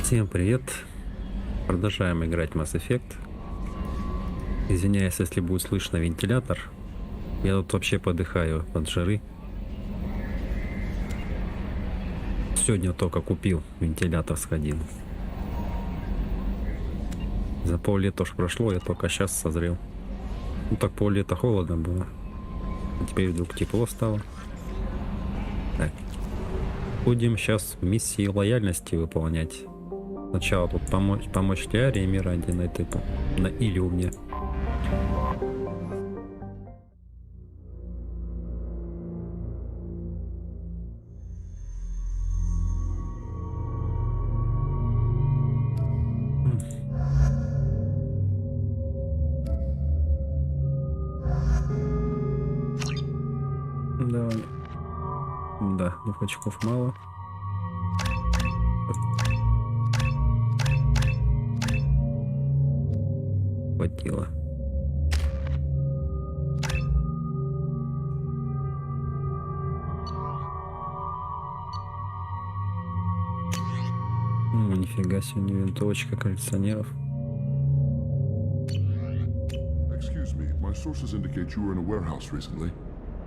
Всем привет! Продолжаем играть Mass Effect. Извиняюсь, если будет слышно вентилятор. Я тут вообще подыхаю от жары. Сегодня только купил вентилятор, сходил. За пол-лета уж прошло, я только сейчас созрел. Ну так пол-лета холодно было. А теперь вдруг тепло стало. Так. Будем сейчас миссии лояльности выполнять. Сначала тут помочь Лиаре и Миранде на этой на Илюме. Давай. Да, 2 очков мало. Хватило. Нифига себе, не винтовочка коллекционеров. Excuse me, my sources indicate you were in a warehouse recently.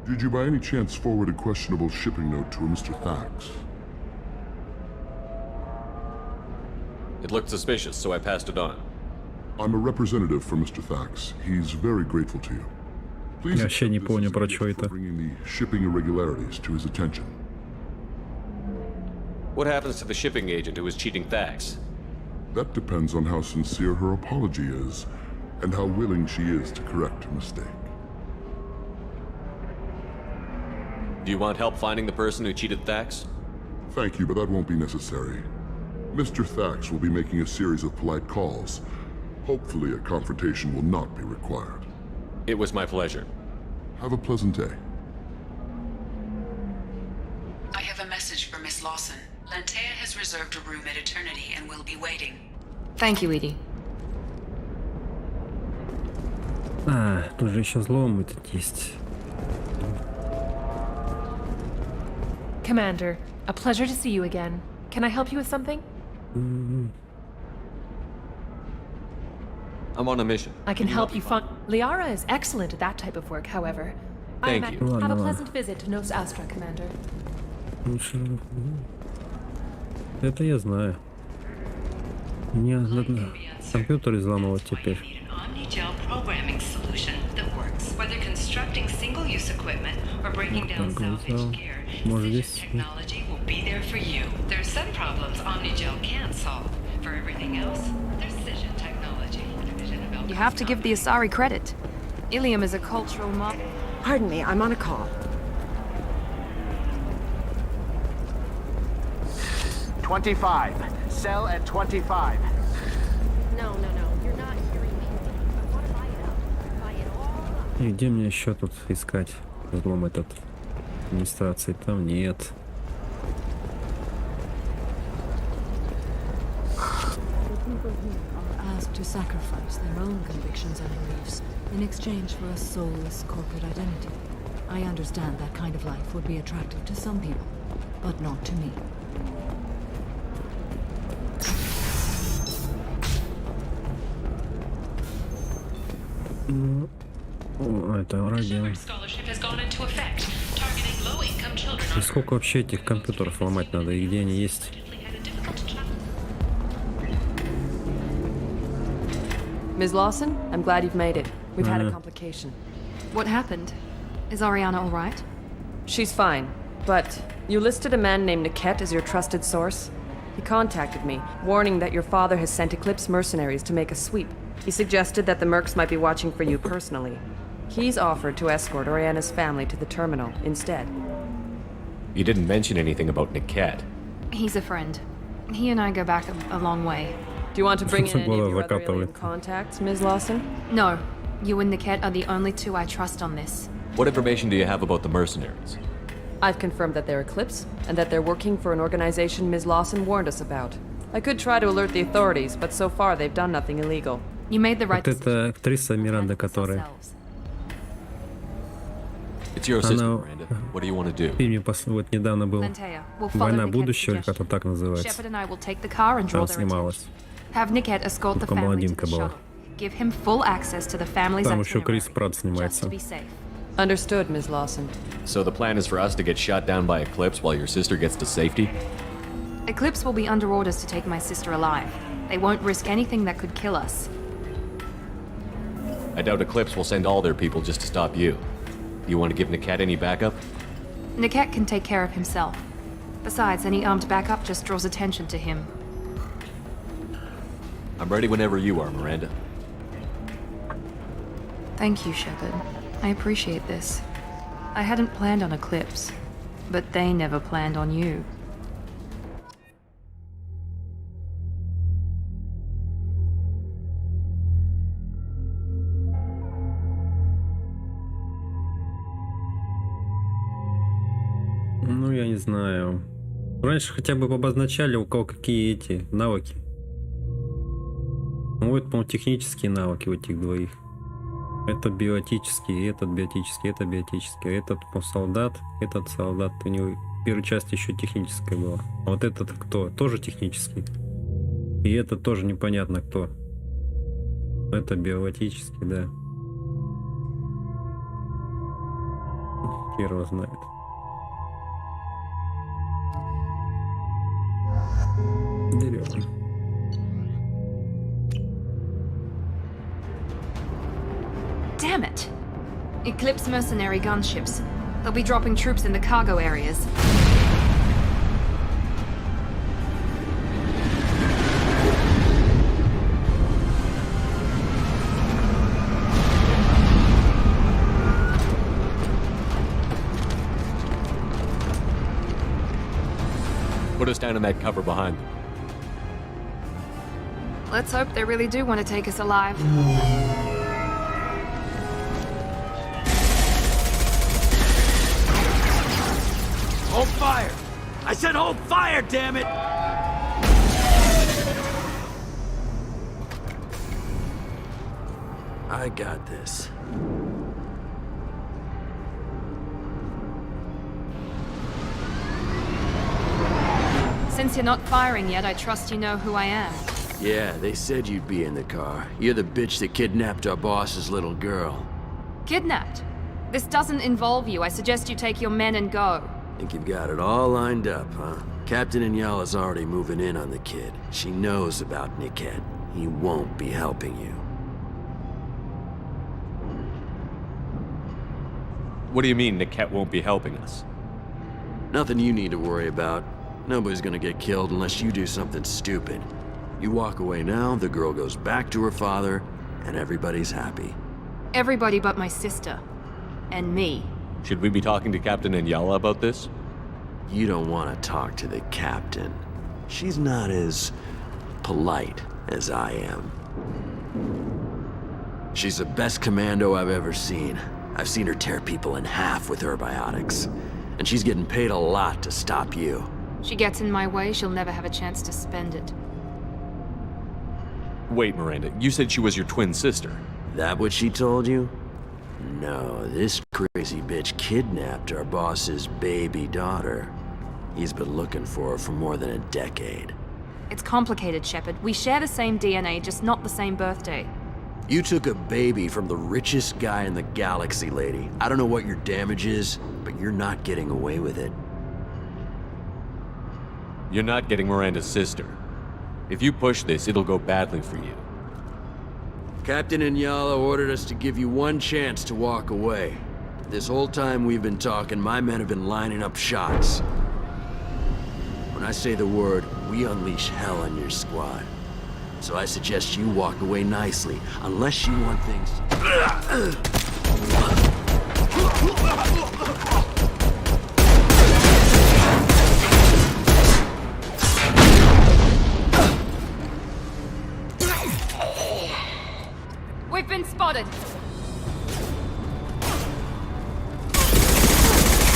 Did you by any chance forward a questionable shipping note to a Mr. Thax? It looked suspicious, so I passed it on. I'm a representative for Mr. Thax. He's very grateful to you. Please Я вообще не accept помню, this про as a что gift for это. bringing the shipping irregularities to his attention. What happens to the shipping agent who was cheating Thax? That depends on how sincere her apology is, and how willing she is to correct her mistake. Do you want help finding the person who cheated Thax? Thank you, but that won't be necessary. Mr. Thax will be making a series of polite calls. Hopefully a confrontation will not be required. It was my pleasure. Have a pleasant day. I have a message for Miss Lawson. Lantea has reserved a room at Eternity and will be waiting. Thank you, Edie. А, тут же еще взлом этот есть. Commander, a pleasure to see you again. Can I help you with something? I'm on a mission. I can help you find... Liara is excellent at that type of work, however. Thank I you. Have a Ладно. pleasant visit to Nos Astra, Commander. Это я знаю. Мне надо компьютер взломать теперь. Omni-gel programming solution that works. Whether constructing single-use equipment or breaking down salvaged gear, Может, Precision здесь technology will be there for you. There's some problems Omni-gel can't solve. For everything else, there's Precision technology. Division of You have to give the Asari credit. Ilium is a cultural model. Pardon me, I'm on a call. 25. Sell at 25. No, you're not hearing me. I want to buy it up. Buy it all up. И где мне еще тут искать взлом этот? Администрации там нет. The people here are asked to sacrifice their own convictions and beliefs in exchange for a soulless corporate identity. I understand that kind of life would be attractive to some people, but not to me. О, это радио. scholarship has gone into effect, targeting low-income children И on сколько вообще этих компьютеров ломать надо, и где они есть? had a difficult childhood. Ms. Lawson, I'm glad you've made it. We've had a complication. What happened? Is Ariana all right? She's fine, but you listed a man named Niket as your trusted source. He contacted me, warning that your father has sent Eclipse mercenaries to make a sweep. He suggested that the Mercs might be watching for you personally. He's offered to escort Oriana's family to the terminal instead. You didn't mention anything about Niket. He's a friend. He and I go back a long way. Do you want to bring in any of your other Закатывает. alien contacts, Ms. Lawson? No, you and Niket are the only two I trust on this. What information do you have about the mercenaries? I've confirmed that they're Eclipse, and that they're working for an organization Ms. Lawson warned us about. I could try to alert the authorities, but so far they've done nothing illegal. You made the right Вот это decision. актриса Миранде, которая... Ourselves. It's your sister, Она Miranda. What do you want to do? в фильме вот недавно был Lentea, we'll follow «Война Nicket's будущего», или suggestion. как-то так называется. Shepard and I will take the car and draw Там their снималась. attention. Have Nicket escort the Только family to блондинка the была. shuttle. Give him full access to the family's Там еще itinerary, Крис Пратт just снимается. to be safe. Understood, Ms. Lawson. So the plan is for us to get shot down by Eclipse while your sister gets to safety? Eclipse will be under orders to take my sister alive. They won't risk anything that could kill us. I doubt Eclipse will send all their people just to stop you. You want to give Niket any backup? Niket can take care of himself. Besides, any armed backup just draws attention to him. I'm ready whenever you are, Miranda. Thank you, Shepard. I appreciate this. I hadn't planned on Eclipse, but they never planned on you. Ну, я не знаю. Раньше хотя бы обозначали, у кого какие эти навыки. Ну, это, по-моему, технические навыки у этих двоих. Этот биотический, этот биотический, это биотический. Этот солдат, этот солдат. У него в первой части еще техническая была. А вот этот кто? Тоже технический. И этот тоже непонятно кто. Это биотический, да. Хер его знает. Берем. Damn it! Eclipse mercenary gunships. They'll be dropping troops in the cargo areas. Put us down in that cover behind them. Let's hope they really do want to take us alive. Hold fire! I said hold fire, damn it! I got this. Since you're not firing yet, I trust you know who I am. Yeah, they said you'd be in the car. You're the bitch that kidnapped our boss's little girl. Kidnapped? This doesn't involve you. I suggest you take your men and go. Think you've got it all lined up, huh? Captain Inyala's already moving in on the kid. She knows about Niket. He won't be helping you. What do you mean Niket won't be helping us? Nothing you need to worry about. Nobody's gonna get killed unless you do something stupid. You walk away now, the girl goes back to her father, and everybody's happy. Everybody but my sister. And me. Should we be talking to Captain Inyala about this? You don't want to talk to the captain. She's not as polite as I am. She's the best commando I've ever seen. I've seen her tear people in half with her biotics. And she's getting paid a lot to stop you. She gets in my way, she'll never have a chance to spend it. Wait, Miranda, you said she was your twin sister. That what she told you? No, this crazy bitch kidnapped our boss's baby daughter. He's been looking for her for more than a decade. It's complicated, Shepard. We share the same DNA, just not the same birthday. You took a baby from the richest guy in the galaxy, lady. I don't know what your damage is, but you're not getting away with it. You're not getting Miranda's sister. If you push this, it'll go badly for you. Captain Inyala ordered us to give you one chance to walk away. This whole time we've been talking, my men have been lining up shots. When I say the word, we unleash hell on your squad. So I suggest you walk away nicely, unless you want things We've been spotted!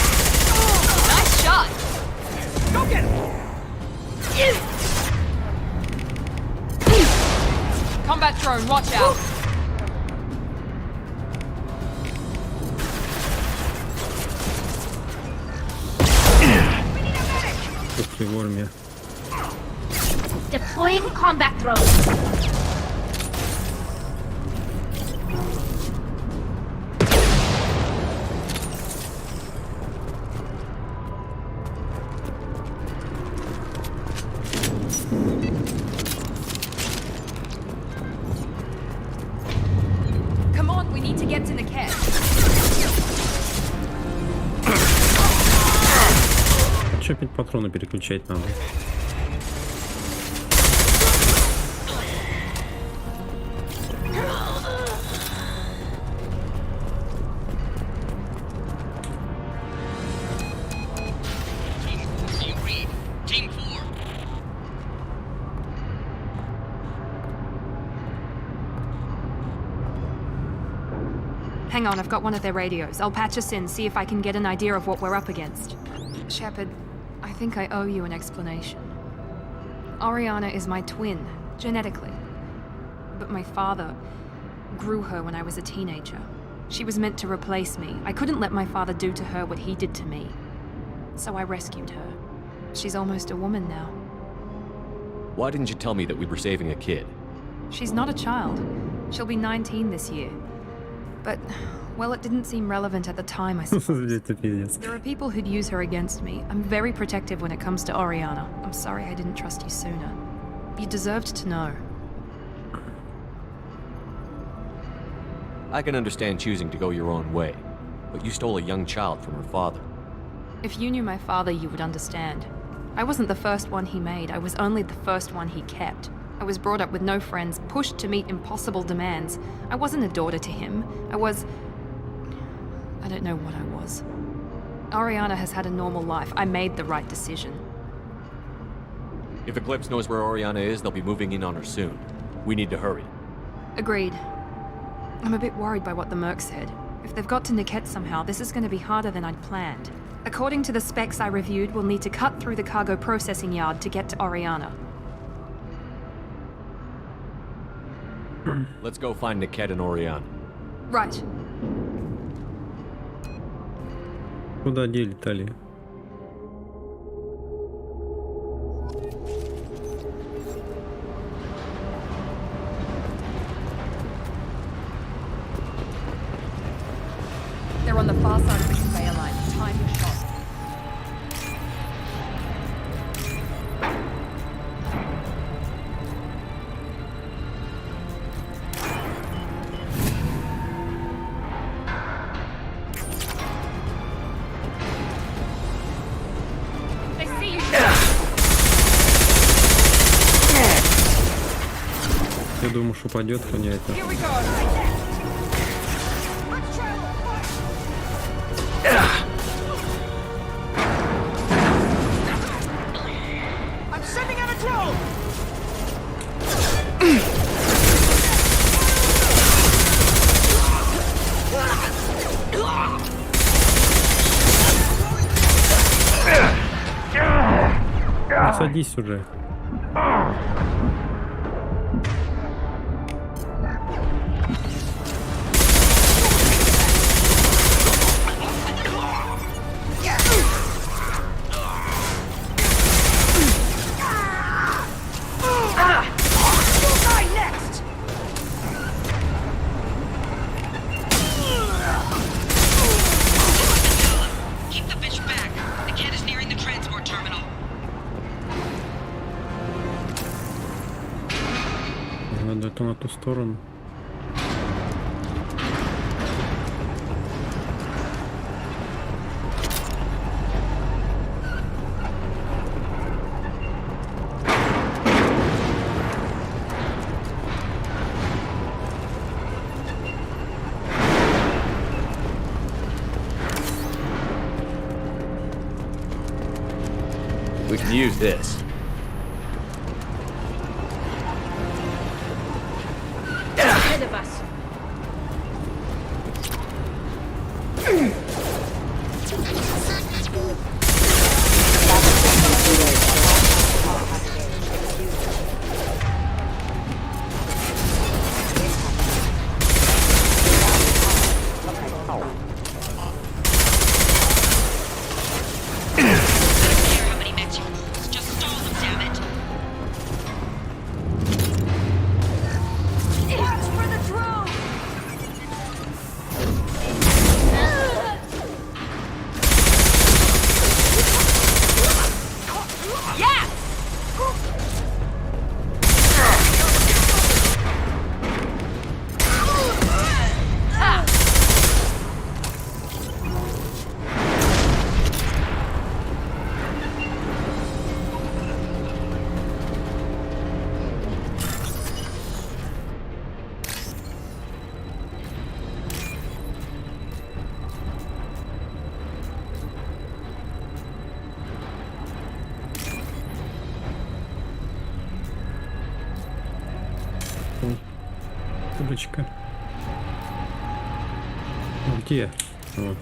Nice shot! Go get him! Combat drone, watch out! Пошли в армию. Deploying combat drone. Come on, we need to get to the cat. Че опять патроны переключать надо? Hang on, I've got one of their radios. I'll patch us in, see if I can get an idea of what we're up against. Shepard, I think I owe you an explanation. Oriana is my twin, genetically. But my father grew her when I was a teenager. She was meant to replace me. I couldn't let my father do to her what he did to me. So I rescued her. She's almost a woman now. Why didn't you tell me that we were saving a kid? She's not a child. She'll be 19 this year. But, well, it didn't seem relevant at the time, I suppose. Это пиздец. There are people who'd use her against me. I'm very protective when it comes to Oriana. I'm sorry I didn't trust you sooner. You deserved to know. I can understand choosing to go your own way, but you stole a young child from her father. If you knew my father, you would understand. I wasn't the first one he made. I was only the first one he kept. I was brought up with no friends, pushed to meet impossible demands. I wasn't a daughter to him. I don't know what I was. Oriana has had a normal life. I made the right decision. If Eclipse knows where Oriana is, they'll be moving in on her soon. We need to hurry. Agreed. I'm a bit worried by what the Merc said. If they've got to Niket somehow, this is going to be harder than I'd planned. According to the specs I reviewed, we'll need to cut through the cargo processing yard to get to Oriana. Let's go find Niket and Oriana. Right. Куда где летали? They're on the far side of the conveyor line. Time your shot. They see you. Я думаю, что пойдет коня это. Here we go. I'm sending out a drone! Садись уже. Keep the bitch back. The kid is nearing the transport terminal. Надо это на ту сторону. We can use this. Ahead of us. Курочка. Где? Вот.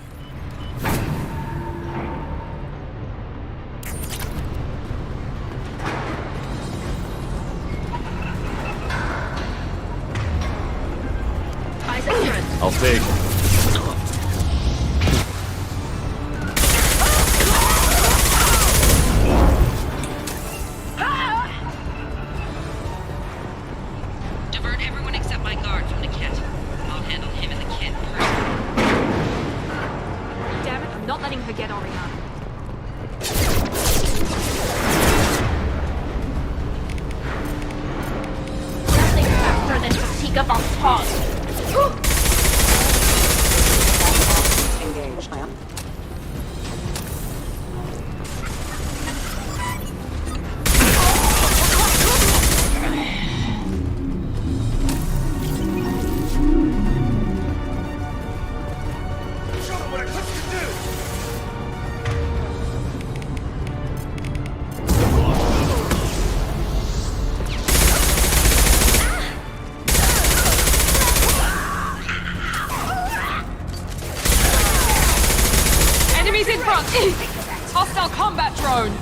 I'll take it. Divert everyone except my guard from the kit. I'll handle him and the kid personally. Damn it, I'm not letting her get Oriana. Nothing faster than fatigue of our pause. Engaged, ma'am. Show them what a clip can do! Enemies in front! Hostile combat drone!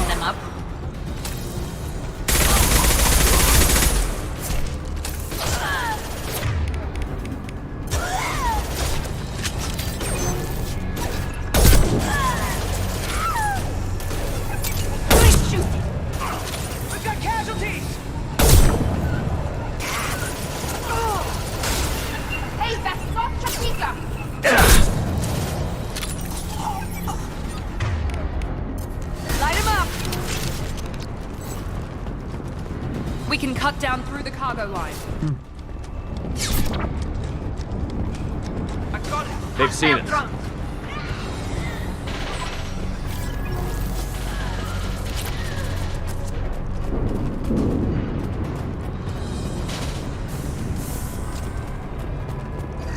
Them up. We've got casualties! Hey, that's not Chapika! Light him up! We can cut down through the cargo line. I got it! They've seen it.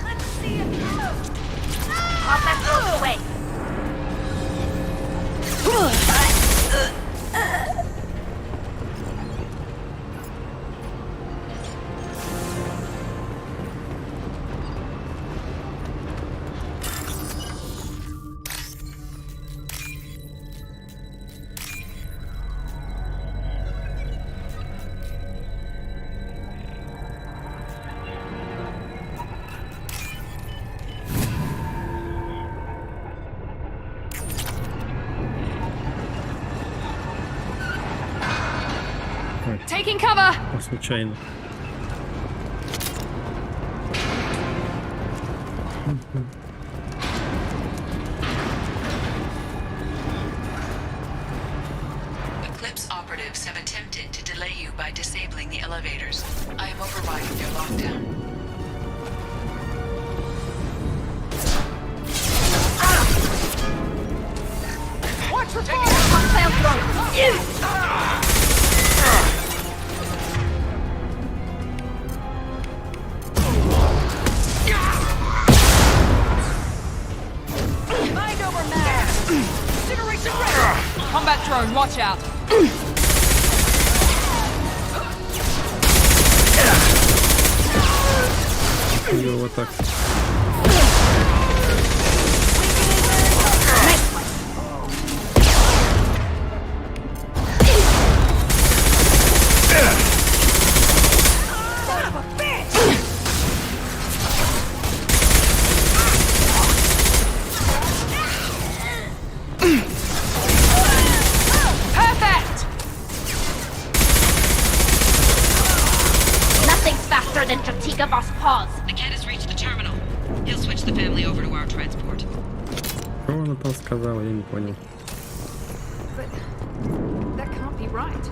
Let's see it! Pop that rope away! Taking cover! Случайно. Eclipse operatives have attempted to delay you by disabling the elevators. I am overriding their lockdown. Watch for fire! Hostile drone! Mind over matter! Incineration ready! Combat drone, watch out! Ее вот так. Perfect! Nothing's faster than fatigue of our pause. The kid has reached the terminal. He'll switch the family over to our transport. Что она там сказала, я не понял. But that can't be right.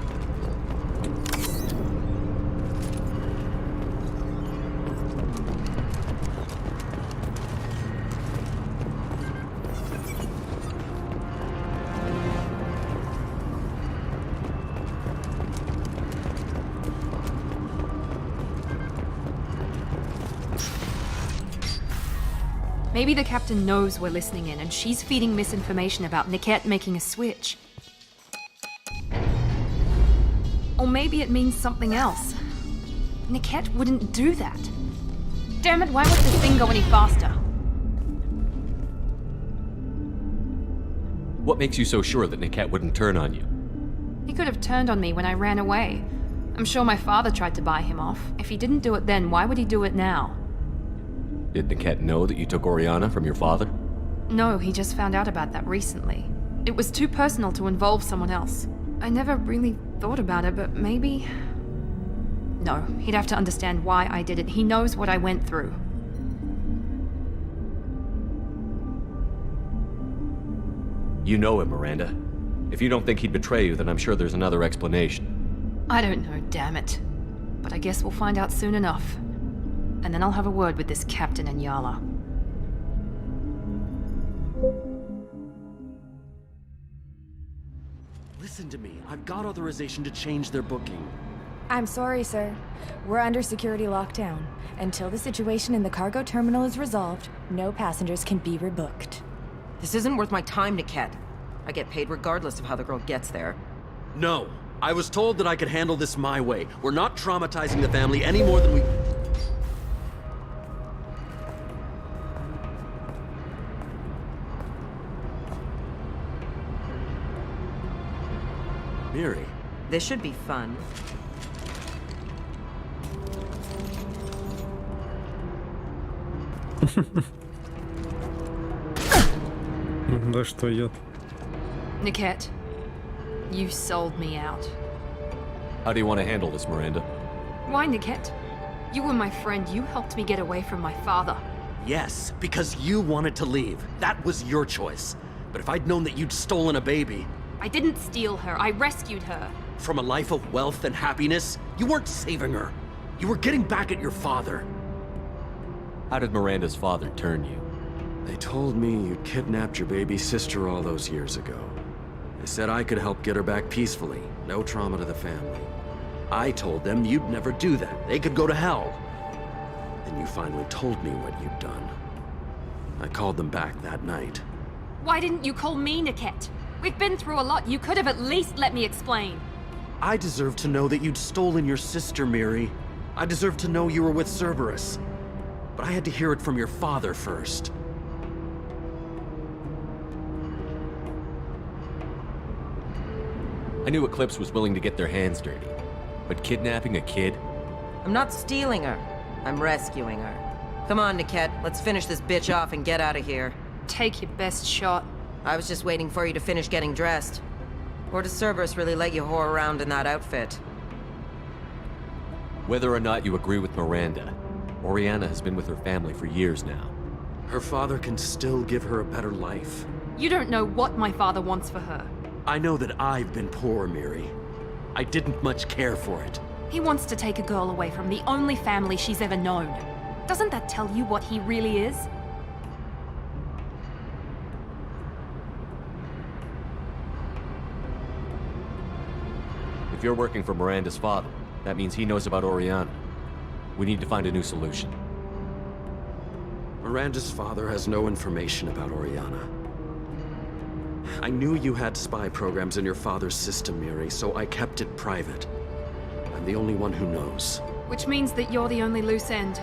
Maybe the captain knows we're listening in and she's feeding misinformation about Niket making a switch. Or maybe it means something else. Niket wouldn't do that. Damn it, why would this thing go any faster? What makes you so sure that Niket wouldn't turn on you? He could have turned on me when I ran away. I'm sure my father tried to buy him off. If he didn't do it then, why would he do it now? Did Niket know that you took Oriana from your father? No, he just found out about that recently. It was too personal to involve someone else. I never really thought about it, but maybe... No, he'd have to understand why I did it. He knows what I went through. You know him, Miranda. If you don't think he'd betray you, then I'm sure there's another explanation. I don't know, damn it. But I guess we'll find out soon enough. And then I'll have a word with this captain and Yala. Listen to me. I've got authorization to change their booking. I'm sorry, sir. We're under security lockdown. Until the situation in the cargo terminal is resolved, no passengers can be rebooked. This isn't worth my time, Niket. I get paid regardless of how the girl gets there. No. I was told that I could handle this my way. We're not traumatizing the family any more than we... Miri. This should be fun. Да что идет? Niket, you sold me out. How do you want to handle this, Miranda? Why, Niket? You were my friend. You helped me get away from my father. Yes, because you wanted to leave. That was your choice. But if I'd known that you'd stolen a baby... I didn't steal her. I rescued her. From a life of wealth and happiness, you weren't saving her. You were getting back at your father. How did Miranda's father turn you? They told me you kidnapped your baby sister all those years ago. They said I could help get her back peacefully. No trauma to the family. I told them you'd never do that. They could go to hell. Then you finally told me what you'd done. I called them back that night. Why didn't you call me, Niket? We've been through a lot. You could have at least let me explain. I deserve to know that you'd stolen your sister, Miri. I deserve to know you were with Cerberus. But I had to hear it from your father first. I knew Eclipse was willing to get their hands dirty. But kidnapping a kid? I'm not stealing her. I'm rescuing her. Come on, Niket. Let's finish this bitch off and get out of here. Take your best shot. I was just waiting for you to finish getting dressed. Or does Cerberus really let you whore around in that outfit? Whether or not you agree with Miranda, Oriana has been with her family for years now. Her father can still give her a better life. You don't know what my father wants for her. I know that I've been poor, Miri. I didn't much care for it. He wants to take a girl away from the only family she's ever known. Doesn't that tell you what he really is? If you're working for Miranda's father, that means he knows about Oriana. We need to find a new solution. Miranda's father has no information about Oriana. I knew you had spy programs in your father's system, Miri, so I kept it private. I'm the only one who knows. Which means that you're the only loose end.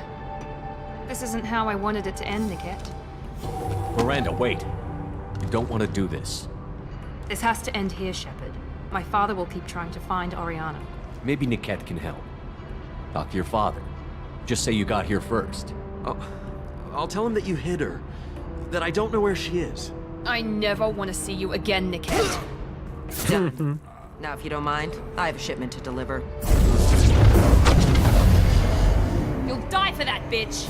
This isn't how I wanted it to end, Niket. Miranda, wait! You don't want to do this. This has to end here, Shepard. My father will keep trying to find Oriana. Maybe Niket can help. Talk to your father. Just say you got here first. I'll tell him that you hid her. That I don't know where she is. I never want to see you again, Niket. Done. Now, if you don't mind, I have a shipment to deliver. You'll die for that, bitch!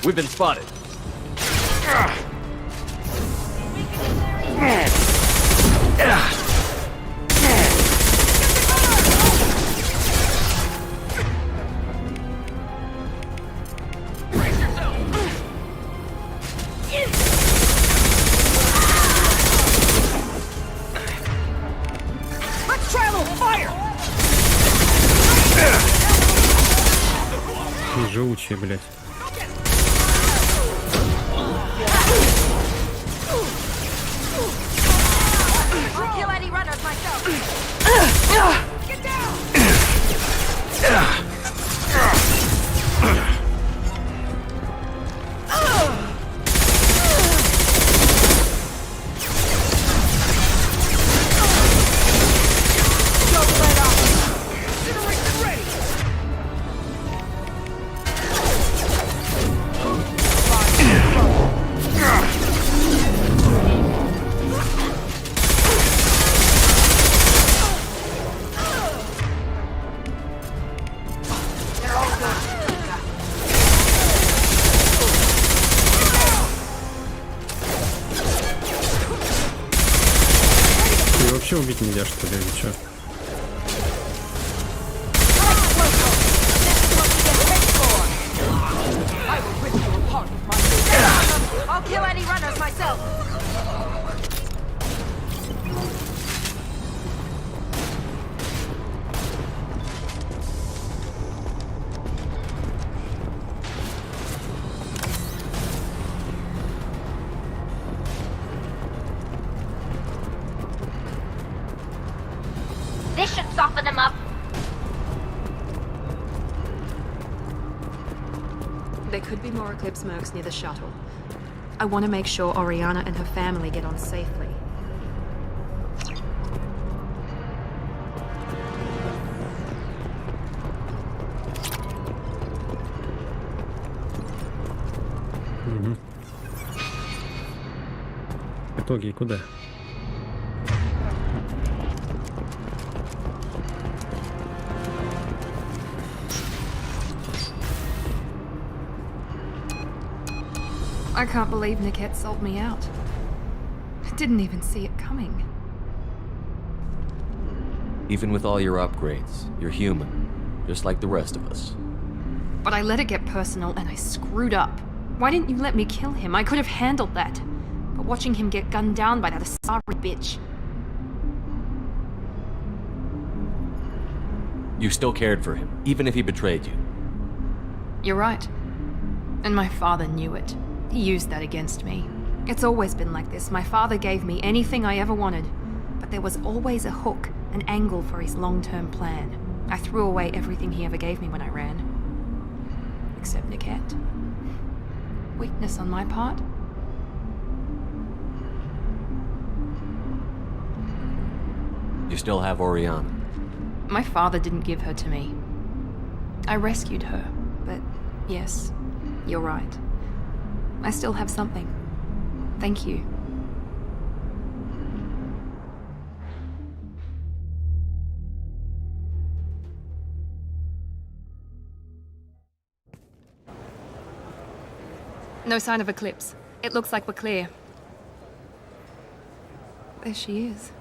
We've been spotted. Let's try a little fire! живучие, блядь. I'll kill any runners myself. Get down. И вообще убить нельзя, что ли, или чё? I'll kill any runners myself. This should soften them up. There could be more Eclipse mercs near the shuttle. I want to make sure Oriana and her family get on safely. В итоге куда? I can't believe Niket sold me out. I didn't even see it coming. Even with all your upgrades, you're human, just like the rest of us. But I let it get personal and I screwed up. Why didn't you let me kill him? I could have handled that. But watching him get gunned down by that Asari bitch. You still cared for him, even if he betrayed you. You're right. And my father knew it. He used that against me. It's always been like this. My father gave me anything I ever wanted. But there was always a hook, an angle for his long-term plan. I threw away everything he ever gave me when I ran. Except Niket. Weakness on my part? You still have Oriana. My father didn't give her to me. I rescued her, but yes, you're right. I still have something. Thank you. No sign of Eclipse. It looks like we're clear. There she is.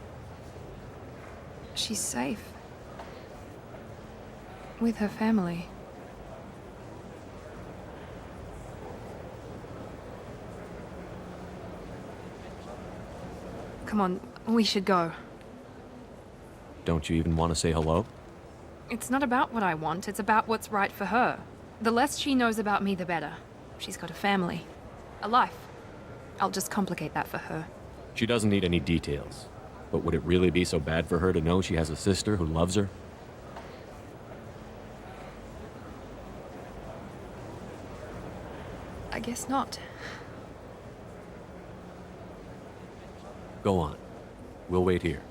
She's safe. With her family. Come on, we should go. Don't you even want to say hello? It's not about what I want, it's about what's right for her. The less she knows about me, the better. She's got a family. A life. I'll just complicate that for her. She doesn't need any details. But would it really be so bad for her to know she has a sister who loves her? I guess not. Go on. We'll wait here.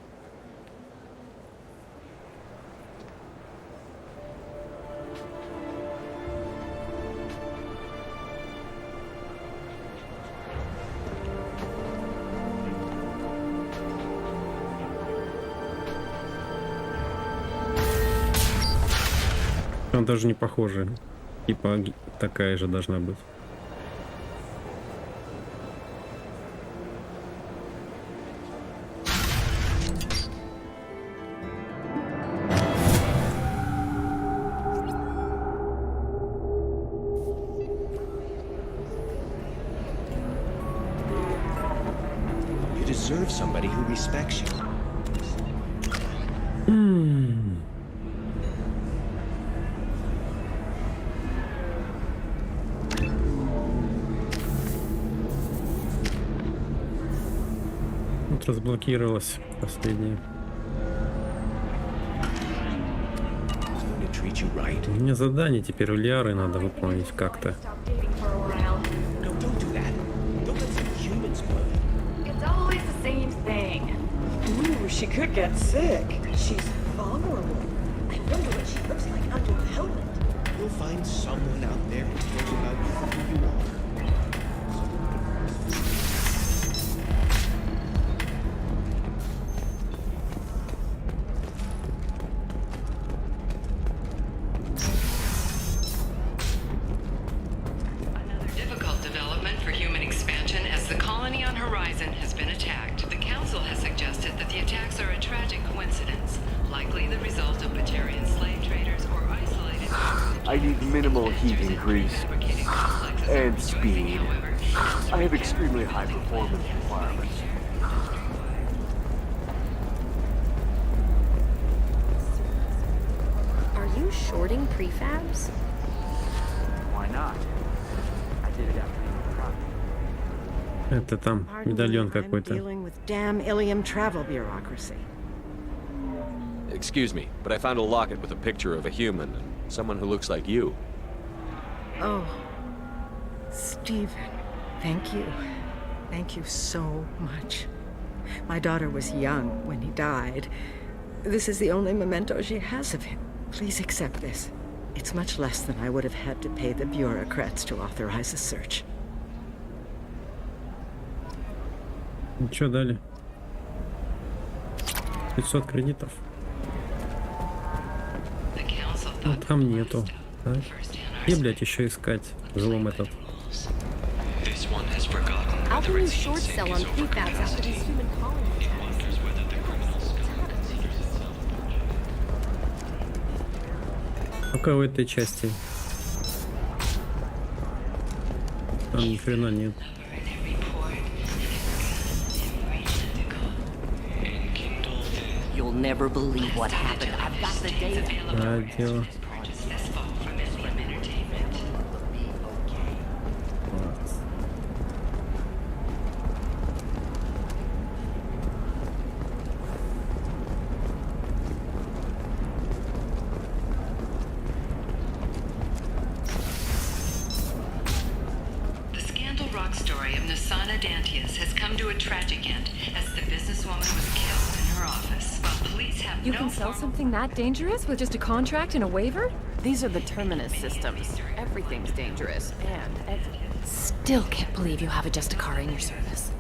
Она даже не похожа. Типа такая же должна быть. You deserve somebody who respects you. Вот разблокировалось последнее. Мне задание теперь в Лиары надо выполнить как-то. It's always the same thing. Ooh, she could get sick. She's vulnerable. I wonder what she looks like under the helmet. You'll find someone out there who cares about who you are. Difficult development for human expansion as the colony on Horizon has been attacked. The Council has suggested that the attacks are a tragic coincidence, likely the result of Batarian slave traders or isolated... I need minimal heat increase and speed. I have extremely high performance requirements. Are you shorting prefabs? Why not? I did it after you. Это там медальон какой-то. Dealing with damn Ilium travel bureaucracy. Excuse me, but I found a locket with a picture of a human and someone who looks like you. Oh, Stephen, thank you. Thank you so much. My daughter was young when he died. This is the only memento she has of him. Please accept this. It's much less than I would have had to pay the bureaucrats to authorize a search. Ничего дали. 500 кредитов. Ну, там нету. Так. И, блядь, еще искать взлом этот. How can you short sell on prefabs after these human colonies? Пока в этой части. Там ни хрена нет. You'll never believe what happened. I've got the data. Радио. You can sell something that dangerous with just a contract and a waiver? These are the terminus systems. Everything's dangerous, and Still can't believe you have a Justicar in your service.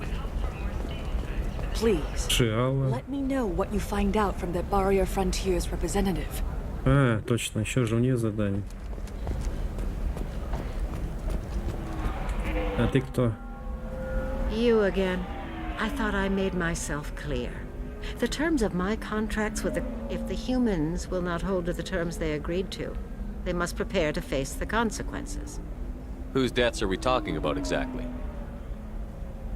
please, Шиала. let me know what you find out from the Barrier Frontiers representative. А, точно, еще же у нее задание. А ты кто? You again. I thought I made myself clear. The terms of my contracts with if the humans will not hold to the terms they agreed to, they must prepare to face the consequences. Whose deaths are we talking about exactly?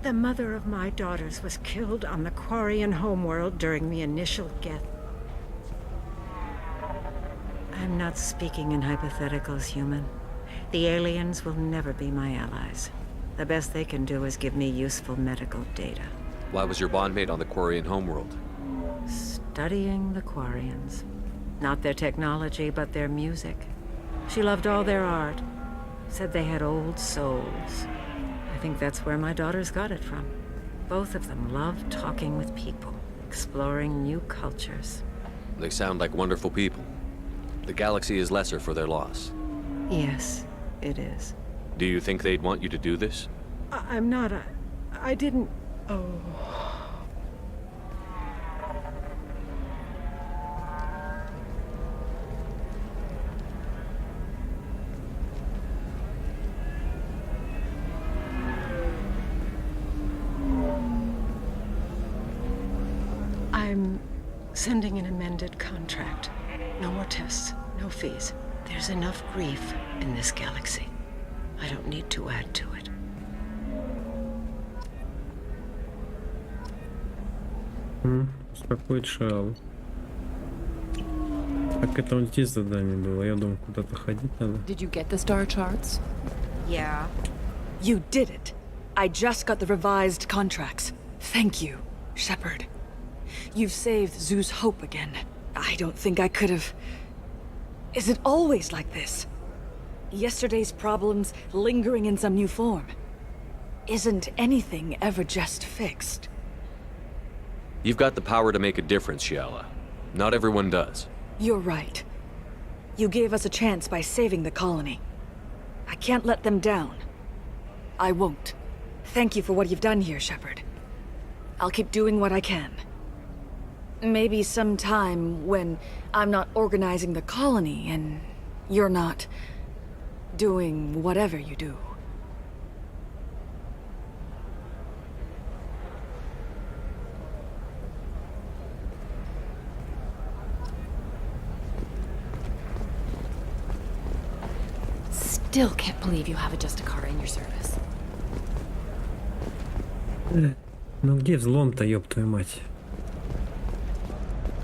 The mother of my daughters was killed on the Quarian homeworld during the initial geth. I'm not speaking in hypotheticals, human. The aliens will never be my allies. The best they can do is give me useful medical data. Why was your bondmate on the Quarian homeworld? Studying the Quarians. Not their technology, but their music. She loved all their art. Said they had old souls. I think that's where my daughters got it from. Both of them loved talking with people, exploring new cultures. They sound like wonderful people. The galaxy is lesser for their loss. Yes, it is. Do you think they'd want you to do this? I'm not. I didn't. Oh. I'm sending an amended contract. No more tests, no fees. There's enough grief in this galaxy. I don't need to add to it. Успокоить Шиалу. Так это вот здесь задание было. Я думаю, куда-то ходить надо. Did you get the star charts? Yeah. You did it. I just got the revised contracts. Thank you. Shepard, you've saved Zoo's hope again. I don't think I could have... Is it always like this? Yesterday's problems lingering in some new form? Isn't anything ever just fixed? You've got the power to make a difference, Shiala. Not everyone does. You're right. You gave us a chance by saving the colony. I can't let them down. I won't. Thank you for what you've done here, Shepard. I'll keep doing what I can. Maybe sometime when I'm not organizing the colony and you're not doing whatever you do. Still can't believe you have a Justicara in your service. Ну где взлом-то, ёб твою мать?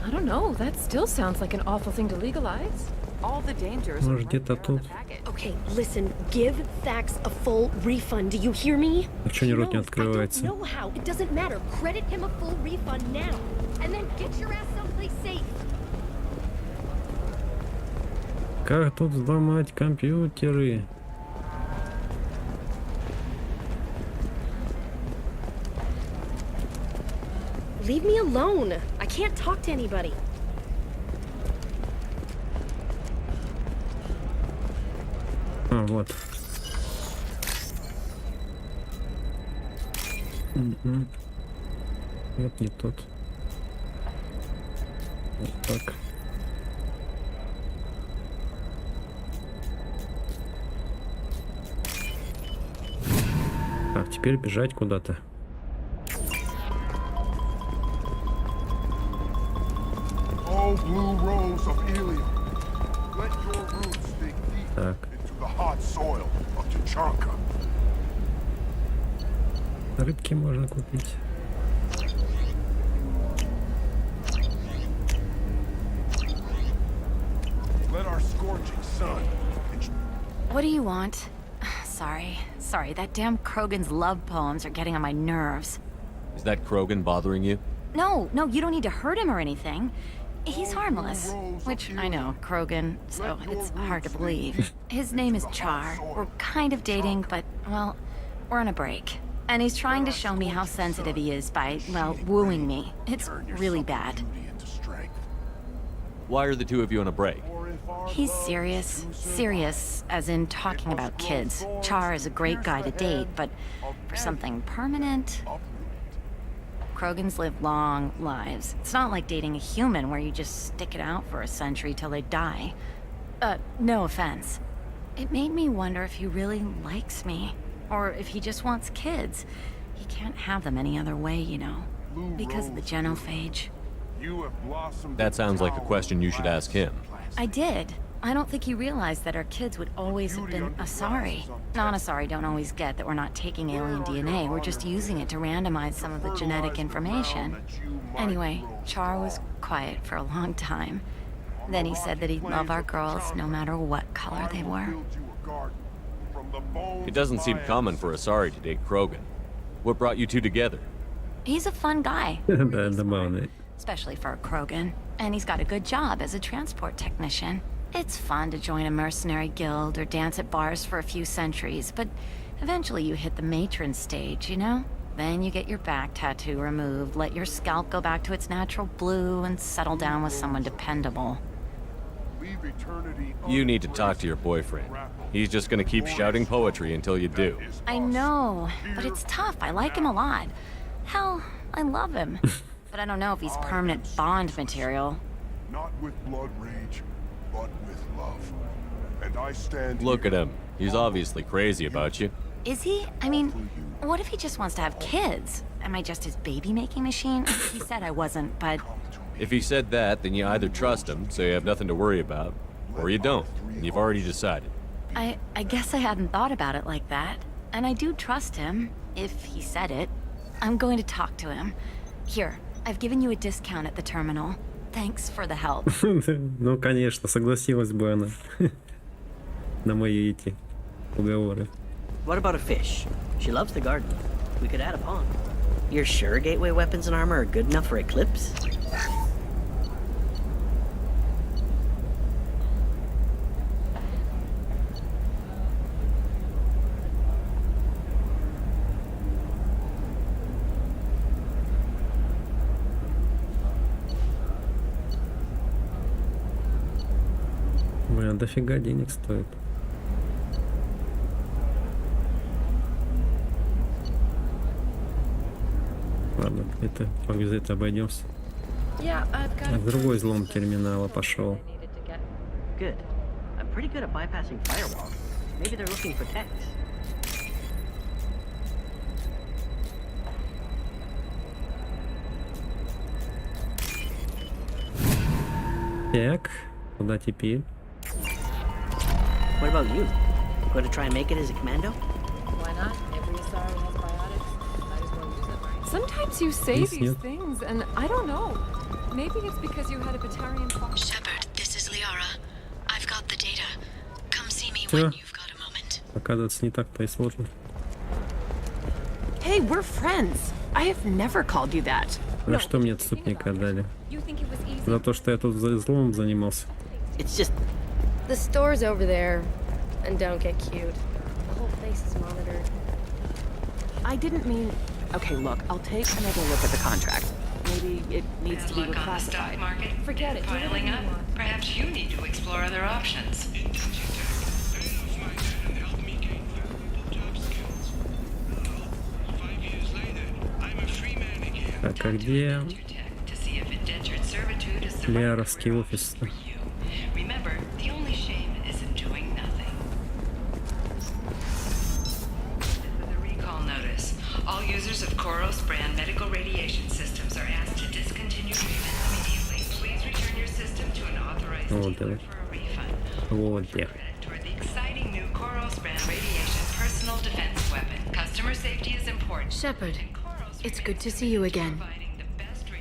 I don't know. That still sounds like an awful thing to legalize. All the dangers. Может где-то тут? Okay, listen. Give Thax a full refund. Do you hear me? А чё ни рот не открывается? I don't know how. It doesn't matter. Credit him a full refund now, and then get your ass someplace safe. Как тут взломать компьютеры? Leave me alone. I can't talk to anybody. А, вот. Угу. Нет, не тот. Вот так. Так, теперь бежать куда-то. Так. Рыбки можно купить. What do you want? Sorry, that damn Krogan's love poems are getting on my nerves. Is that Krogan bothering you? No, you don't need to hurt him or anything. He's harmless. Which, I know, Krogan, so it's hard to believe. His name is Char. We're kind of dating, but, well, we're on a break. And he's trying to show me how sensitive he is by, well, wooing me. It's really bad. Why are the two of you on a break? He's serious. Serious, as in talking about kids. Char is a great guy to date, but for something permanent... Krogans live long lives. It's not like dating a human where you just stick it out for a century till they die. No offense. It made me wonder if he really likes me. Or if he just wants kids. He can't have them any other way, you know. Because of the genophage. That sounds like a question you should ask him. I did. I don't think he realized that our kids would always have been Asari. Non-Asari don't always get that we're not taking alien DNA, we're just using it to randomize some of the genetic information. Anyway, Char was quiet for a long time. Then he said that he'd love our girls no matter what color they were. It doesn't seem common for Asari to date Krogan. What brought you two together? He's a fun guy. Especially for a Krogan. And he's got a good job as a transport technician. It's fun to join a mercenary guild or dance at bars for a few centuries, but eventually you hit the matron stage, you know? Then you get your back tattoo removed, let your scalp go back to its natural blue, and settle down with someone dependable. You need to talk to your boyfriend. He's just gonna keep shouting poetry until you do. I know, but it's tough. I like him a lot. Hell, I love him. But I don't know if he's permanent Bond material. Not with blood rage, but with love. And I stand Look at him. He's obviously crazy about you. Is he? I mean, what if he just wants to have kids? Am I just his baby-making machine? He said I wasn't, but... If he said that, then you either trust him, so you have nothing to worry about, or you don't, and you've already decided. I guess I hadn't thought about it like that. And I do trust him, if he said it. I'm going to talk to him. Here, I've given you a discount at the terminal. Thanks for the help. Ну, конечно, согласилась бы она на мои эти уговоры. What about a fish? She loves the garden. We could add a pond. You're sure gateway weapons and armor are good enough for Eclipse? Блин, дофига денег стоит. Ладно, это без этого обойдемся. А другой взлом терминала пошел. Good. I'm pretty good at bypassing firewalls. Maybe they're looking for techs. Так, куда теперь? What about you? Going to try and make it as a commando? Why not? Every Asari has biotics. Might as well use them, right? Sometimes you say these things, and I don't know. Maybe it's because you had a Batarian father. Shepard, this is Liara. I've got the data. Come see me when you've got a moment. Оказывается, не так-то и сложно. Hey, we're friends. I have never called you that. За что мне отступника дали? За то, что я тут взломом занимался. It's just... The store's over there. And don't get cute. The whole place is monitored. I didn't mean... Okay, look, I'll take another look at the contract. Maybe it needs to be Look on the stock market. Forget it. Piling up. Perhaps you need to explore other options. Так, а где Лиаровский офис? Remember, the only shame is in doing nothing. With a recall notice, all users of Koros brand medical radiation systems are asked to discontinue treatment immediately. Please return your system to an authorized dealer for a refund. Вот где. Toward the exciting new Koros brand radiation personal defense weapon. Customer safety is important. Shepard, it's good to see you again.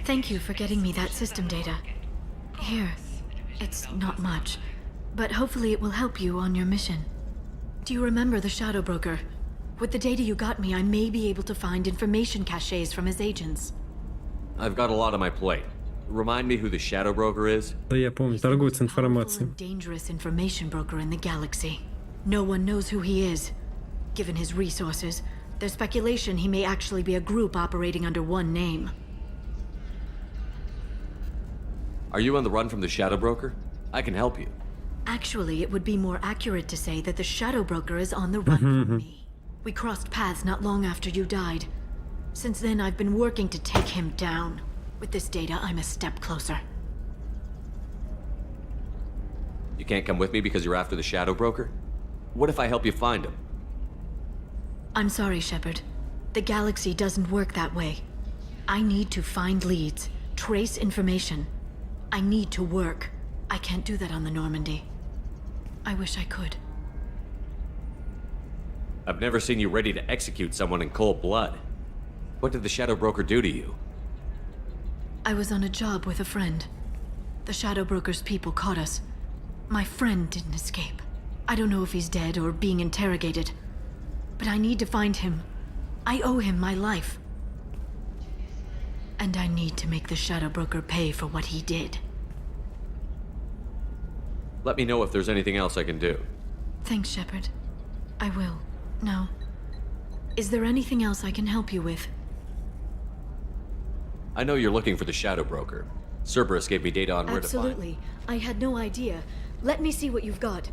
Thank you for getting me that system data. Here, it's not much, but hopefully it will help you on your mission. Do you remember the Shadow Broker? With the data you got me, I may be able to find information caches from his agents. I've got a lot on my plate. Remind me who the Shadow Broker is? Да я помню, торгуется информацией. Dangerous information broker in the galaxy. No one knows who he is. Given his resources, there's speculation he may actually be a group operating under one name. Are you on the run from the Shadow Broker? I can help you. Actually, it would be more accurate to say that the Shadow Broker is on the run from me. We crossed paths not long after you died. Since then, I've been working to take him down. With this data, I'm a step closer. You can't come with me because you're after the Shadow Broker? What if I help you find him? I'm sorry, Shepard. The galaxy doesn't work that way. I need to find leads, trace information. I need to work. I can't do that on the Normandy. I wish I could. I've never seen you ready to execute someone in cold blood. What did the Shadow Broker do to you? I was on a job with a friend. The Shadow Broker's people caught us. My friend didn't escape. I don't know if he's dead or being interrogated. But I need to find him. I owe him my life. And I need to make the Shadow Broker pay for what he did. Let me know if there's anything else I can do. Thanks, Shepard. I will. Now, is there anything else I can help you with? I know you're looking for the Shadow Broker. Cerberus gave me data on where to find him. Absolutely. I had no idea. Let me see what you've got.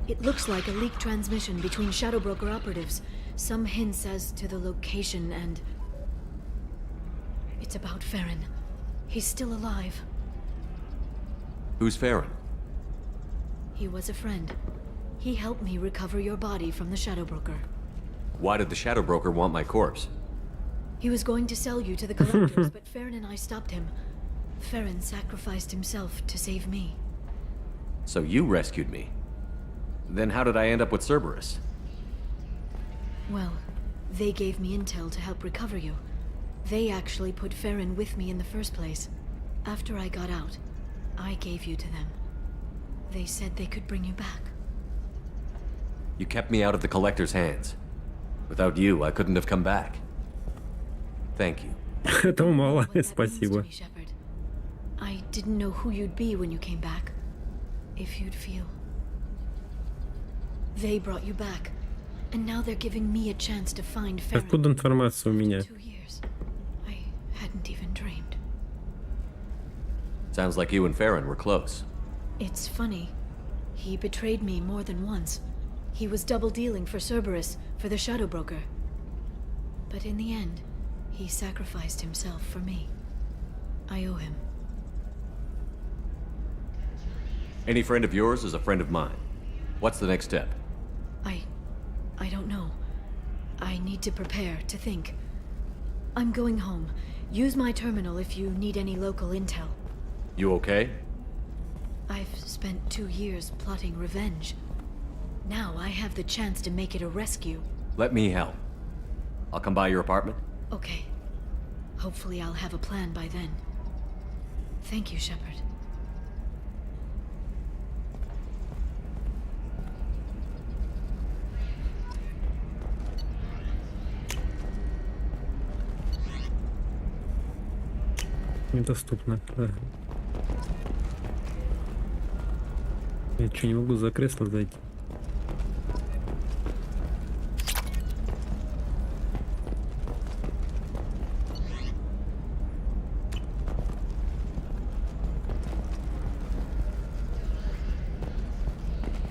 It looks like a leaked transmission between Shadow Broker operatives. Some hints as to the location and... It's about Farron. He's still alive. Who's Farron? He was a friend. He helped me recover your body from the Shadow Broker. Why did the Shadow Broker want my corpse? He was going to sell you to the collectors, but Farron and I stopped him. Farron sacrificed himself to save me. So you rescued me. Then how did I end up with Cerberus? Well, they gave me intel to help recover you. They actually put Farron with me in the first place. After I got out, I gave you to them. They said they could bring you back. You kept me out of the Collector's hands. Without you, I couldn't have come back. Thank you. Этого мало, спасибо. I didn't know who you'd be when you came back. If you'd feel. They brought you back. And now they're giving me a chance to find Farron. Откуда информация у меня? 2 years. I hadn't even dreamed. Sounds like you and Farron were close. It's funny. He betrayed me more than once. He was double dealing for Cerberus, for the Shadow Broker. But in the end, he sacrificed himself for me. I owe him. Any friend of yours is a friend of mine. What's the next step? I don't know. I need to prepare, to think. I'm going home. Use my terminal if you need any local intel. You okay? I've spent 2 years plotting revenge. Now I have the chance to make it a rescue. Let me help. I'll come by your apartment. Okay. Hopefully I'll have a plan by then. Thank you, Shepard. Недоступно. Да. Я что, не могу за кресло зайти?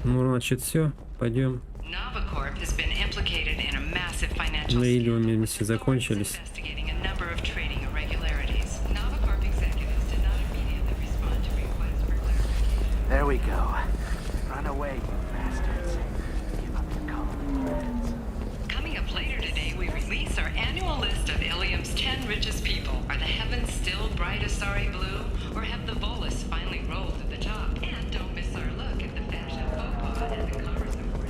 Ну, значит, все, пойдем. Novacorp has been implicated in a massive financial На или у scandal. меня миссии закончились. Investigating a number of trading irregularities. Novacorp executives did not immediately respond to requests for clarification. There we go. Run away, you bastards. Give up your colony. Coming up later today, we release our annual list of Ilium's 10 richest people. Are the heavens still bright as starry blue, or have the Volus finally rolled to the top? And don't miss our look at the fashion faux pas and the commerce awards.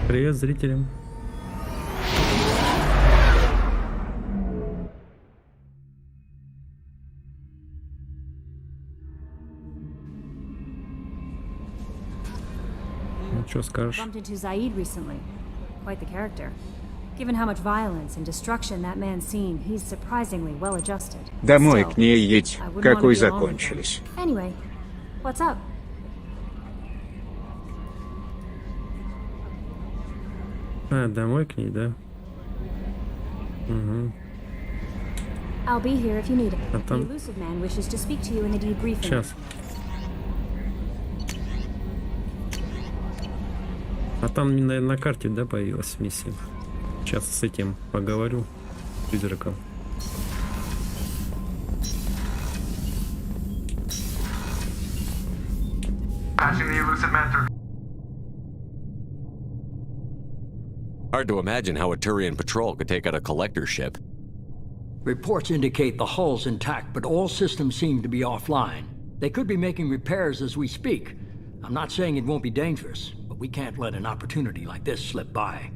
Привет зрителям. Ну, что скажешь? Bumped into Zaid recently. Quite the character. Given how much violence and destruction that man's seen, he's surprisingly well adjusted. Домой к ней едь, I wouldn't какой wanna be alone with закончились. him. Anyway, what's up? А, домой к ней, да? Угу. I'll be here if you need it. А The там... elusive man wishes to speak to you in the debriefing. Сейчас. А там, наверное, на карте, да, появилась миссия. Сейчас с этим поговорю. Призраком. Passing the elusive man through. Hard to imagine how a Turian patrol could take out a collector ship. Reports indicate the hull's intact, but all systems seem to be offline. They could be making repairs as we speak. I'm not saying it won't be dangerous, but we can't let an opportunity like this slip by.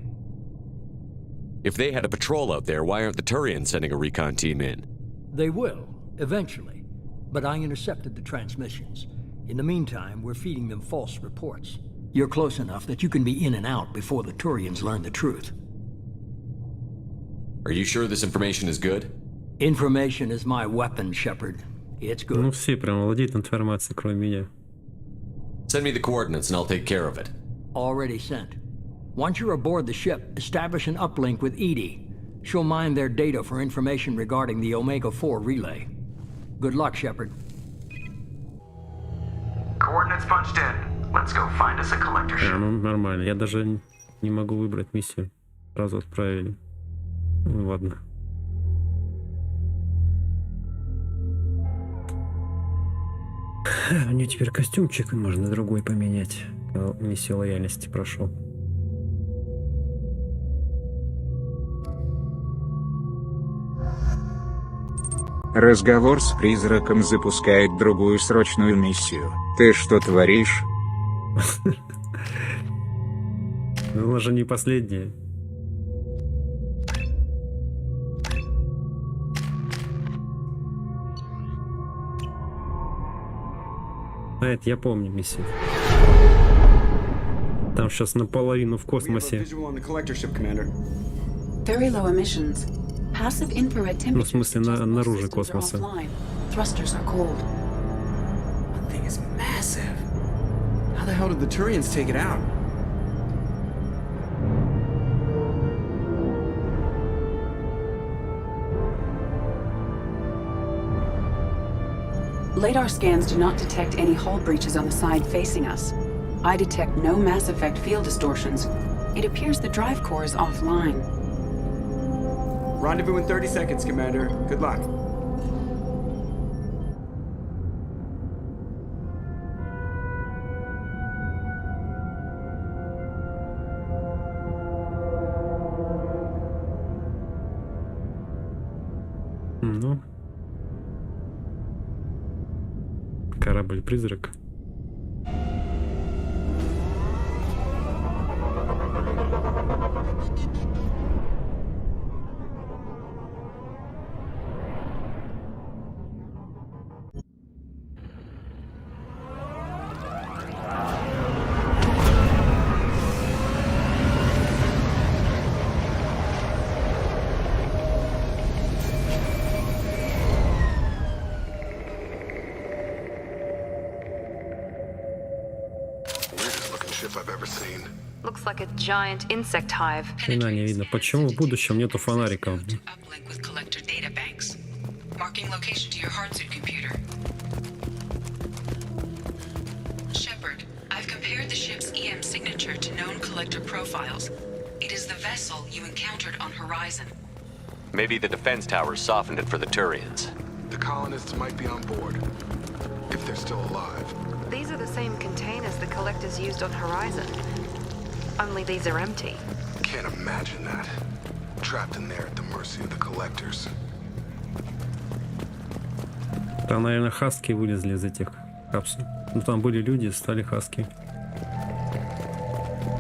If they had a patrol out there, why aren't the Turians sending a recon team in? They will, eventually. But I intercepted the transmissions. In the meantime, we're feeding them false reports. You're close enough that you can be in and out before the Turians learn the truth. Are you sure this information is good? Information is my weapon, Shepard. It's good. Ну, все прям владеют информацией, кроме меня. Send me the coordinates and I'll take care of it. Already sent. Once you're aboard the ship, establish an uplink with Edie. She'll mine their data for information regarding the Omega-4 relay. Good luck, Shepard. Coordinates punched in. Let's go find us a collector ship. Ну, нормально. Я даже не могу выбрать миссию. Сразу отправили. Ну, ладно. У нее теперь костюмчик, можно другой поменять. Миссию лояльности прошел. Разговор с призраком запускает другую срочную миссию. Ты что творишь? Ну, она же не последняя. А это я помню миссию. Там сейчас наполовину в космосе. Very low emissions. Passive infrared Ну, в смысле, наружу systems are космоса. offline. Thrusters are cold. That thing is massive. How the hell did the Turians take it out? LADAR scans do not detect any hull breaches on the side facing us. I detect no mass effect field distortions. It appears the drive core is offline. Rendezvous in 30 seconds, Commander. Good luck. Ну. Корабль-призрак. Looks like a giant insect hive. Хрена не видно. Почему в будущем нету фонариков? Uplink with collector data banks. Marking location to your hardsuit computer. Shepard, I've compared the ship's EM signature to known collector profiles. It is the vessel you encountered on Horizon. Maybe the defense towers softened it for the Turians. The colonists might be on board, if they're still alive. These are the same containers the collectors used on Horizon. Only these are empty. Can't imagine that. Trapped in there at the mercy of the collectors. Там, наверное, хаски вылезли из этих капсул. Ну, там были люди, стали хаски.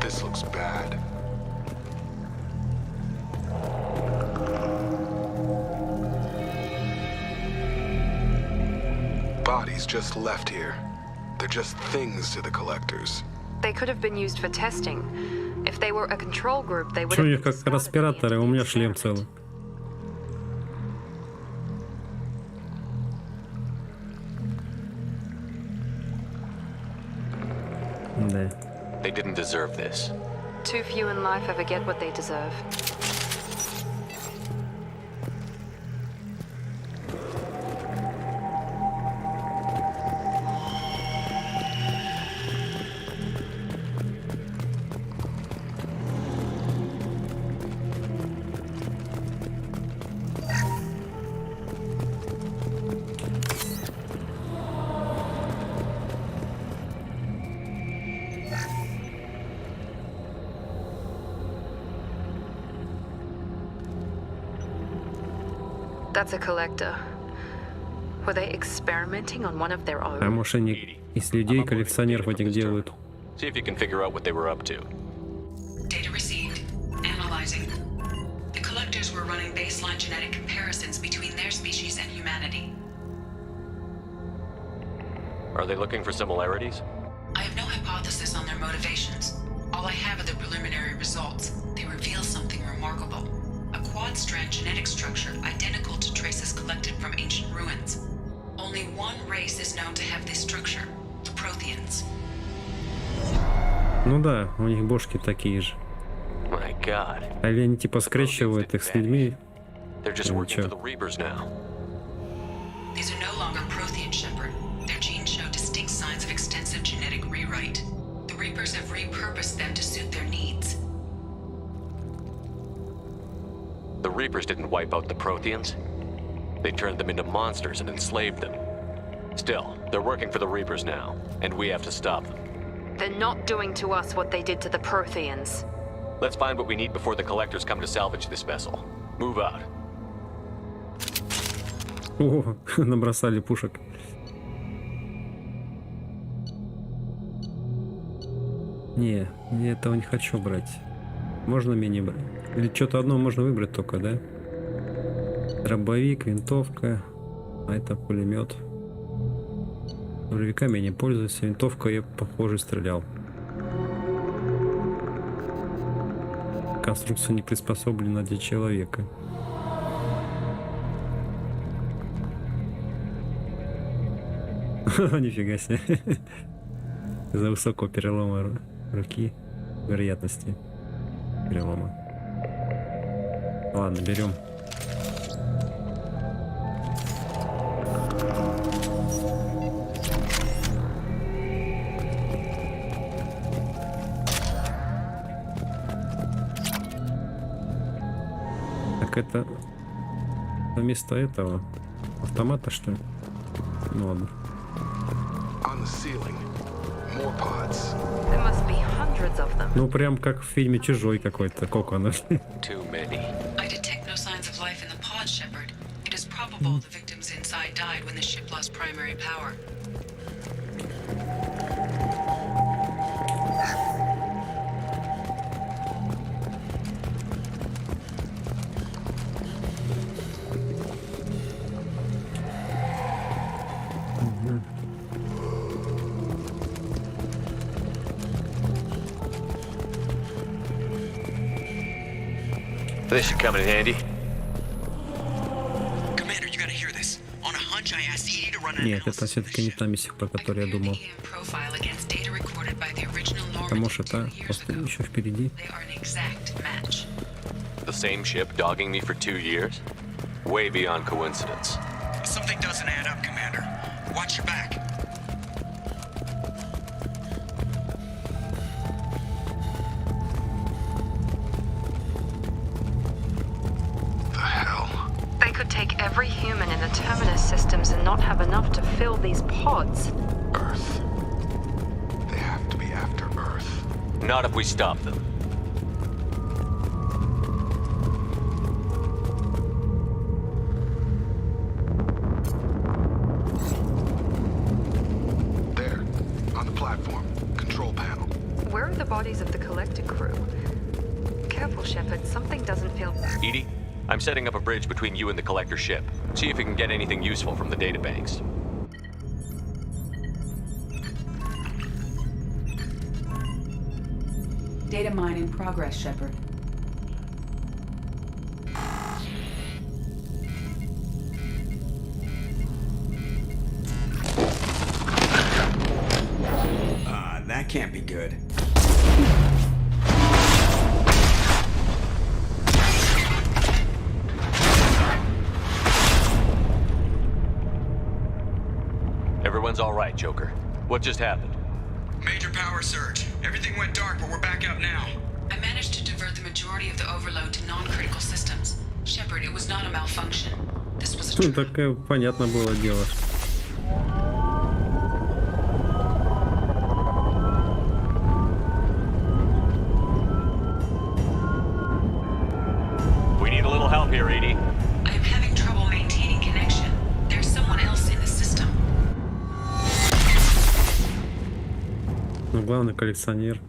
This looks bad. Bodies just left here. They're just things to the collectors. They could have been used for testing. If they were a control group, they would Чё у have них как респираторы, у меня шлем целый. Да. They didn't deserve this. Too few in life ever get what they deserve. That's a collector. Were they experimenting on one of their own? А может они из людей коллекционеров этих делают? See if you can figure out what they were up to. Data received. Analyzing. The collectors were running baseline genetic comparisons between their species and humanity. Are they looking for similarities? I have no hypothesis on their motivations. All I have are the preliminary results. They reveal something remarkable. A quad-strand genetic structure identical to traces collected from ancient ruins. Only one race is known to have this structure, the Protheans. Ну да, у них бошки такие же. My God. Или они типа скрещивают их с людьми? They're just working for the Reapers now. These are no longer Prothean, Shepard. Their genes show distinct signs of extensive genetic rewrite. The Reapers have repurposed them to suit their needs. The Reapers didn't wipe out the Protheans. They turned them into monsters and enslaved them. Still, they're working for the Reapers now, and we have to stop them. They're not doing to us what they did to the Protheans. Let's find what we need before the collectors come to salvage this vessel. Move out. О, набросали пушек. Не, я этого не хочу брать. Можно мини брать? Или что-то одно можно выбрать только, да? Дробовик, винтовка, а это пулемет. Боровиками я не пользуюсь, винтовкой я, похоже, стрелял. Конструкция не приспособлена для человека. Нифига себе. За высокого перелома руки, вероятности перелома. Ладно, берем. Так это вместо этого автомата, что ли? Ну ладно. Ну прям как в фильме «Чужой» какой-то, кокон. I detect no signs of life in the pod, Shepard. It is probable the victims inside died when the ship lost primary power. This should come in handy. Commander, you gotta hear this. On a hunch, I asked Edie to run an Нет, это все-таки не та миссия, про которую я думал. Потому что это просто еще впереди. The same ship dogging me for 2 years? Way beyond coincidence. Something doesn't add up, Commander. Watch your back. They could take every human in the Terminus systems and not have enough to fill these pods. Earth. They have to be after Earth. Not if we stop them. There, on the platform. Control panel. Where are the bodies of the collected crew? Careful, Shepard. Something doesn't feel... Edie, I'm setting up a bridge between you and the collector ship. See if you can get anything useful from the databanks. Data mine in progress, Shepard. That can't be good. Everyone's all right, Joker. What just happened? Major power surge. Everything went dark, but we're back up now. I managed to divert the majority of the overload to non-critical systems. Shepard, it was not a malfunction. This was a... Так понятно было дело. We need a little help here, Edie. I am having trouble maintaining connection. There's someone else in the system. Ну, главный коллекционер.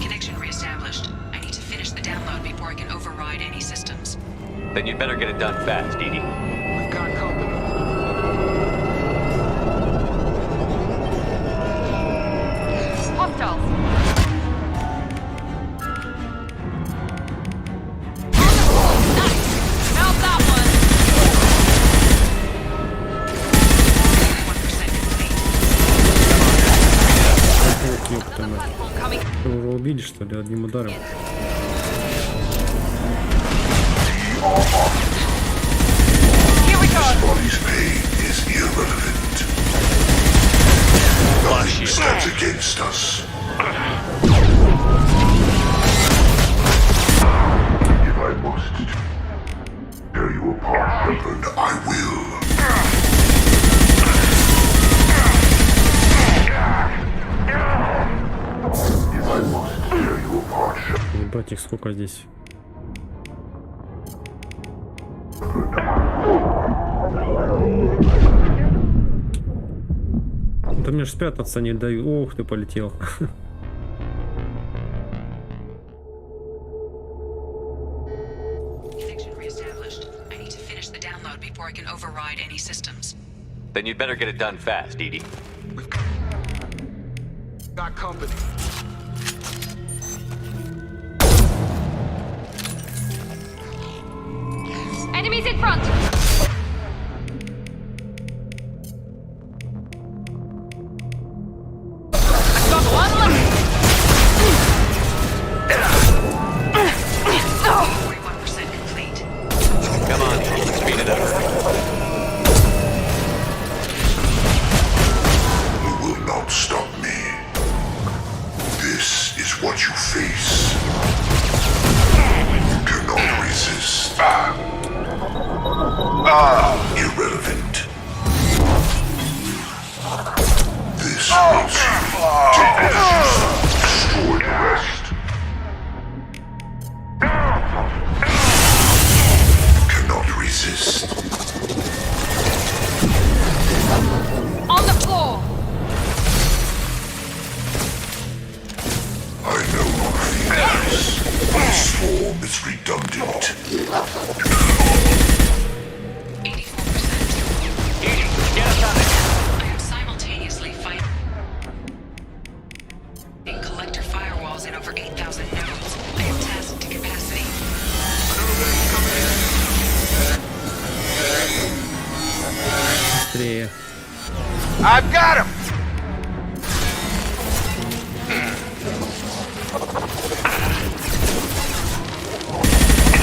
Connection reestablished. I need to finish the download before I can override any systems. Then you'd better get it done fast, Edie. We've got company. Hostiles! Вы его убили, что ли, одним ударом? This body's pain is irrelevant. Nothing stands against us. If I must tear you apart, Shepard, I will. If I must tear you apart, Shepard. Ебать, их сколько здесь? Да мне ж спрятаться не дают. Ох, ты полетел. mode before I can override any systems. Then you'd better get it done fast, Edie. Got company. Enemies in front! I've got one left! 41% complete. Come on, speed it up. You will not stop me. This is what you face. You cannot resist. Irrelevant. This helps you take measures, destroy the rest. You cannot resist. On the floor! I no longer fear this. This form is redundant. 84%. Edie, get us out of here. I am simultaneously fighting collector firewalls in over 8,000 nodes. I am tasked to capacity. Быстрее. I've got him!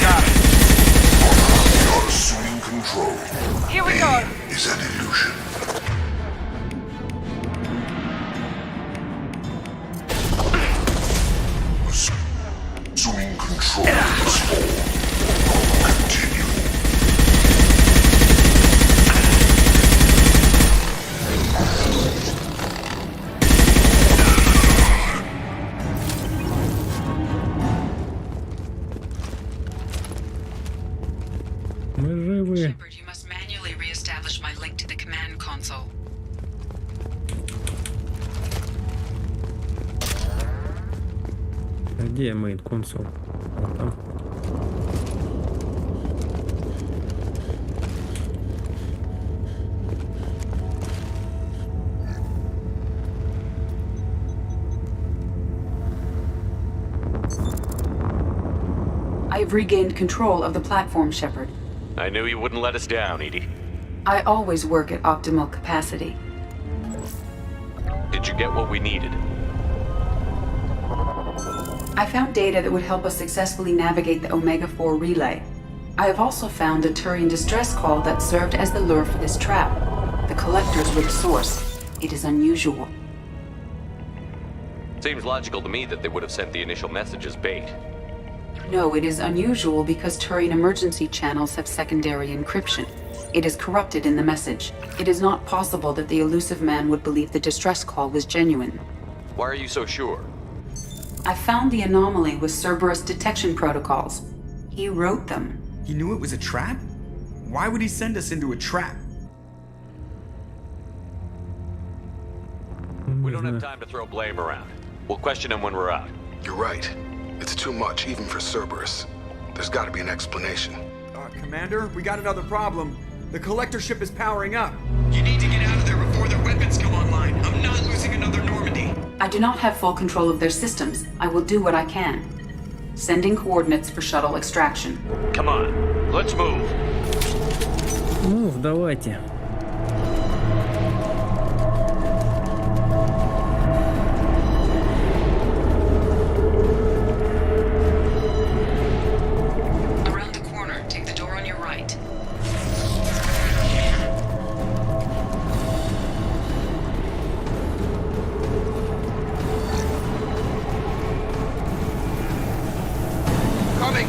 Got it. You're assuming control. Here we go! Is an illusion. Assuming control is all. Continue. Мы живы. Shepard, you must manually re-establish my link to the command console. Где main console? Вот там. I have regained control of the platform, Shepard. I knew you wouldn't let us down, Edie. I always work at optimal capacity. Did you get what we needed? I found data that would help us successfully navigate the Omega-4 relay. I have also found a Turian distress call that served as the lure for this trap. The collectors were the source. It is unusual. Seems logical to me that they would have sent the initial message as bait. No, it is unusual because Turian emergency channels have secondary encryption. It is corrupted in the message. It is not possible that the elusive man would believe the distress call was genuine. Why are you so sure? I found the anomaly with Cerberus detection protocols. He wrote them. He knew it was a trap? Why would he send us into a trap? We don't have time to throw blame around. We'll question him when we're out. You're right. It's too much, even for Cerberus. There's got to be an explanation. Commander, we got another problem. The collector ship is powering up. You need to get out of there before their weapons come online. I'm not losing another Normandy. I do not have full control of their systems. I will do what I can. Sending coordinates for shuttle extraction. Come on, let's move. Move, давайте. Around the corner, take the door on your right. Coming!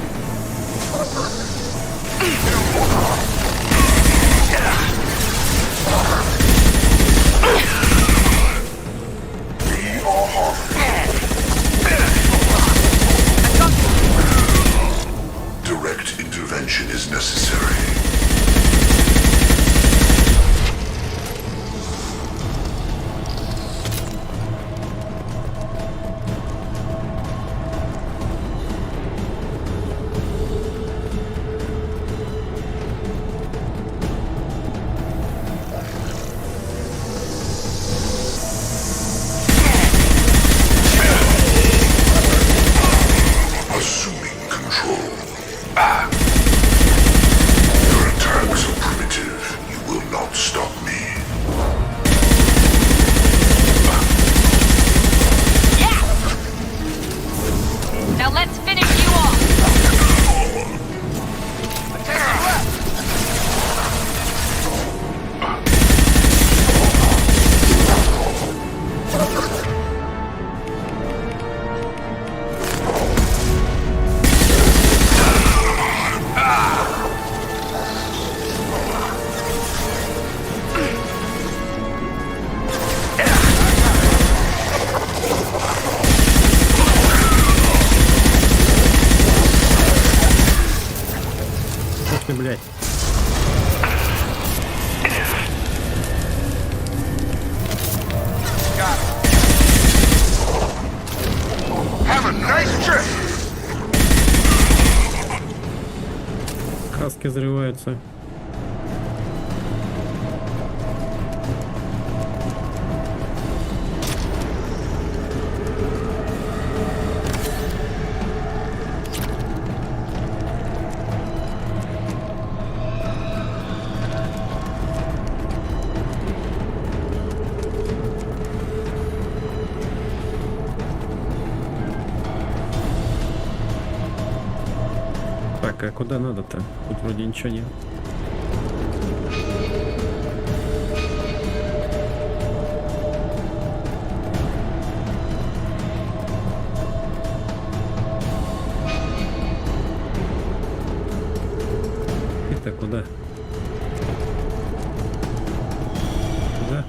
Direct intervention is necessary. блядь. Каски взрываются. Так, а куда надо-то? Тут вроде ничего нет. Это куда? Куда?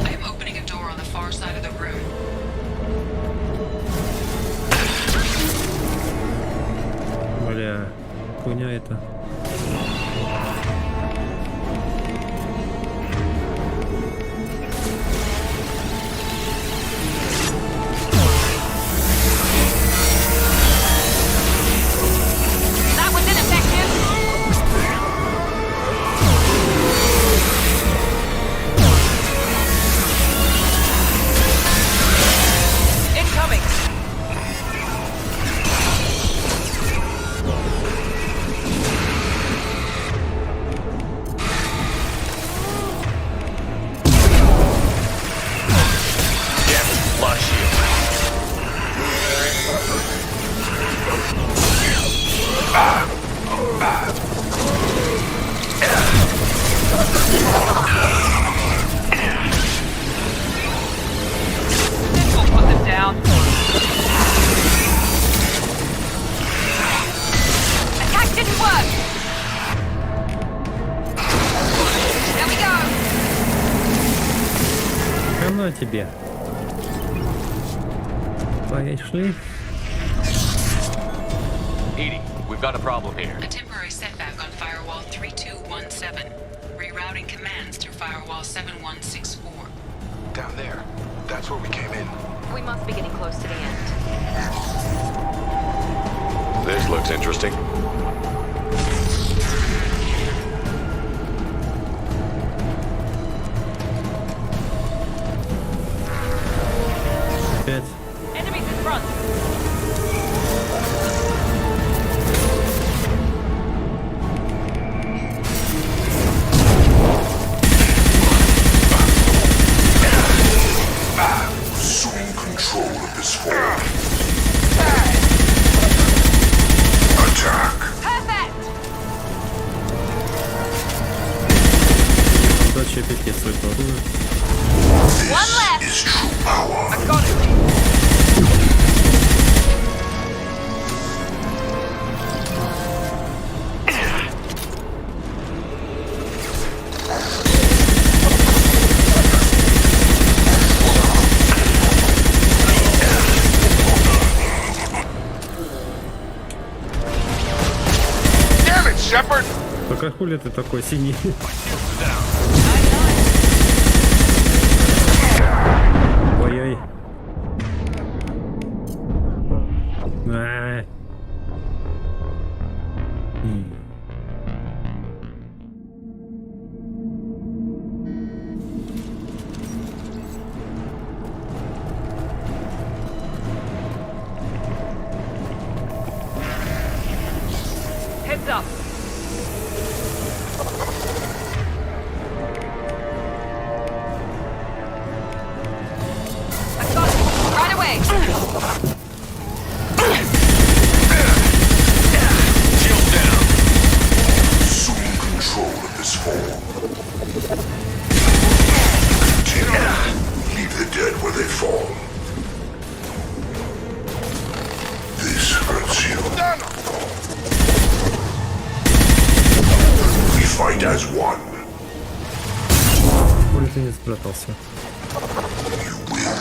I am opening a door on the far side of the room. Бля, хуйня это. That was ineffective. Incoming. This will put them down. Attack didn't work. There we go. Хана тебе. Пошли. Edie, we've got a problem here. A temporary setback on firewall 3217. Rerouting commands through firewall 7164. Down there. That's where we came in. We must be getting close to the end. This looks interesting. Опять. Enemies in front. Assume control of this form. Attack. Perfect. Удачи опять свой оружие. One left. Is true power. I got it. Damn it, Shepard! Только хули ты такой синий? Ой-ой. А. Heads up. I got it. Right away. Shield down. Assume control of this form. Continue. Leave the dead where they fall. This hurts you. We fight as one. Хули ты не спрятался? You will.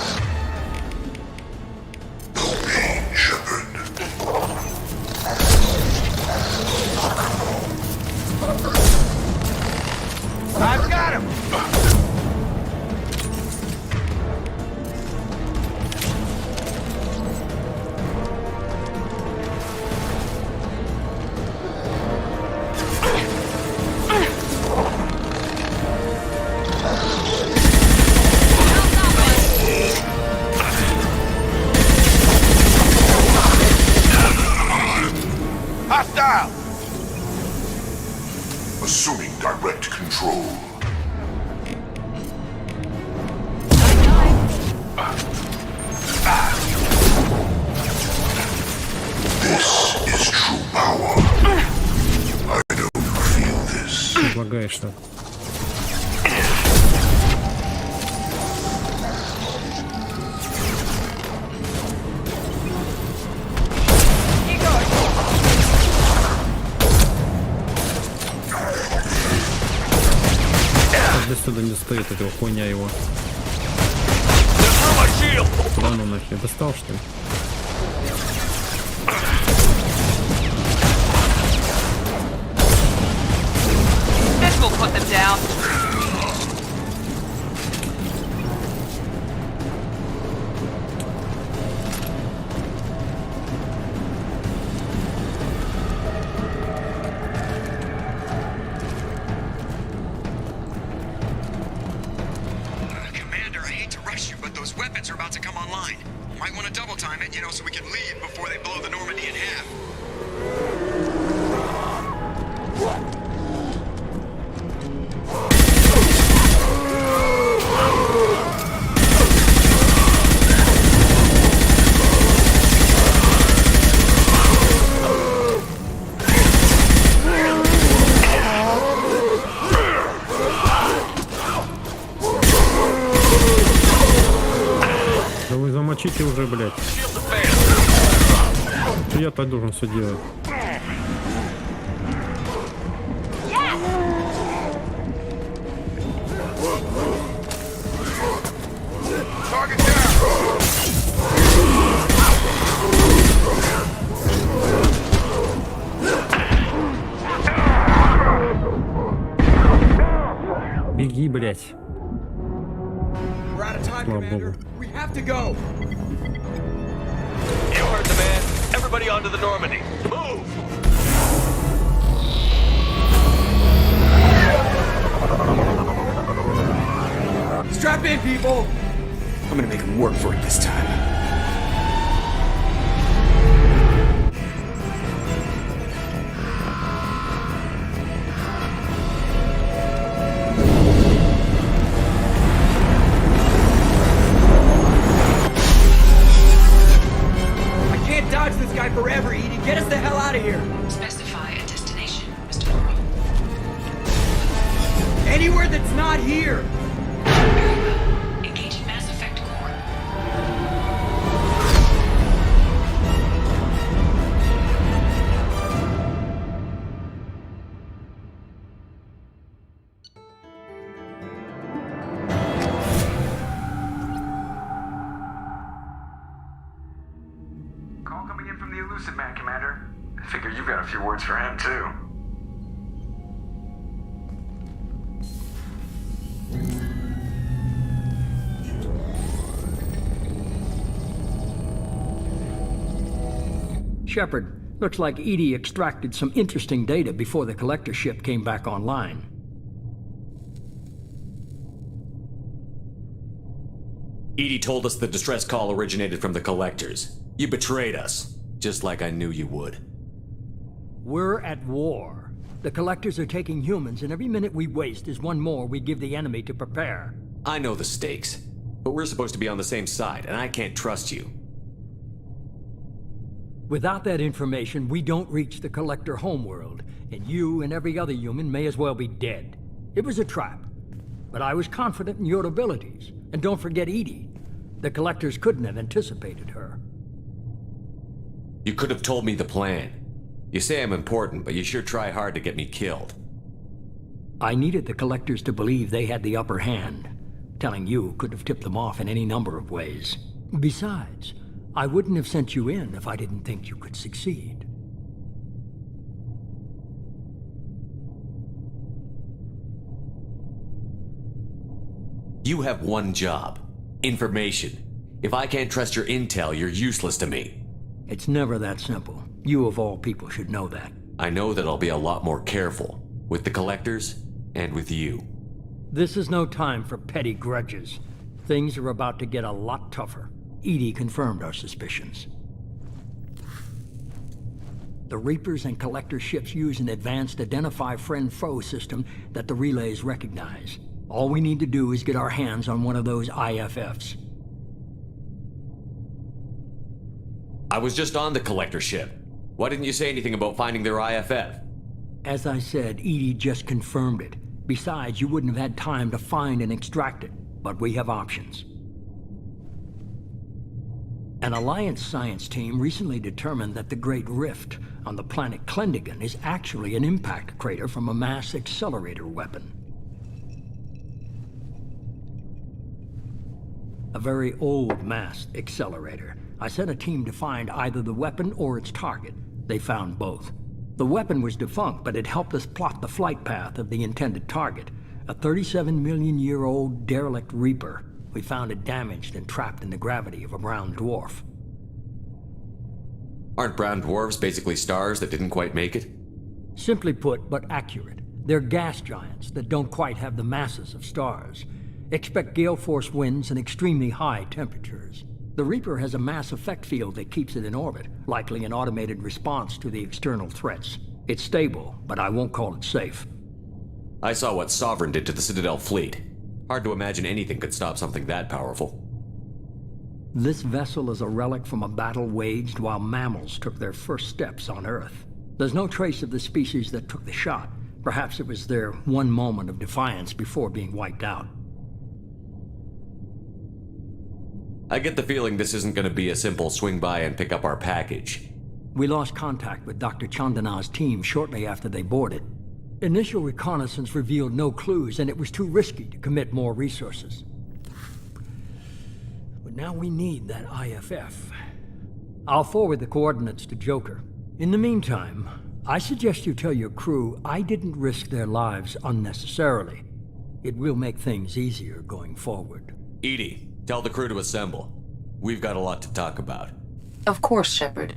No pain, Shepard. лагаешь так. До сюда не стоит этого хуйня его. Да ну нахер, достал что ли? This will put them down. Commander, I hate to rush you, but those weapons are about to come online. Might want to double time it, you know, so we can leave before they blow the Normandy in half. Да вы замочите уже, блядь. Я-то должен все делать. Беги, блядь. We're out of time, Слава Commander. богу. We have to go. You heard the man. Everybody onto the Normandy. Move! Strap in, people. I'm gonna make him work for it this time. I can't dodge this guy forever, Edie. Get us the hell out of here. Specify a destination, Mr. Morrow. Anywhere that's not here. Engaging Mass Effect core. Call coming in from the Elusive Man, Commander. I figure you've got a few words for him, too. Shepard, looks like Edie extracted some interesting data before the collector ship came back online. Edie told us the distress call originated from the collectors. You betrayed us, just like I knew you would. We're at war. The collectors are taking humans, and every minute we waste is one more we give the enemy to prepare. I know the stakes, but we're supposed to be on the same side, and I can't trust you. Without that information, we don't reach the collector homeworld, and you and every other human may as well be dead. It was a trap, but I was confident in your abilities. And don't forget Edie. The collectors couldn't have anticipated her. You could have told me the plan. You say I'm important, but you sure try hard to get me killed. I needed the collectors to believe they had the upper hand. Telling you could have tipped them off in any number of ways. Besides, I wouldn't have sent you in if I didn't think you could succeed. You have one job. Information. If I can't trust your intel, you're useless to me. It's never that simple. You of all people should know that. I know that I'll be a lot more careful. With the collectors, and with you. This is no time for petty grudges. Things are about to get a lot tougher. Edie confirmed our suspicions. The Reapers and Collector ships use an advanced identify friend-foe system that the relays recognize. All we need to do is get our hands on one of those IFFs. I was just on the Collector ship. Why didn't you say anything about finding their IFF? As I said, Edie just confirmed it. Besides, you wouldn't have had time to find and extract it. But we have options. An Alliance science team recently determined that the Great Rift on the planet Klendigan is actually an impact crater from a mass accelerator weapon. A very old mass accelerator. I sent a team to find either the weapon or its target. They found both. The weapon was defunct, but it helped us plot the flight path of the intended target. A 37-million-year-old derelict Reaper. We found it damaged and trapped in the gravity of a brown dwarf. Aren't brown dwarves basically stars that didn't quite make it? Simply put, but accurate. They're gas giants that don't quite have the masses of stars. Expect gale force winds and extremely high temperatures. The Reaper has a mass effect field that keeps it in orbit, likely an automated response to the external threats. It's stable, but I won't call it safe. I saw what Sovereign did to the Citadel fleet. Hard to imagine anything could stop something that powerful. This vessel is a relic from a battle waged while mammals took their first steps on Earth. There's no trace of the species that took the shot. Perhaps it was their one moment of defiance before being wiped out. I get the feeling this isn't going to be a simple swing by and pick up our package. We lost contact with Dr. Chandana's team shortly after they boarded. Initial reconnaissance revealed no clues, and it was too risky to commit more resources. But now we need that IFF. I'll forward the coordinates to Joker. In the meantime, I suggest you tell your crew I didn't risk their lives unnecessarily. It will make things easier going forward. Edie, tell the crew to assemble. We've got a lot to talk about. Of course, Shepard.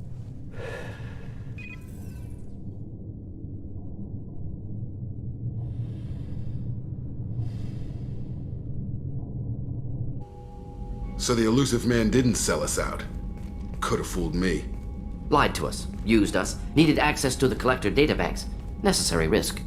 So the elusive man didn't sell us out. Could have fooled me. Lied to us, used us, needed access to the collector databanks. Necessary risk.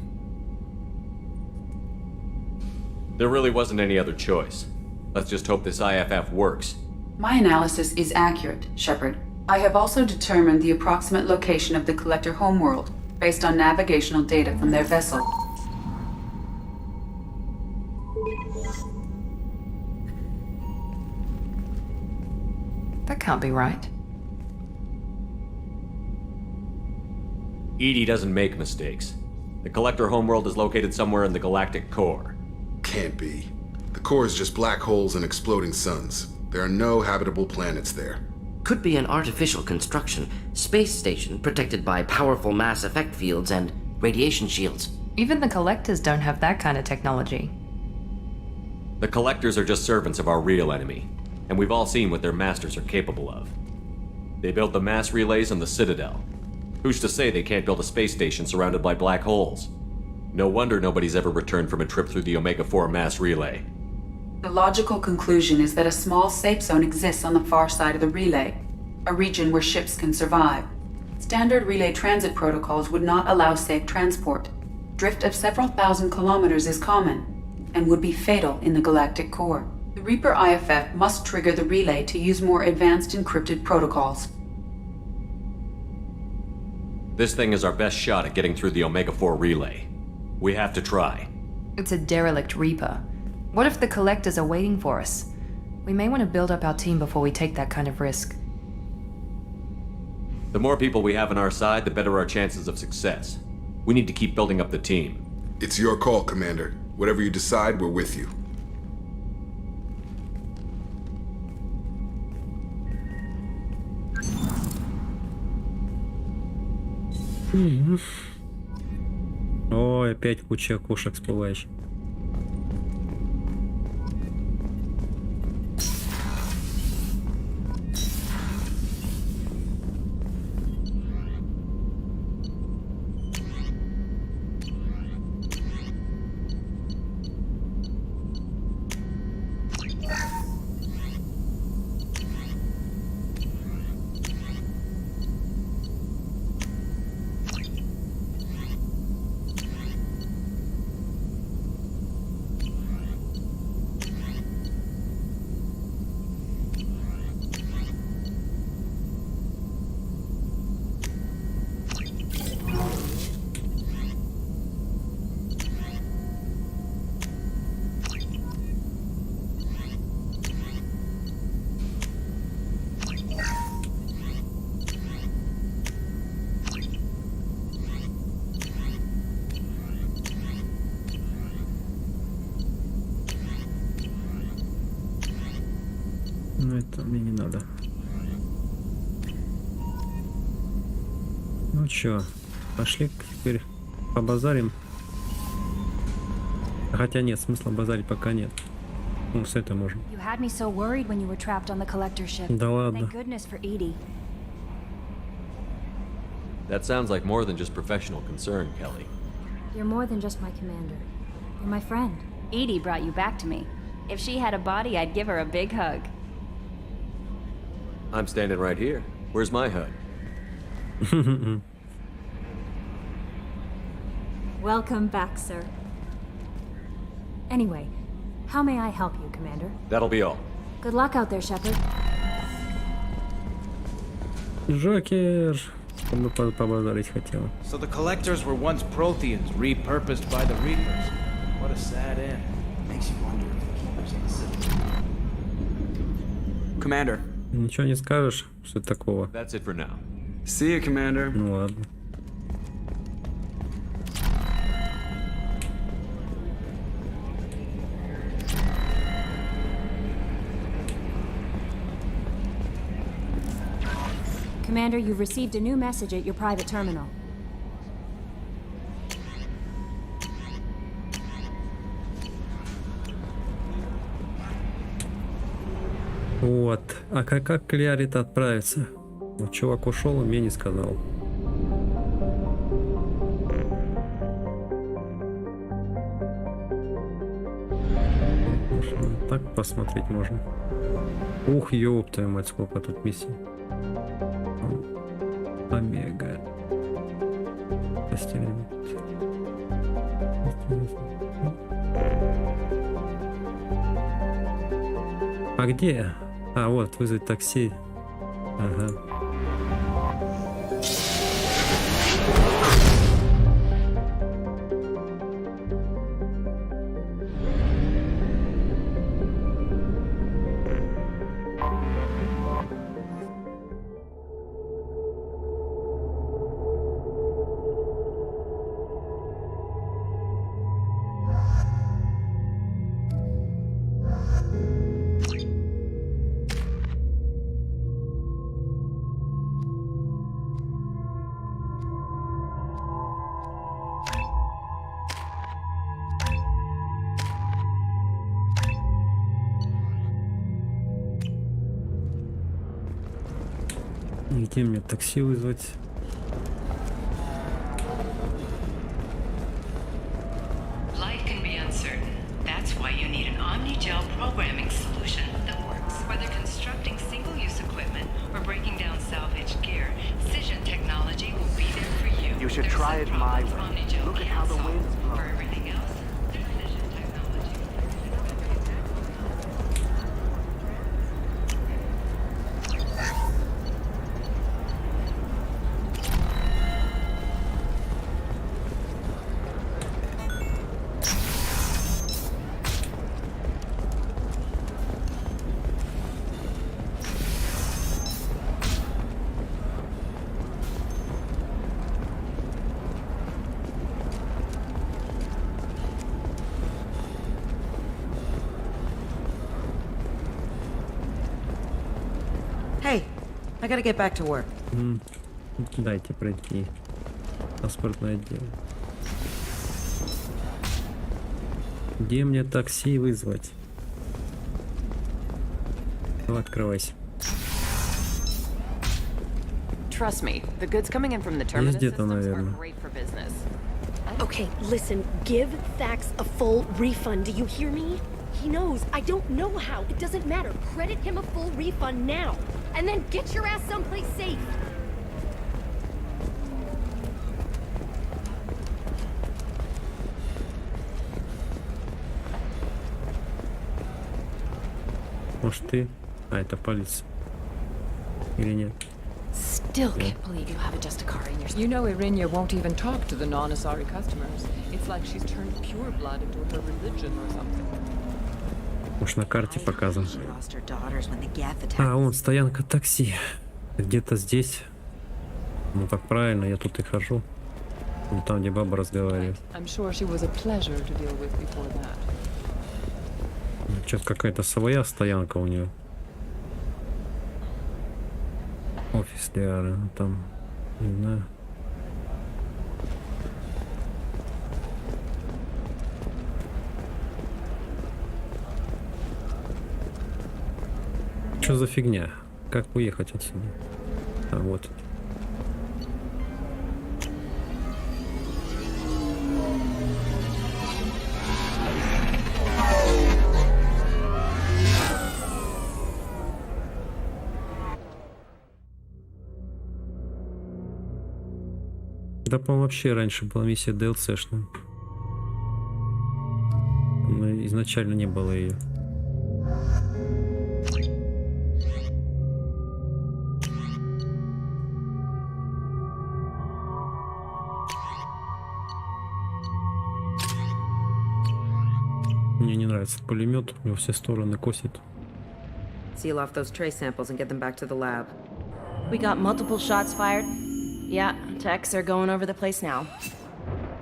There really wasn't any other choice. Let's just hope this IFF works. My analysis is accurate, Shepard. I have also determined the approximate location of the collector homeworld based on navigational data from their vessel. That can't be right. Edie doesn't make mistakes. The collector homeworld is located somewhere in the galactic core. Can't be. The core is just black holes and exploding suns. There are no habitable planets there. Could be an artificial construction, space station protected by powerful mass effect fields and radiation shields. Even the collectors don't have that kind of technology. The collectors are just servants of our real enemy, and we've all seen what their masters are capable of. They built the mass relays on the Citadel. Who's to say they can't build a space station surrounded by black holes? No wonder nobody's ever returned from a trip through the Omega-4 mass relay. The logical conclusion is that a small safe zone exists on the far side of the relay, a region where ships can survive. Standard relay transit protocols would not allow safe transport. Drift of several thousand kilometers is common, and would be fatal in the galactic core. The Reaper IFF must trigger the relay to use more advanced encrypted protocols. This thing is our best shot at getting through the Omega-4 relay. We have to try. It's a derelict Reaper. What if the collectors are waiting for us? We may want to build up our team before we take that kind of risk. The more people we have on our side, the better our chances of success. We need to keep building up the team. It's your call, Commander. Whatever you decide, we're with you. Ой, опять куча окошек всплывающих. надо. Ну чё, пошли теперь побазарим. Хотя нет, смысла базарить пока нет. Ну, с этой можем. You had me so worried when you were trapped on the collector ship. Да ладно. Thank goodness for Edie. That sounds like more than just professional concern, Kelly. You're more than just my commander. You're my friend. Edie brought you back to me. If she had a body, I'd give her a big hug. I'm standing right here. Where's my hug? Welcome back, sir. Anyway, how may I help you, Commander? That'll be all. Good luck out there, Shepard. Джокер. Он бы побазарить хотел. So the collectors were once Protheans, repurposed by the Reapers. What a sad end. Makes you wonder if the keepers of the city. Commander. Ничего не скажешь, что такого? That's it for now. See you, Commander. Ну ладно. Commander, you've received a new message at your private terminal. Вот. А как Клярит отправиться? Вот чувак ушел и мне не сказал. Так посмотреть можно. Ух, ёб твою мать, сколько тут миссий. Омега. А где? А, вот, вызвать такси. Ага. Где мне такси вызвать? Life can be uncertain. That's why you need an omni-gel programming solution that works. Whether constructing single-use equipment or breaking down salvaged gear, Cision technology will be there for you. You should try it my way. Look at how the wind's blowing. For everything else, there's Cision technology. Hey, I gotta get back to work. Дайте пройти. Паспортное отдел. Где мне такси вызвать? Ну, открывайся. Trust me, the goods coming in from the terminus где-то, systems are наверное. great for business. Okay, listen, give Thax a full refund, do you hear me? He knows, I don't know how, it doesn't matter. Credit him a full refund now, and then get your ass someplace safe. Может ты? А, это полиция. Или нет? Still can't believe you have just a car in your... You know Irinia won't even talk to the non-Asari customers. It's like she's turned pure blood into her religion or something. Может на карте показан. А, вон стоянка такси. Где-то здесь. Ну так правильно, я тут и хожу. Вон там, где баба разговаривает. I'm sure she was a pleasure to deal with before that. Что-то какая-то своя стоянка у нее. Офис Лиары, ну там, не знаю. Что за фигня? Как уехать отсюда? А вот. Да, по-моему, вообще раньше была миссия DLC-шная. Но изначально не было ее. Мне не нравится пулемет, во все стороны косит. Seal off those trace samples and get them back to the lab. We got multiple shots fired. Yeah, techs are going over the place now.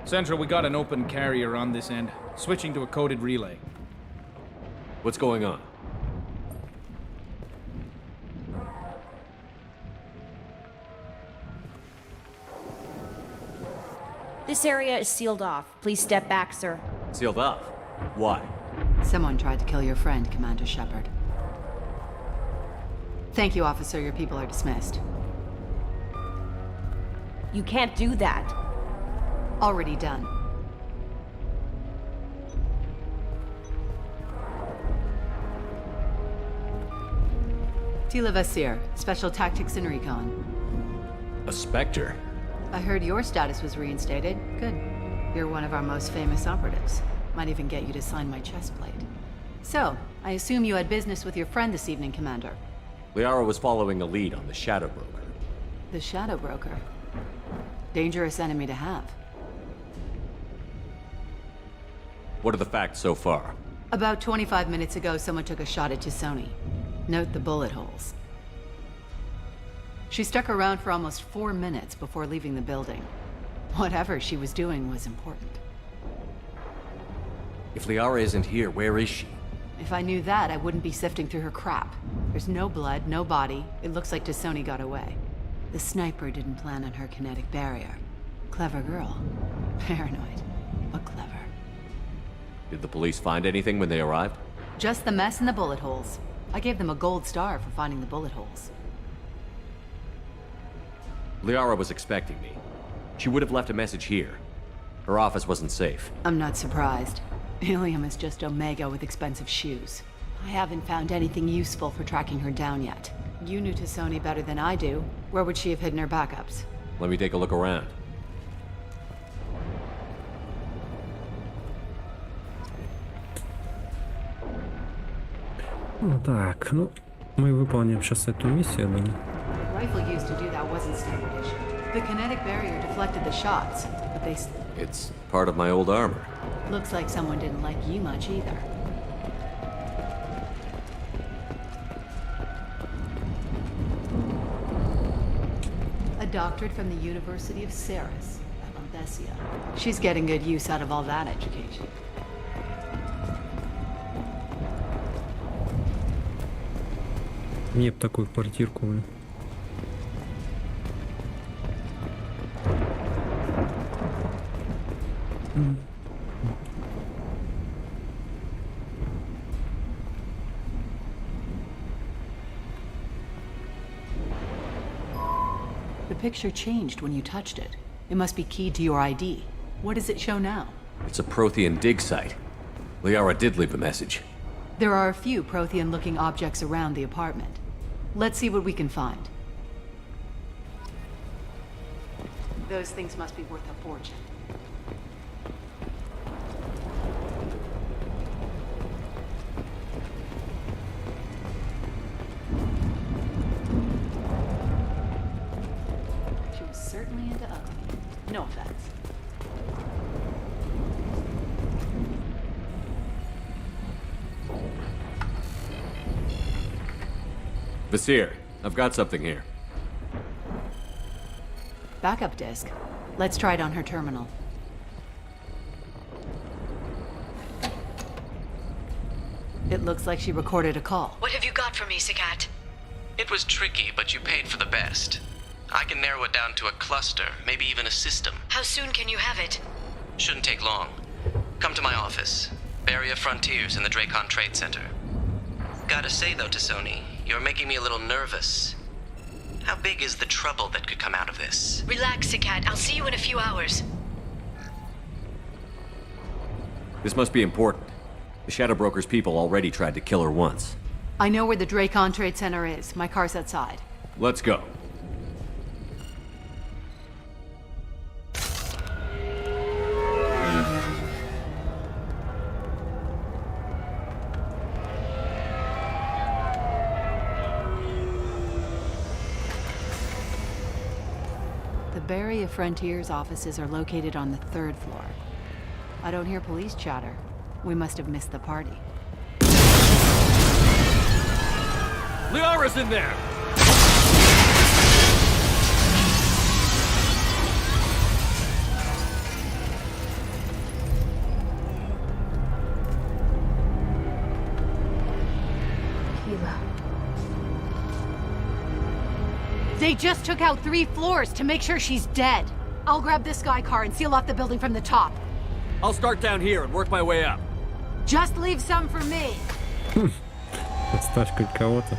Central, we got an open carrier on this end. Switching to a coded relay. What's going on? This area is sealed off. Please step back, sir. Sealed off? Why? Someone tried to kill your friend, Commander Shepard. Thank you, officer. Your people are dismissed. You can't do that. Already done. Tila Vasir, Special Tactics and Recon. A Spectre? I heard your status was reinstated. Good. You're one of our most famous operatives. Might even get you to sign my chest plate. So, I assume you had business with your friend this evening, Commander. Liara was following a lead on the Shadow Broker. The Shadow Broker. Dangerous enemy to have. What are the facts so far? About 25 minutes ago, someone took a shot at Tisoni. Note the bullet holes. She stuck around for almost 4 minutes before leaving the building. Whatever she was doing was important. If Liara isn't here, where is she? If I knew that, I wouldn't be sifting through her crap. There's no blood, no body. It looks like Tisoni got away. The sniper didn't plan on her kinetic barrier. Clever girl. Paranoid, but clever. Did the police find anything when they arrived? Just the mess and the bullet holes. I gave them a gold star for finding the bullet holes. Liara was expecting me. She would have left a message here. Her office wasn't safe. I'm not surprised. Ilium is just Omega with expensive shoes. I haven't found anything useful for tracking her down yet. You knew Tisoni better than I do. Where would she have hidden her backups? Let me take a look around. Ну так, ну, мы выполним сейчас эту миссию, да? The rifle used to do that wasn't standard issue. The kinetic barrier deflected the shots, but they... It's part of my old armor. Looks like someone didn't like you much either. A doctorate from the University of Ceres, Alanthesia. She's getting good use out of all that education. Мне б такую квартирку, блин. The picture changed when you touched it. It must be keyed to your ID. What does it show now? It's a Prothean dig site. Liara did leave a message. There are a few Prothean-looking objects around the apartment. Let's see what we can find. Those things must be worth a fortune. She was certainly into ugly. No offense. Vasir, I've got something here. Backup disk. Let's try it on her terminal. It looks like she recorded a call. What have you got for me, Sagat? It was tricky, but you paid for the best. I can narrow it down to a cluster, maybe even a system. How soon can you have it? Shouldn't take long. Come to my office. Barrier Frontiers in the Dracon Trade Center. Gotta say though to Sony, you're making me a little nervous. How big is the trouble that could come out of this? Relax, Cat. I'll see you in a few hours. This must be important. The Shadow Broker's people already tried to kill her once. I know where the Dracon Trade Center is. My car's outside. Let's go. The Barrier Frontiers offices are located on the 3rd floor. I don't hear police chatter. We must have missed the party. Liara's in there! They just took out 3 floors to make sure she's dead. I'll grab this Sky car and seal off the building from the top. I'll start down here and work my way up. Just leave some for me. Подставка кого-то.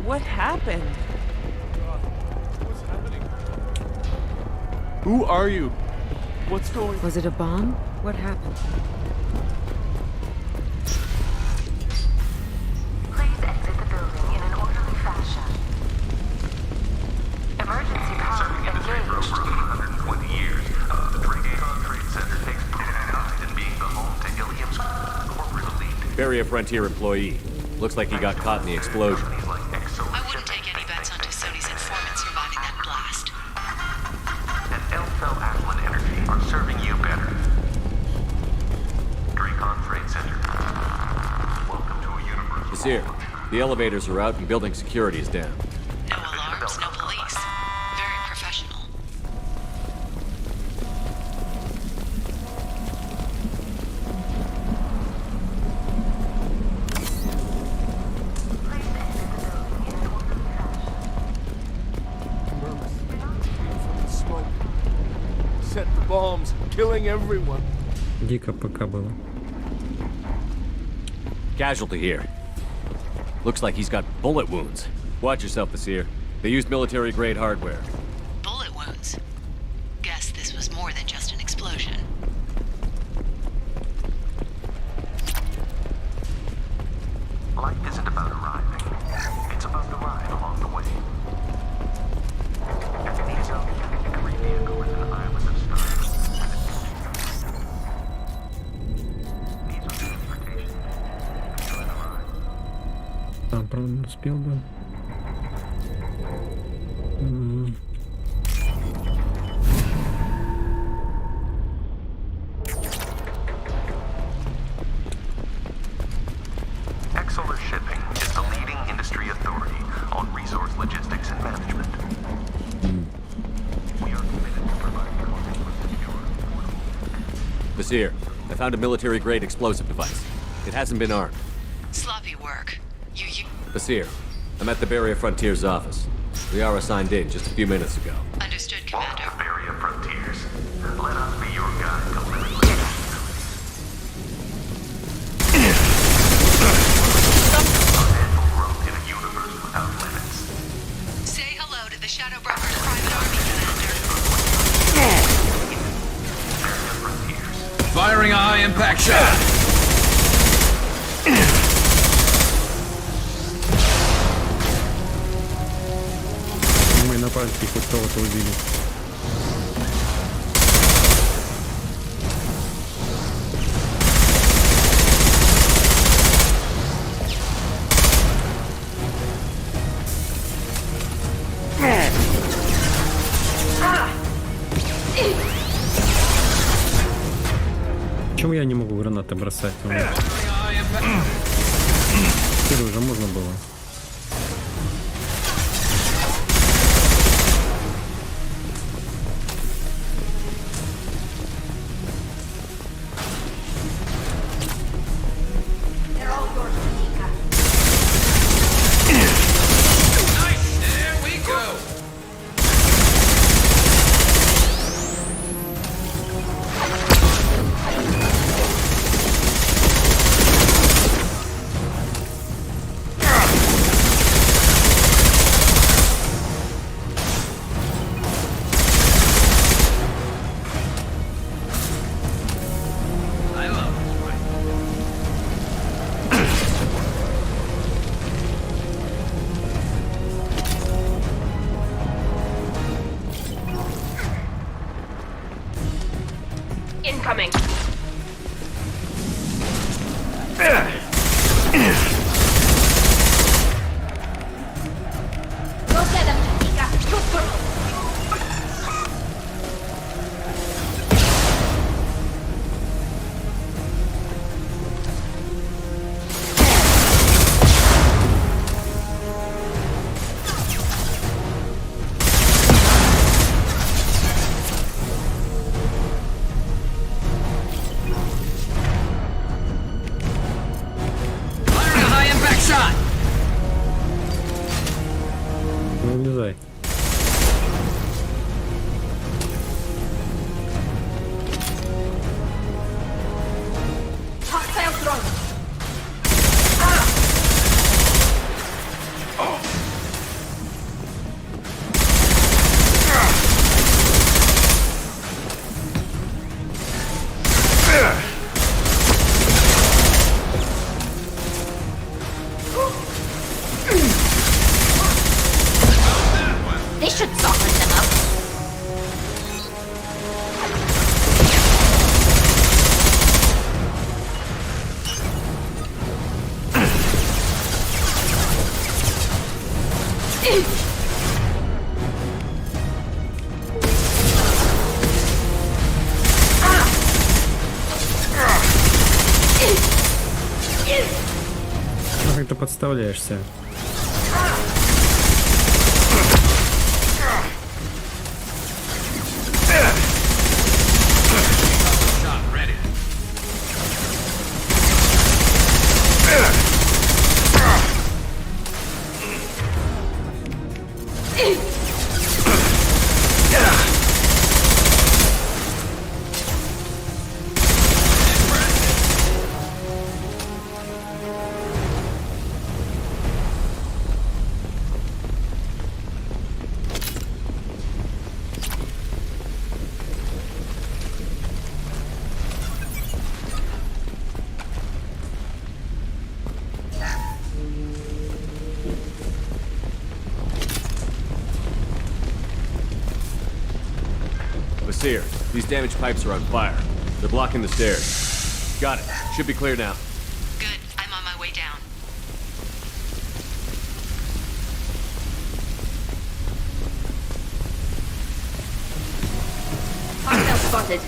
What happened? Who are you? What's going on? Was it a bomb? What happened? Please exit the building in an orderly fashion. Emergency power engaged. For 120 years, the Dracon Trade Center takes pride in being the home to Ilium's corporate elite. Barrier Frontier employee. Looks like he got caught in the explosion. I wouldn't take any bets onto Sony's informant surviving that blast. And Elfell Atlan Energy are serving you better. Dracon Trade Center. Welcome to a universe. Vizier, the elevators are out and building security is down. No alarms, no police. Very professional. Smoke. Set the bombs, killing everyone. Дико пока было. Casualty here. Looks like he's got bullet wounds. Watch yourself, Vizier. They used military-grade hardware. Bullet wounds. Guess this was more than just an explosion. Life isn't about arriving. It's about the ride along the way. Every vehicle is an island of stars. Needs transportation. Enjoy the ride. Там, правда, не успел, да? Exolar Shipping is the leading industry authority on resource logistics and management. We are committed to providing clean, secure, Vizier, I found a military-grade explosive device. It hasn't been armed. Sloppy work. You... Vizier, I'm at the Barrier Frontiers office. Liara signed in just a few minutes ago. Understood, Commander. Barrier Frontiers. Let us be your guide to limitless. Growth in a universe without limits. Say hello to the Shadow Broker's private army, Commander. Firing a high-impact shot. Мы на пальце хоть кого-то убили. Почему я не могу гранаты бросать? Теперь уже можно было. вылезай. They should soften them up. Ну как ты подставляешься? Seer, these damaged pipes are on fire. They're blocking the stairs. Got it. Should be clear now. Good. I'm on my way down. Hostile spotted.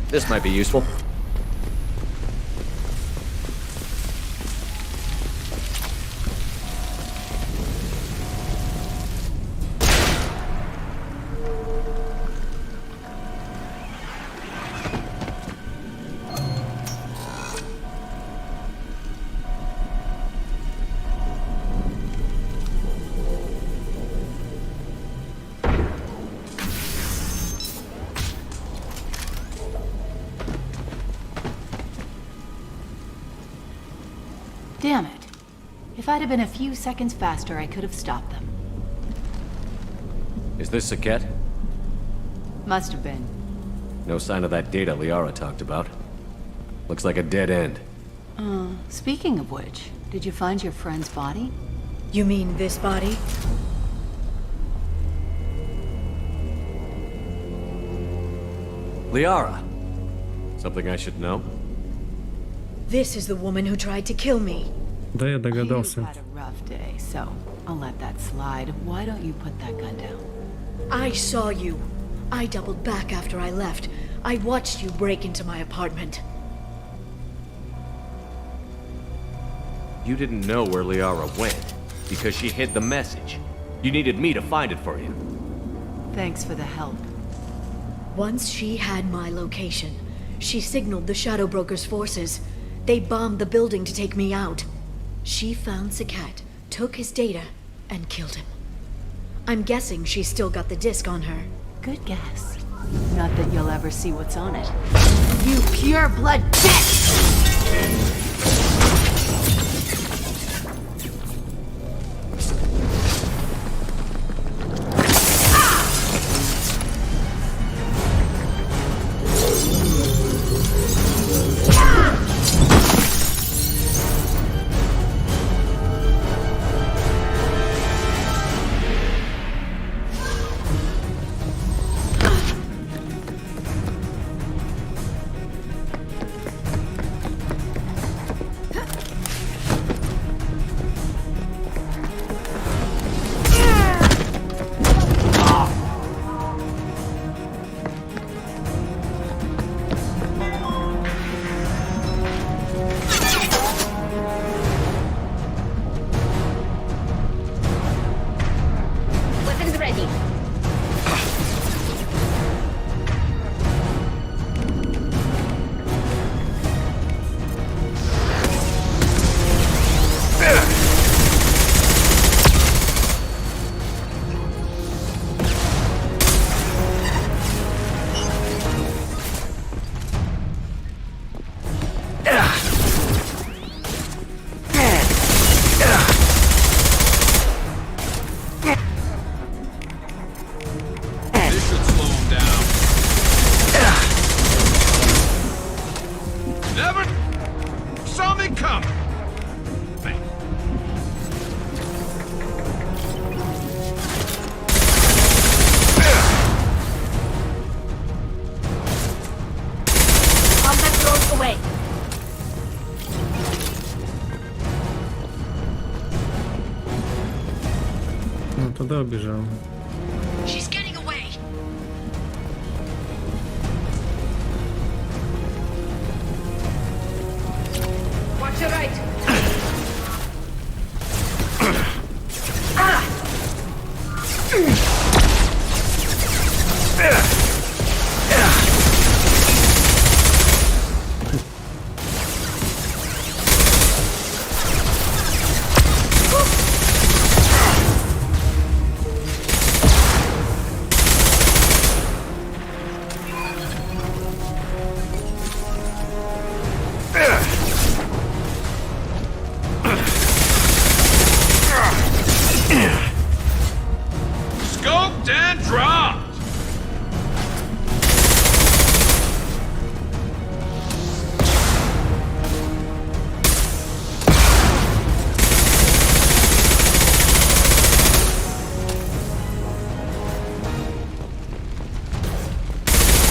This might be useful. Damn it. If I'd have been a few seconds faster, I could have stopped them. Is this Saket? Must have been. No sign of that data Liara talked about. Looks like a dead end. Speaking of which, did you find your friend's body? You mean this body? Liara! Something I should know? This is the woman who tried to kill me. Да, я You've догадался. had a rough day, so I'll let that slide. Why don't you put that gun down? I saw you. I doubled back after I left. I watched you break into my apartment. You didn't know where Liara went, because she hid the message. You needed me to find it for you. Thanks for the help. Once she had my location, she signaled the Shadow Broker's forces. They bombed the building to take me out. She found Saket, took his data, and killed him. I'm guessing she's still got the disc on her. Good guess. Not that you'll ever see what's on it. You pure blood bitch! Never saw me coming. Combat drones away. Ну, туда убежал. She's getting away. Watch your right. Scoped and dropped.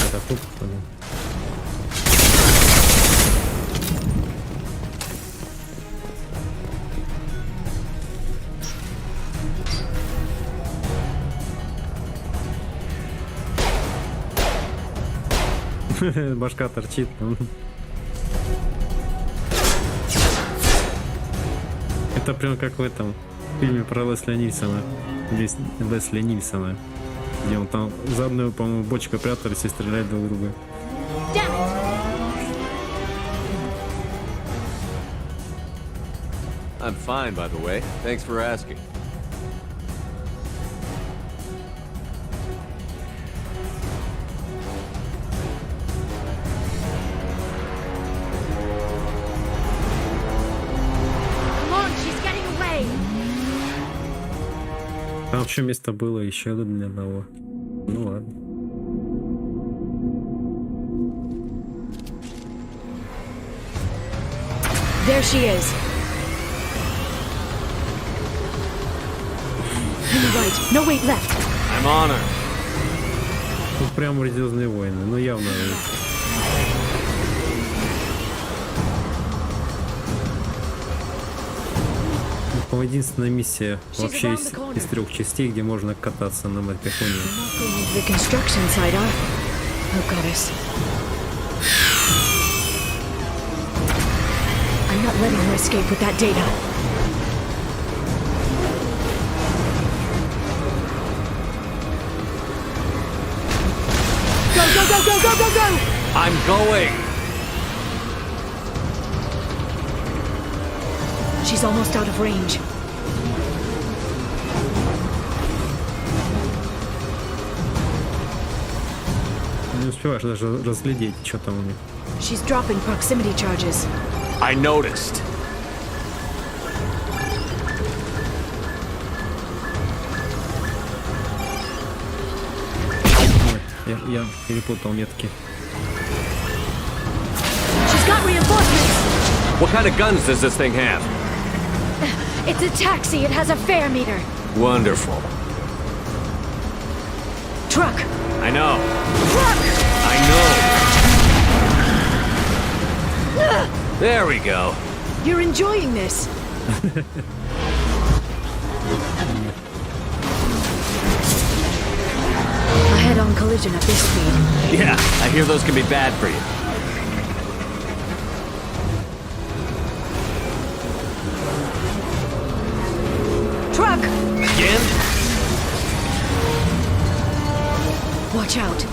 Это тут, что ли? Башка торчит. Это прям как в этом фильме про Лесли Нильсона. Лесли Нильсона. Где он там за одну, по-моему, бочку прятались и стреляют друг друга. I'm fine, by the way. Thanks for asking. Come on, she's getting away. Там еще место было еще для одного. Ну ладно. There she is. Right. No, wait, left. I'm on her. Тут прям «Звездные войны», ну явно. По единственная миссия вообще из 3 частей, где можно кататься на морпехоне. The construction site, huh? Oh, goddess. I'm not letting her escape with that data. Go, go, go, go, go, go, go! I'm going. She's almost out of range. Не успеваешь даже разглядеть, что там у них. She's dropping proximity charges. I noticed. Я перепутал метки. She's got reinforcements. What kind of guns does this thing have? It's a taxi. It has a fare meter. Wonderful. Truck. I know. Truck. I know. There we go. You're enjoying this. A head-on collision at this speed. Yeah, I hear those can be bad for you. Truck. Again? Watch out.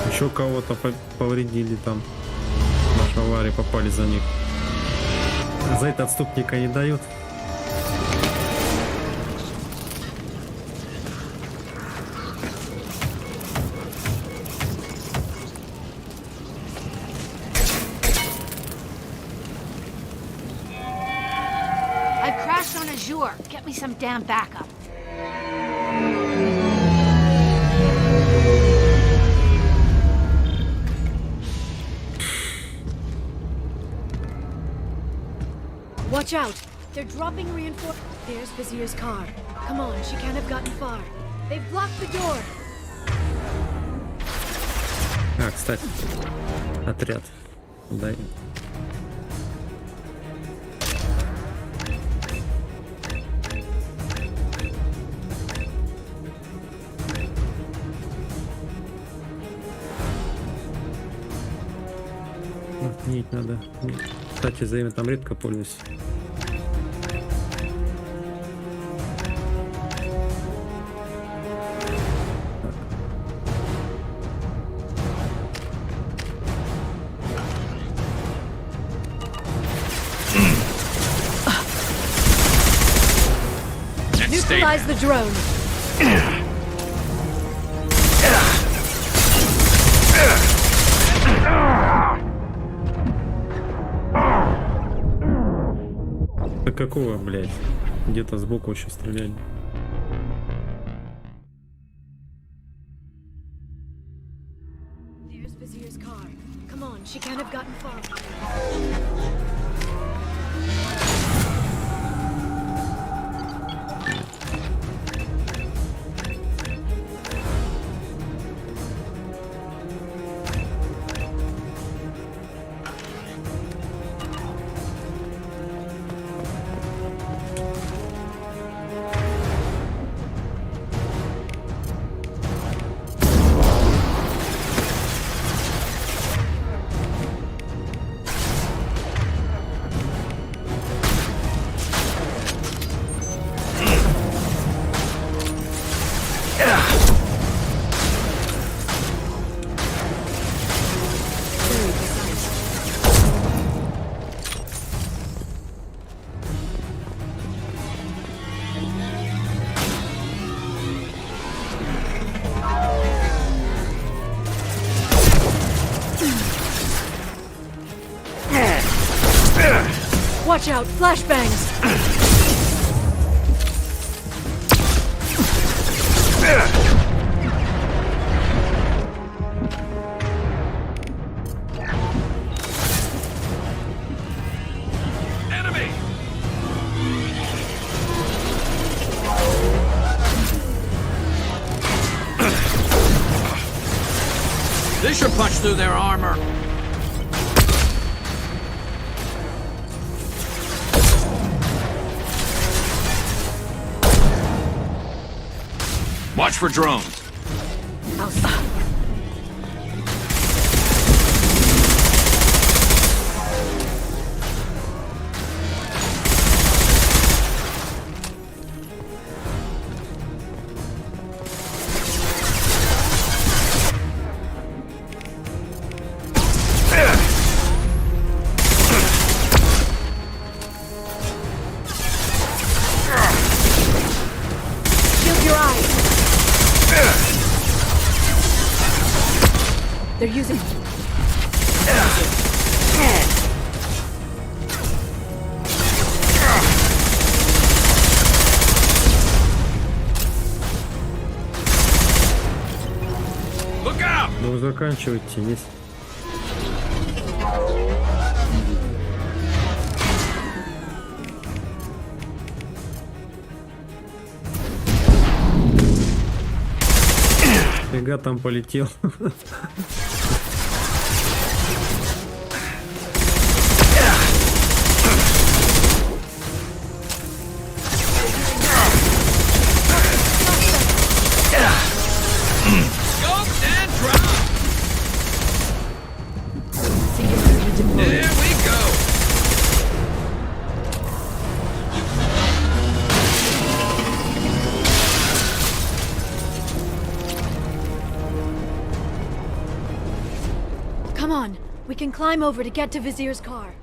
Еще кого-то повредили там. Нашего аварии попали за них. За это отступника не дают. I crashed on Azure. Get me some damn backup. Watch out! They're dropping reinforcements. There's Vizier's car. Come on, she can't have gotten far. They've blocked the door. А, кстати, отряд. Дай. Нить надо. Кстати, за ими там редко пользуюсь. Neutralize the drone. Да какого, блядь? Где-то сбоку еще стреляли. There's Vizier's car. Come on, she can't have gotten far. Watch out, flashbangs! Enemy! This should punch through their armor. Watch for drones. Shield your eyes! They're using... Look out! Ну, заканчивайте, есть. Фига там полетел. There we go! can climb over to get to Vizier's car.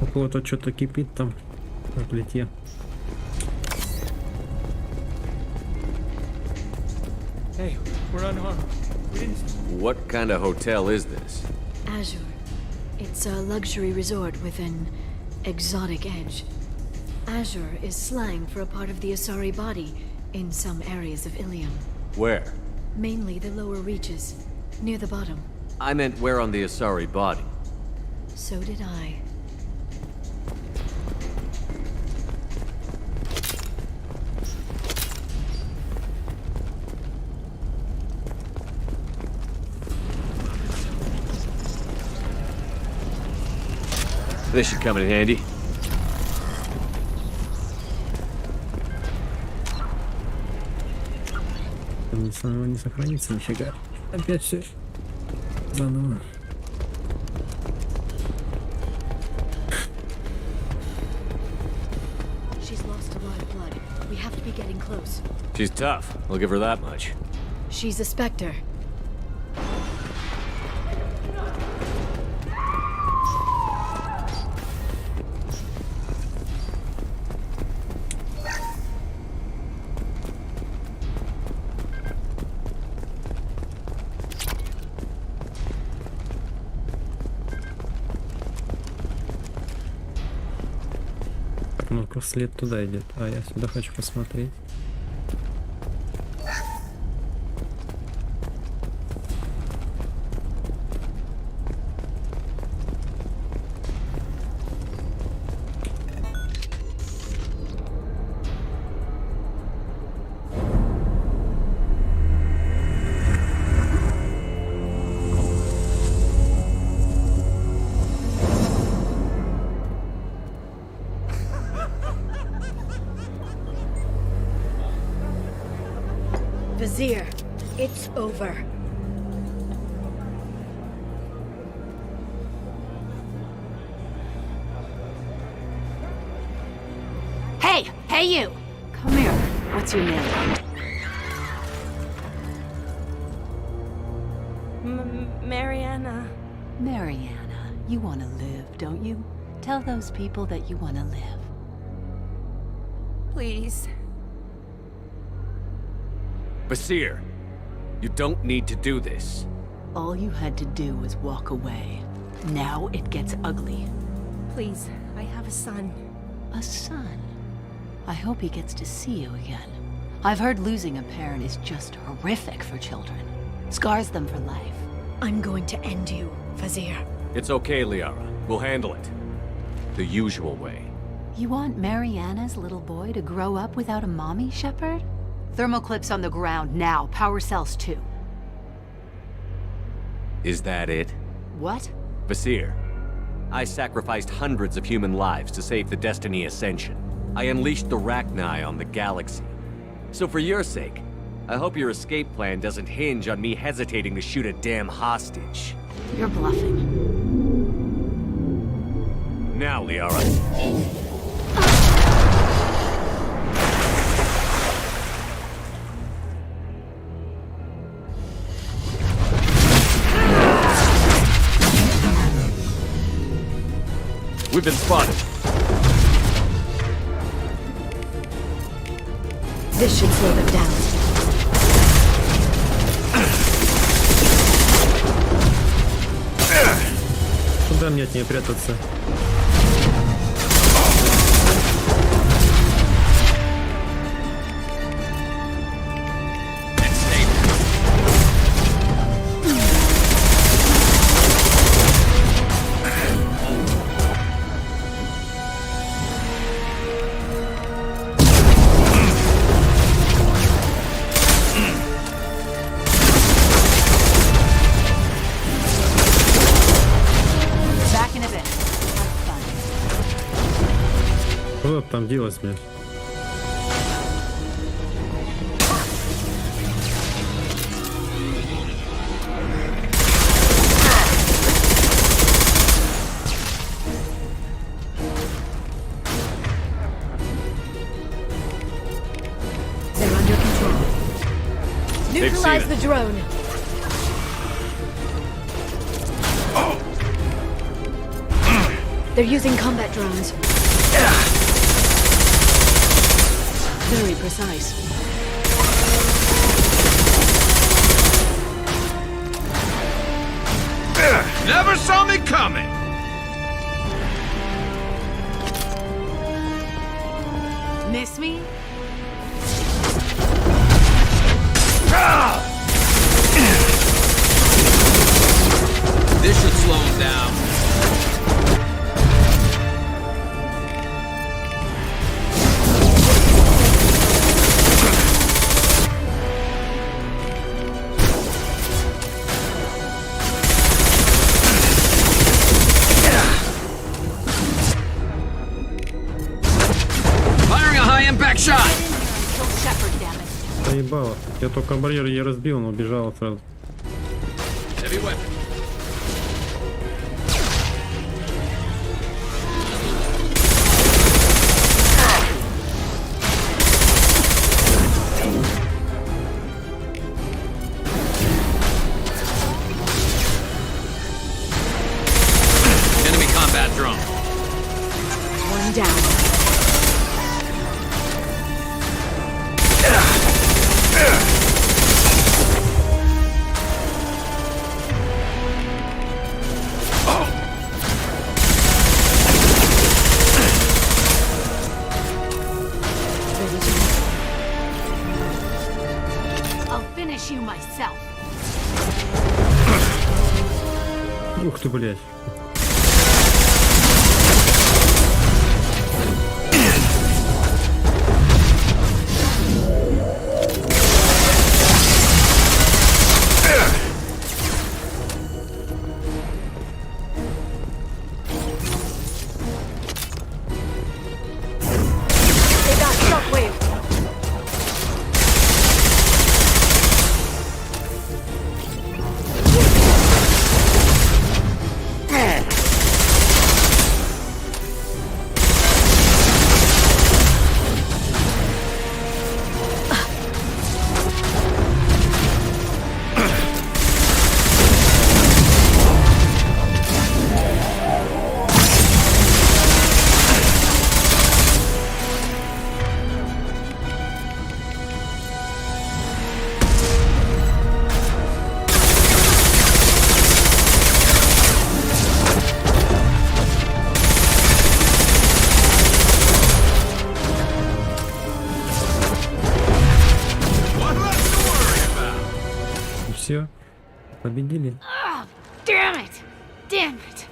У кого-то что-то кипит там на плите. Hey, we're unharmed. We didn't... What kind of hotel is this? Azure. It's a luxury resort with an exotic edge. Azure is slang for a part of the Asari body in some areas of Ilium. Where? Mainly the lower reaches, near the bottom. I meant where on the Asari body. So did I. This should come in handy. Не сохранится нифига. Опять все заново. She's lost a lot of blood. We have to be getting close. She's tough. I'll give her that much. She's a specter. Ну-ка, след туда идет, а я сюда хочу посмотреть. Vizier, it's over. Hey! Hey, you! Come here. What's your name? Mariana. Mariana. You want to live, don't you? Tell those people that you want to live. Please. Basir, you don't need to do this. All you had to do was walk away. Now it gets ugly. Please, I have a son. A son? I hope he gets to see you again. I've heard losing a parent is just horrific for children. Scars them for life. I'm going to end you, Vizier. It's okay, Liara. We'll handle it. The usual way. You want Mariana's little boy to grow up without a mommy, Shepard? Thermal clips on the ground now. Power cells too. Is that it? What? Basir, I sacrificed hundreds of human lives to save the Destiny Ascension. I unleashed the Rachni on the galaxy. So for your sake, I hope your escape plan doesn't hinge on me hesitating to shoot a damn hostage. You're bluffing. Now, Liara. We've been spotted. This should slow them down. Куда мне от нее прятаться? Что там делать, блядь? They're under control. Neutralize the drone. They're using combat drones. Very precise. Never saw me coming! Miss me? This should slow him down. Firing a high-impact shot! Поебало. Я только барьер я разбил, но убежал сразу. Heavy weapon. Enemy combat drone. One down. I'll finish you myself. Ух ты, блядь. They got shockwave. Все. Победили. Oh, damn it! Damn it!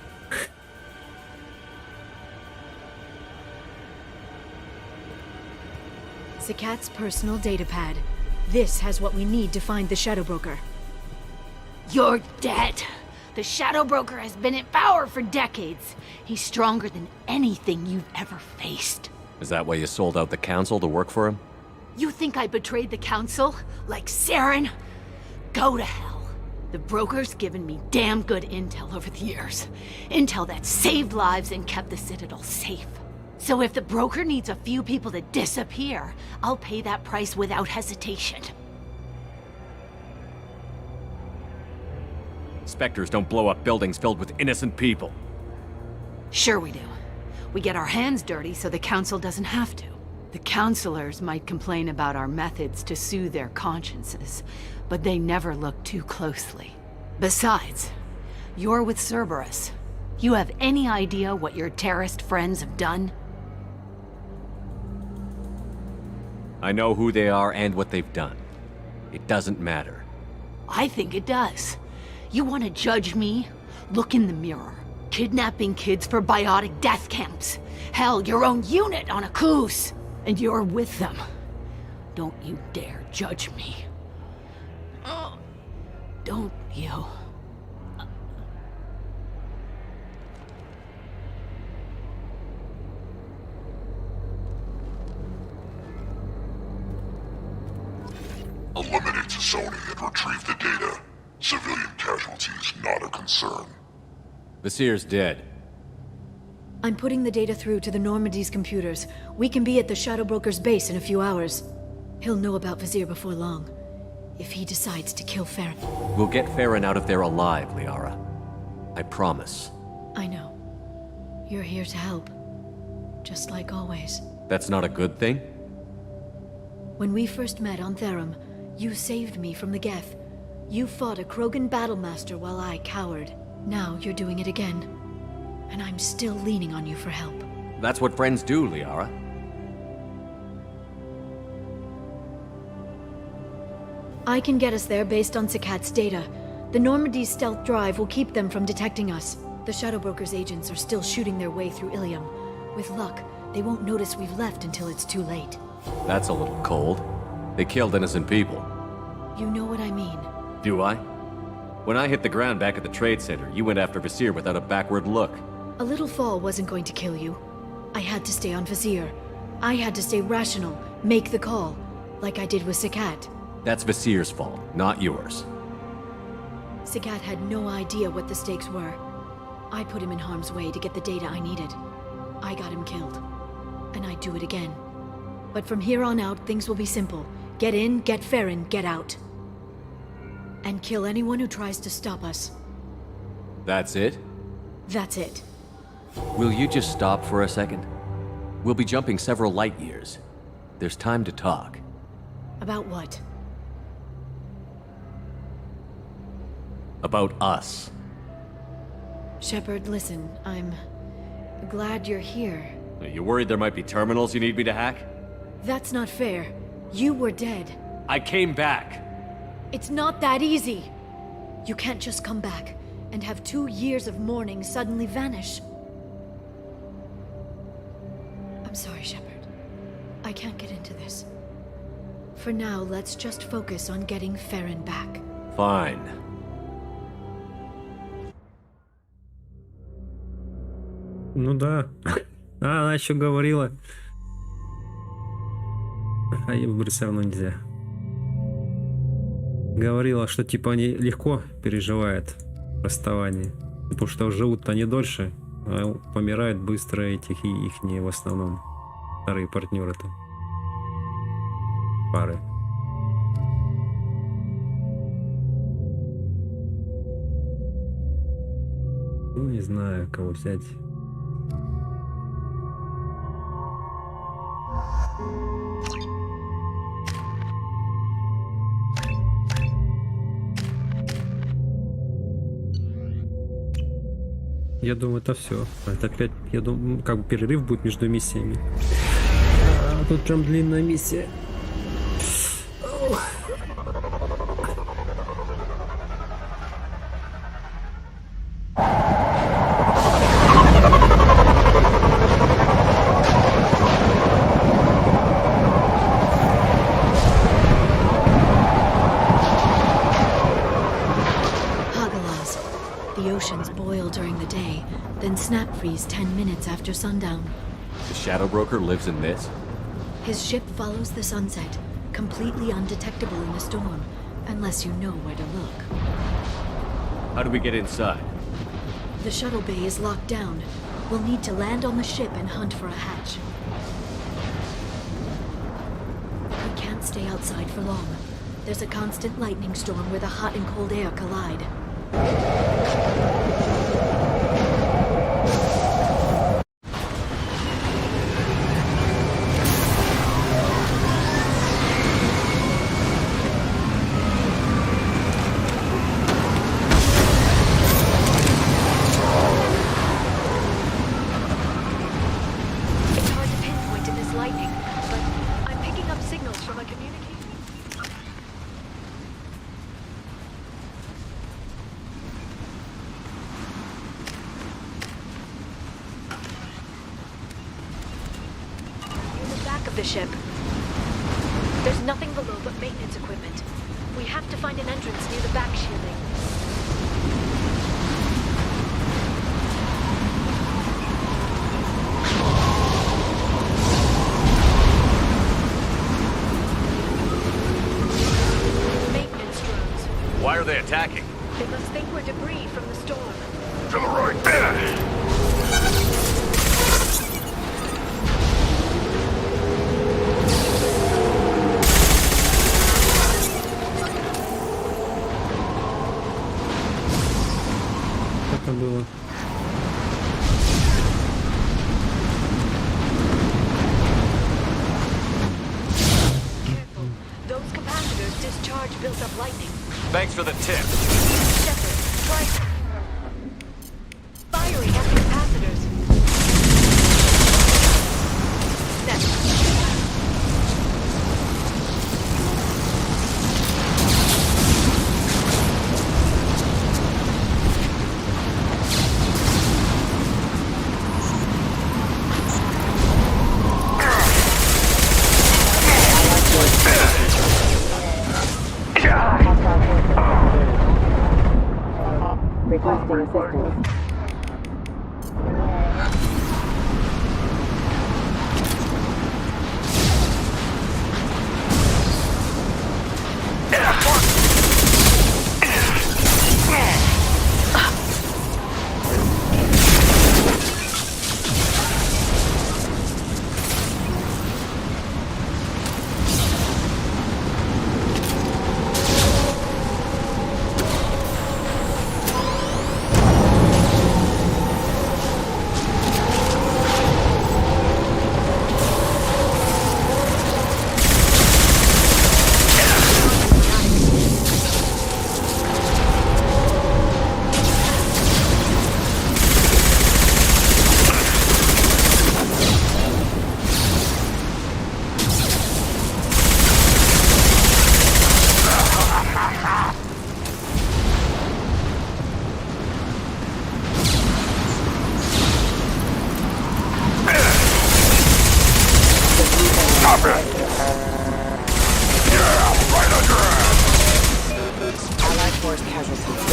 Sakat's personal data pad. This has what we need to find the Shadow Broker. You're dead. The Shadow Broker has been in power for decades. He's stronger than anything you've ever faced. Is that why you sold out the council to work for him? You think I betrayed the Council? Like Saren? Go to hell. The Broker's given me damn good intel over the years. Intel that saved lives and kept the Citadel safe. So if the Broker needs a few people to disappear, I'll pay that price without hesitation. Spectres don't blow up buildings filled with innocent people. Sure we do. We get our hands dirty so the Council doesn't have to. The Councilors might complain about our methods to soothe their consciences, but they never look too closely. Besides, you're with Cerberus. You have any idea what your terrorist friends have done? I know who they are and what they've done. It doesn't matter. I think it does. You want to judge me? Look in the mirror. Kidnapping kids for biotic death camps. Hell, your own unit on a cruise. And you're with them. Don't you dare judge me. Oh, don't you? Sony and retrieve the data. Civilian casualties not a concern. Vasir's dead. I'm putting the data through to the Normandy's computers. We can be at the Shadow Broker's base in a few hours. He'll know about Vasir before long. If he decides to kill Farron. We'll get Farron out of there alive, Liara. I promise. I know. You're here to help. Just like always. That's not a good thing? When we first met on Therum, you saved me from the Geth. You fought a Krogan battlemaster while I cowered. Now you're doing it again. And I'm still leaning on you for help. That's what friends do, Liara. I can get us there based on Sakat's data. The Normandy's stealth drive will keep them from detecting us. The Shadow Broker's agents are still shooting their way through Ilium. With luck, they won't notice we've left until it's too late. That's a little cold. They killed innocent people. You know what I mean. Do I? When I hit the ground back at the trade center, you went after Vasir without a backward look. A little fall wasn't going to kill you. I had to stay on Vasir. I had to stay rational, make the call, like I did with Sakat. That's Vasir's fault, not yours. Sakat had no idea what the stakes were. I put him in harm's way to get the data I needed. I got him killed. And I'd do it again. But from here on out, things will be simple. Get in, get Farron, get out. And kill anyone who tries to stop us. That's it? That's it. Will you just stop for a second? We'll be jumping several light years. There's time to talk. About what? About us. Shepard, listen, I'm glad you're here. Are you worried there might be terminals you need me to hack? That's not fair. You were dead. I came back. It's not that easy. You can't just come back and have 2 years of mourning suddenly vanish. I'm sorry, Shepard. I can't get into this. For now, let's just focus on getting Farron back. Fine. Ну да. Она еще говорила. А ей выбрать все равно нельзя. Говорила, что типа они легко переживают расставание. Потому что живут они дольше, а помирают быстро этих и ихние в основном старые партнеры-то. Пары. Ну, не знаю, кого взять. Я думаю, это все. Это опять, я думаю, как бы перерыв будет между миссиями. А тут прям длинная миссия. Snap freeze 10 minutes after sundown. The Shadow Broker lives in this? His ship follows the sunset, completely undetectable in a storm, unless you know where to look. How do we get inside? The shuttle bay is locked down. We'll need to land on the ship and hunt for a hatch. We can't stay outside for long. There's a constant lightning storm where the hot and cold air collide. The ship. There's nothing below but maintenance equipment. We have to find an entrance near the back shielding. было. Those capacitors discharge built up lightning. Thanks for the tip. Shepard, try firing at the capacitors. Set.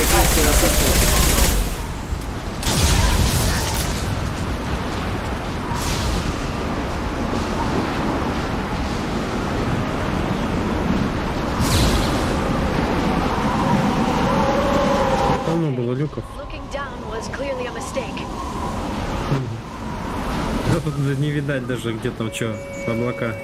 Requesting assistance. Да тут не видать даже, где там что, облака.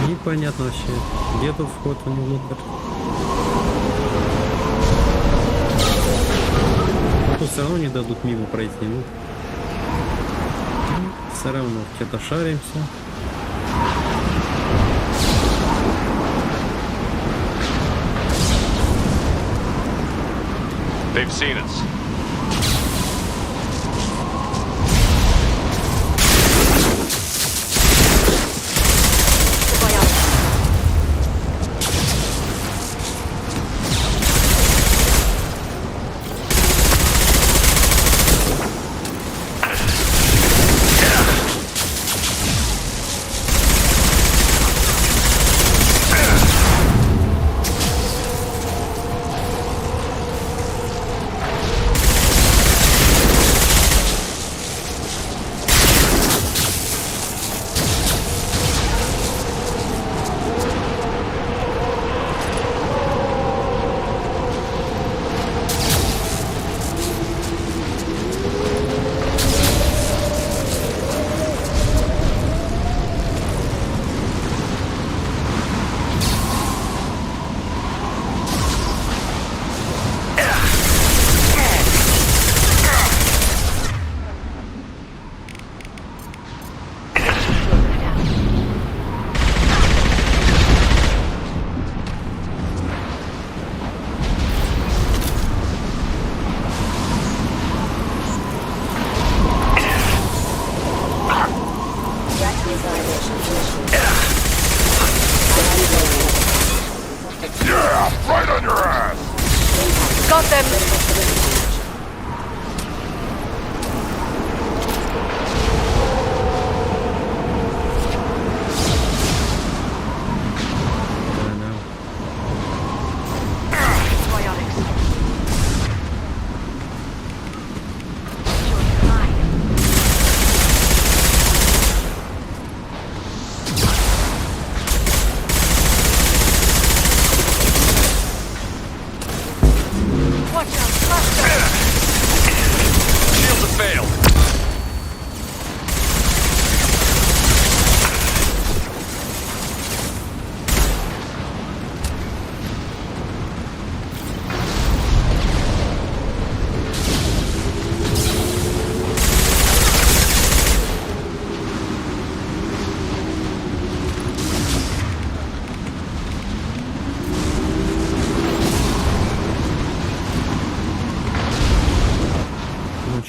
Непонятно вообще, где тут вход внутрь. Тут все равно не дадут мимо пройти. Ну. Все равно где-то шаримся. They've seen us.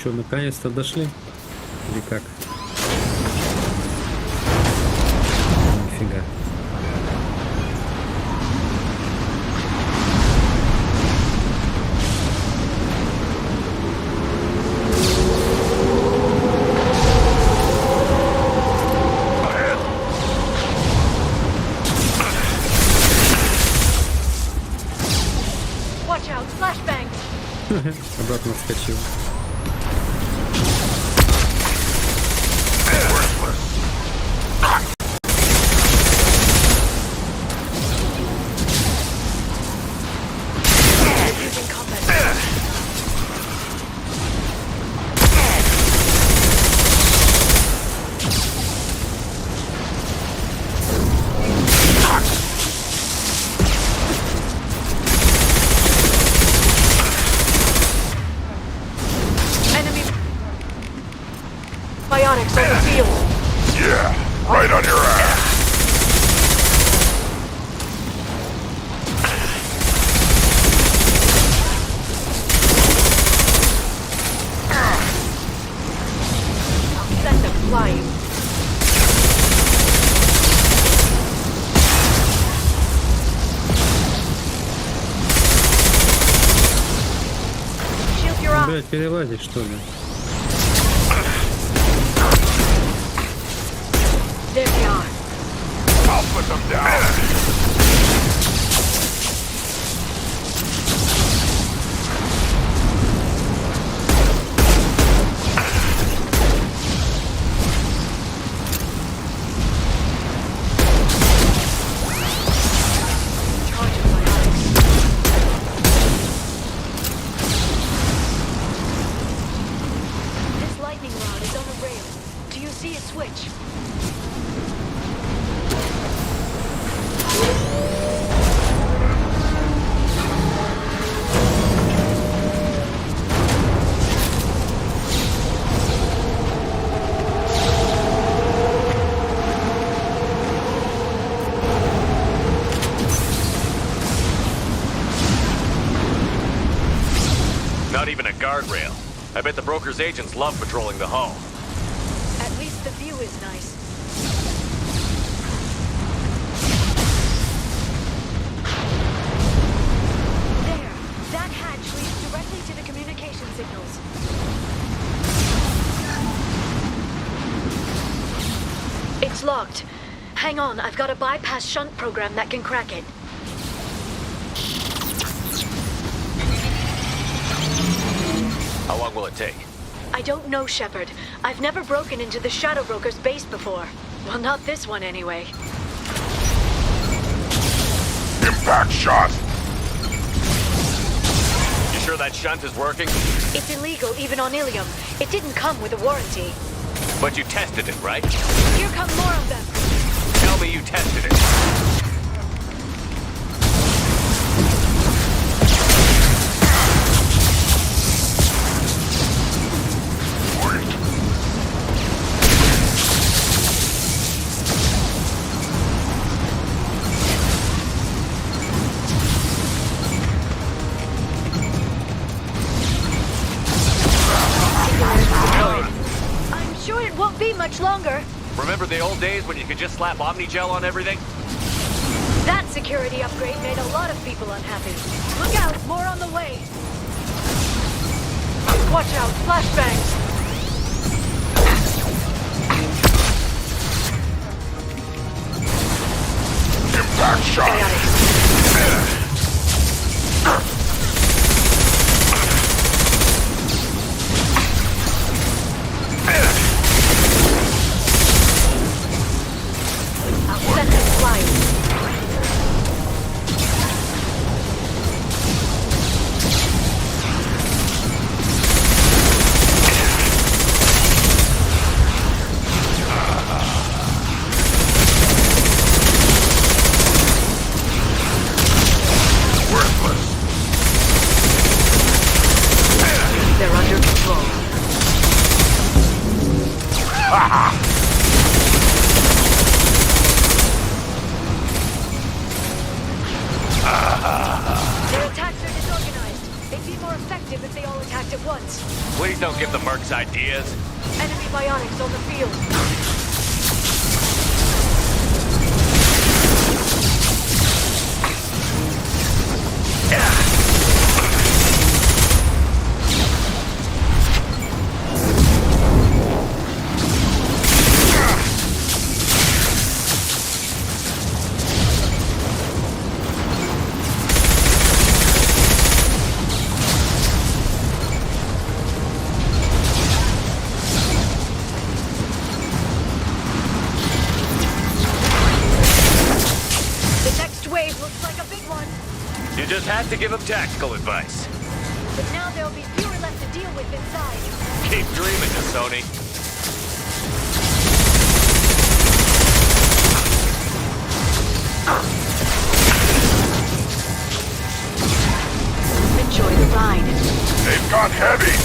что, наконец-то дошли? Или как? Нифига. Watch out, flashbangs! Обратно вскочил. Bionics on the field. Yeah, right on your ass. I'll send them flying. Shield your eyes. Блять, перелазить что ли? There they are. I'll put them down. This lightning rod is on a rail. Do you see a switch? Not even a guardrail. I bet the broker's agents love patrolling the hull. At least the view is nice. There. That hatch leads directly to the communication signals. It's locked. Hang on, I've got a bypass shunt program that can crack it. How long will it take? I don't know, Shepard. I've never broken into the Shadow Broker's base before. Well, not this one anyway. Impact shot. You sure that shunt is working? It's illegal even on Ilium. It didn't come with a warranty. But you tested it, right? Here come more of them. Tell me you tested it. I'm sure it won't be much longer. Remember the old days when you could just slap Omnigel on everything? That security upgrade made a lot of people unhappy. Look out, more on the way. Watch out, flashbangs. Impact shot. I'll send them flying. They're under control. Their attacks are disorganized. They'd be more effective effective if they all attacked at once. Please don't give the mercs ideas. Enemy bionics on the field. You just had to give him tactical advice. But now there'll be fewer left to deal with inside. Keep dreaming, Sony. Enjoy the ride. They've got heavy.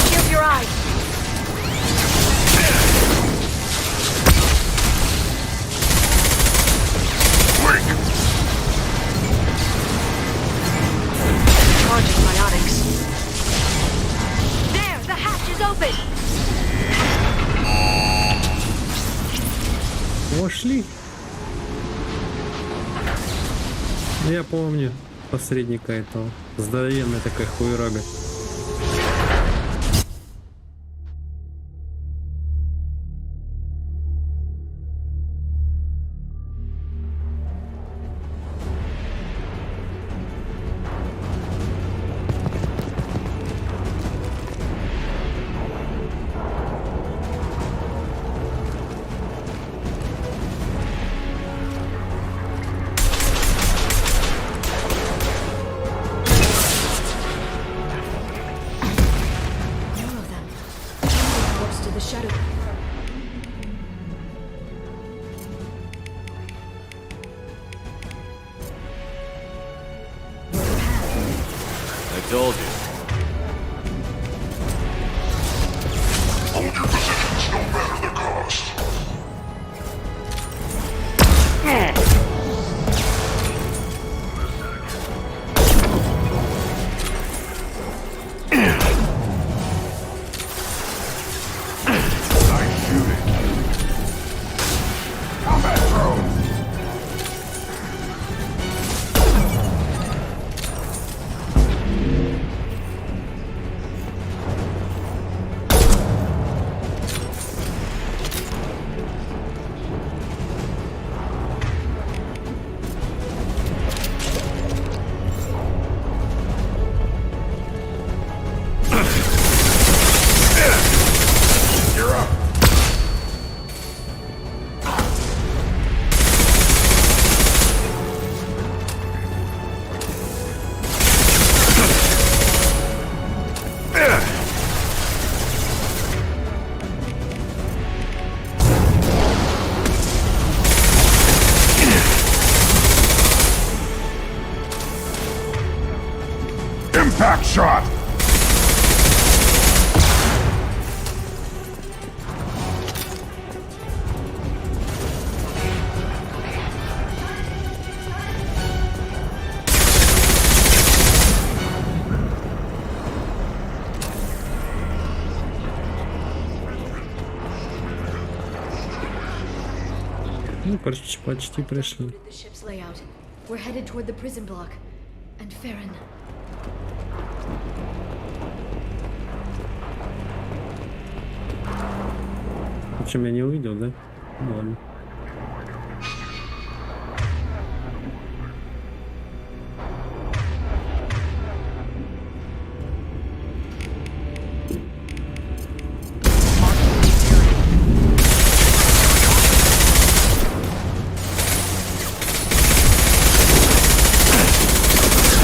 Shield your eyes. Charging biotics. There, the hatch is open. Пошли. Я помню посредника этого. Здоровенная такая хуерага. I told you. Hold your positions no matter the cost. Nice shooting. Combat drone. You're up. Impact shot. Ну, почти пришли. The ship's layout. We're headed toward the prison block. And Farron. В общем, я не увидел, да? Ну ладно.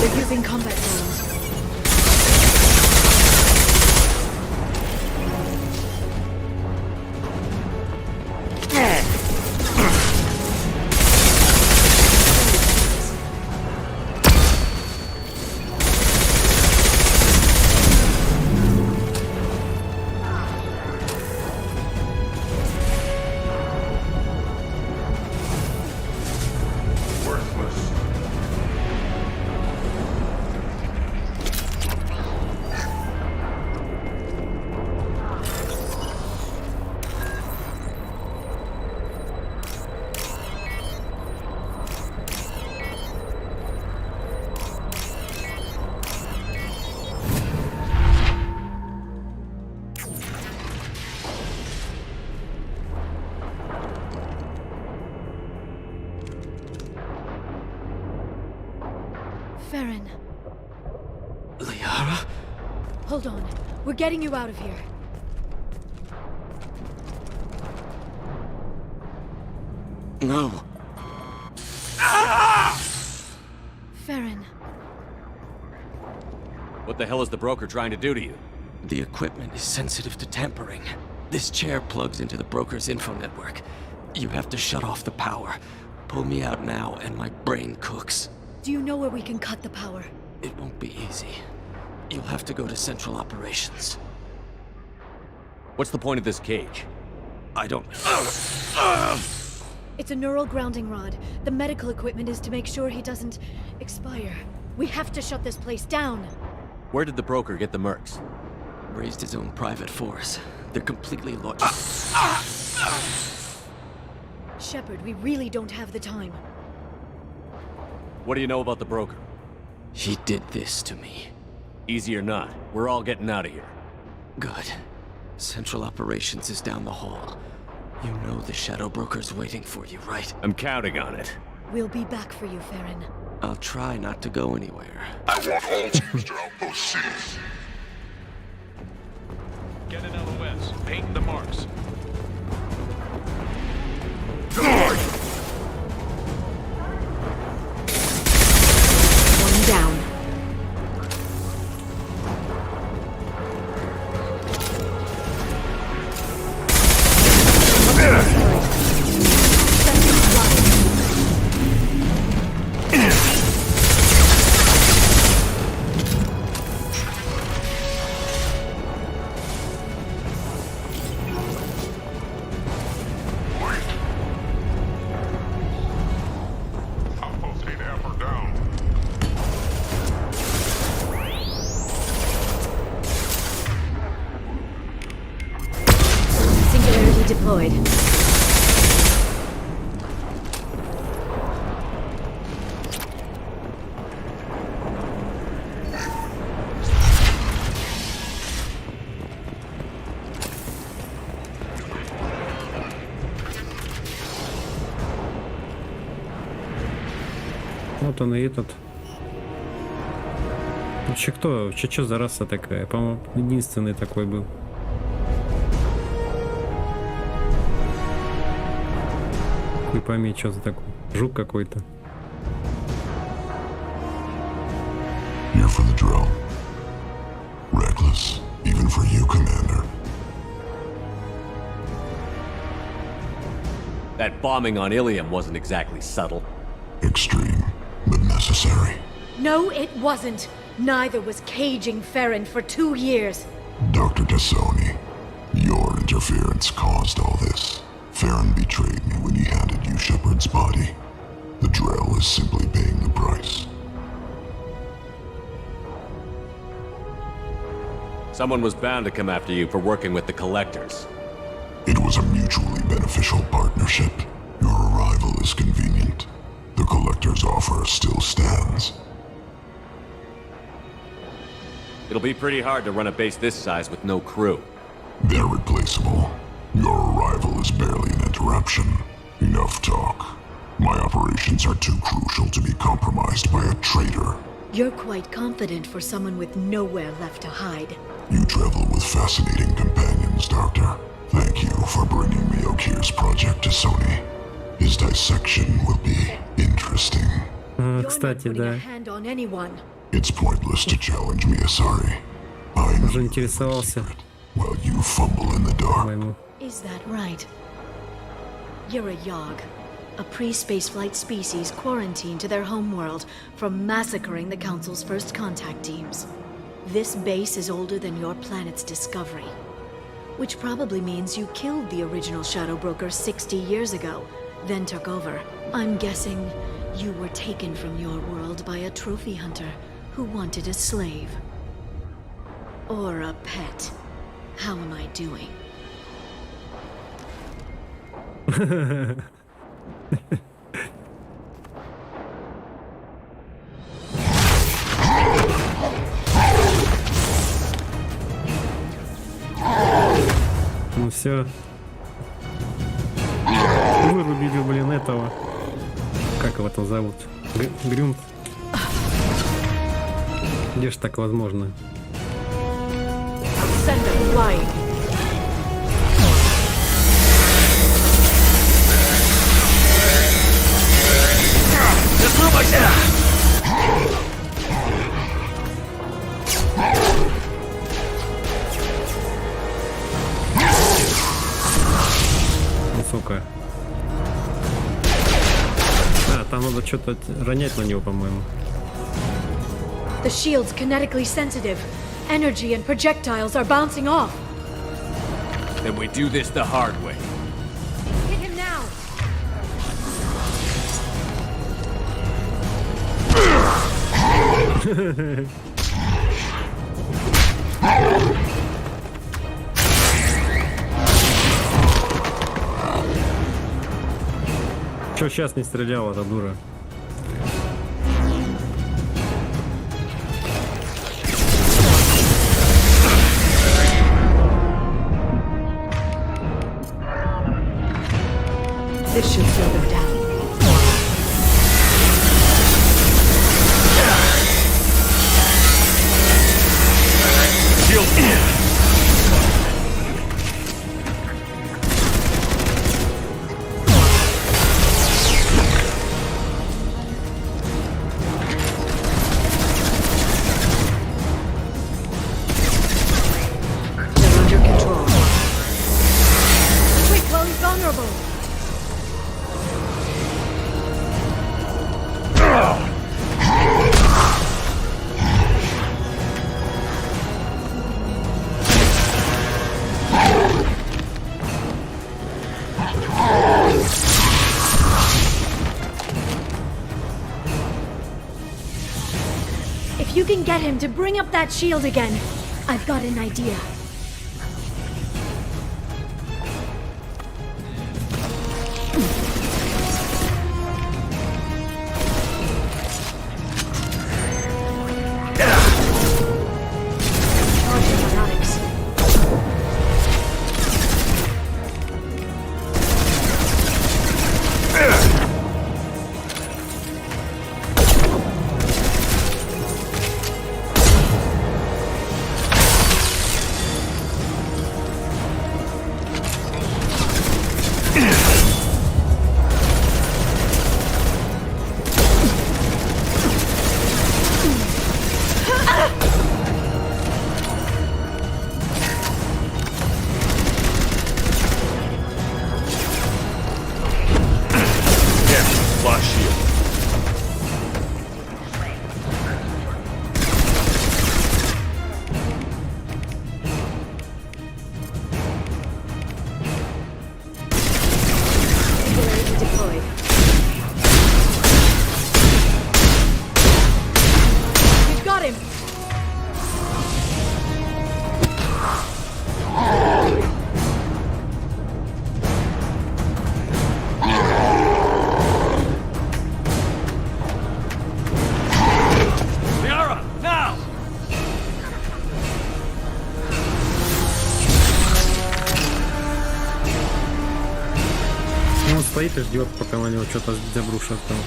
They're using combat drones. Farron. Liara? Hold on. We're getting you out of here. No. Farron. What the hell is the broker trying to do to you? The equipment is sensitive to tampering. This chair plugs into the broker's info network. You have to shut off the power. Pull me out now and my brain cooks. Do you know where we can cut the power? It won't be easy. You'll have to go to Central Operations. What's the point of this cage? I don't... It's a neural grounding rod. The medical equipment is to make sure he doesn't expire. We have to shut this place down. Where did the broker get the mercs? Raised his own private force. They're completely Shepard, we really don't have the time. What do you know about the broker? He did this to me. Easy or not, we're all getting out of here. Good. Central Operations is down the hall. You know the Shadow Broker's waiting for you, right? I'm counting on it. We'll be back for you, Farron. I'll try not to go anywhere. I want all teams to outpost C. Get an LOS. Paint the marks. One down. Deployed. Вот он и этот. Вообще кто? Вообще что за раса такая? По-моему, единственный такой был. Не пойми, что за такой. Жук какой-то. You're for the drill. Reckless, even for you, Commander. That bombing on Ilium wasn't exactly subtle. Extreme, but necessary. No, it wasn't. Neither was caging Farron for 2 years. Dr. Tassoni, your interference caused all this. Farron betrayed me when he handed you Shepard's body. The drill is simply paying the price. Someone was bound to come after you for working with the collectors. It was a mutually beneficial partnership. Your arrival is convenient. The collector's offer still stands. It'll be pretty hard to run a base this size with no crew. They're replaceable. Your arrival is barely an interruption. Enough talk. My operations are too crucial to be compromised by a traitor. You're quite confident for someone with nowhere left to hide. You travel with fascinating companions, Doctor. Thank you for bringing me Okir's project to Sony. His dissection will be interesting. Кстати, да. It's pointless to challenge me, Asari. I know заинтересовался. While you fumble in the dark. Is that right? You're a Yogg, a pre-spaceflight species quarantined to their homeworld from massacring the Council's first contact teams. This base is older than your planet's discovery, which probably means you killed the original Shadow Broker 60 years ago, then took over. I'm guessing you were taken from your world by a trophy hunter who wanted a slave. Or a pet. How am I doing? Ну все. Вырубили, блин, этого. Как его там зовут? Грюнд. Где ж так возможно? Send them flying. Сука. Там надо что-то ронять на него, по-моему. The shield's kinetically sensitive. Energy and projectiles are bouncing off. Then we do this the hard way. Hit him now. Чё сейчас не стреляла, эта дура? This should slow them down. Shield in. They're under control. Quick, while he's vulnerable. If you can get him to bring up that shield again, I've got an idea. Стоит и ждет, пока на него что-то забрушат там.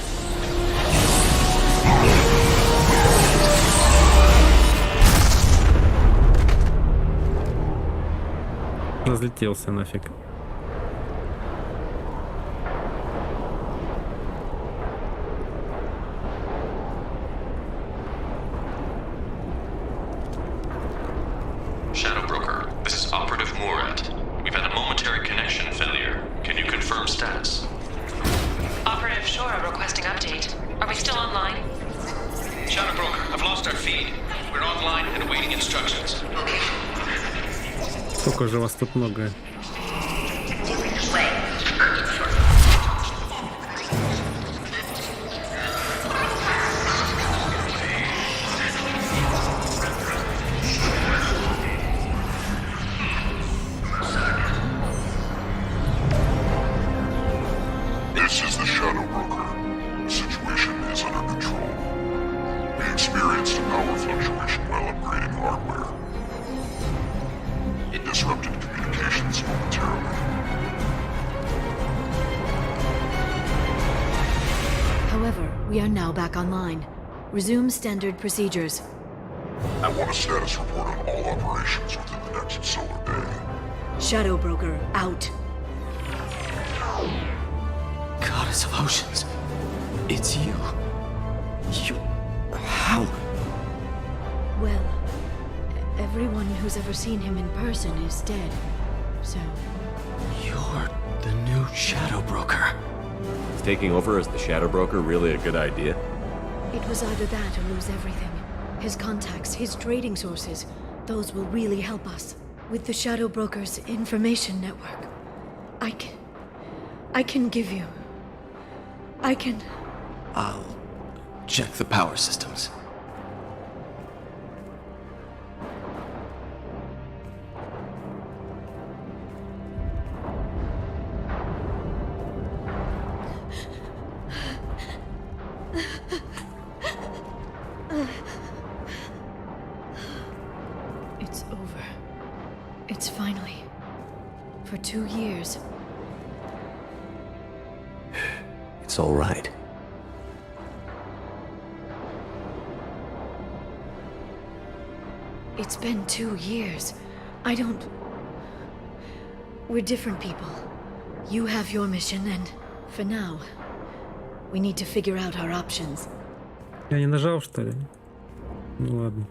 Разлетелся нафиг. Shadow Broker, this is Operative Murad. We've had a momentary connection failure. Can you confirm status? Operative Shora requesting update. Are we still online? Shadow Broker, I've lost our feed. We're online and awaiting instructions. Сколько же вас тут много? This is the Shadow Broker. The situation is under control. We experienced a power fluctuation while upgrading hardware. It disrupted communications momentarily. However, we are now back online. Resume standard procedures. I want a status report on all operations within the next solar day. Shadow Broker, out. Goddess of Oceans. It's you. How? Well, everyone who's ever seen him in person is dead, so... You're the new Shadow Broker. Is taking over as the Shadow Broker really a good idea? It was either that or lose everything. His contacts, his trading sources, those will really help us. With the Shadow Broker's information network, I can give you... I'll check the power systems. It's over. It's finally... For 2 years. It's all right. It's been 2 years. I don't... We're different people. You have your mission, and for now, we need to figure out our options. Я не нажал, что ли? Ну ладно.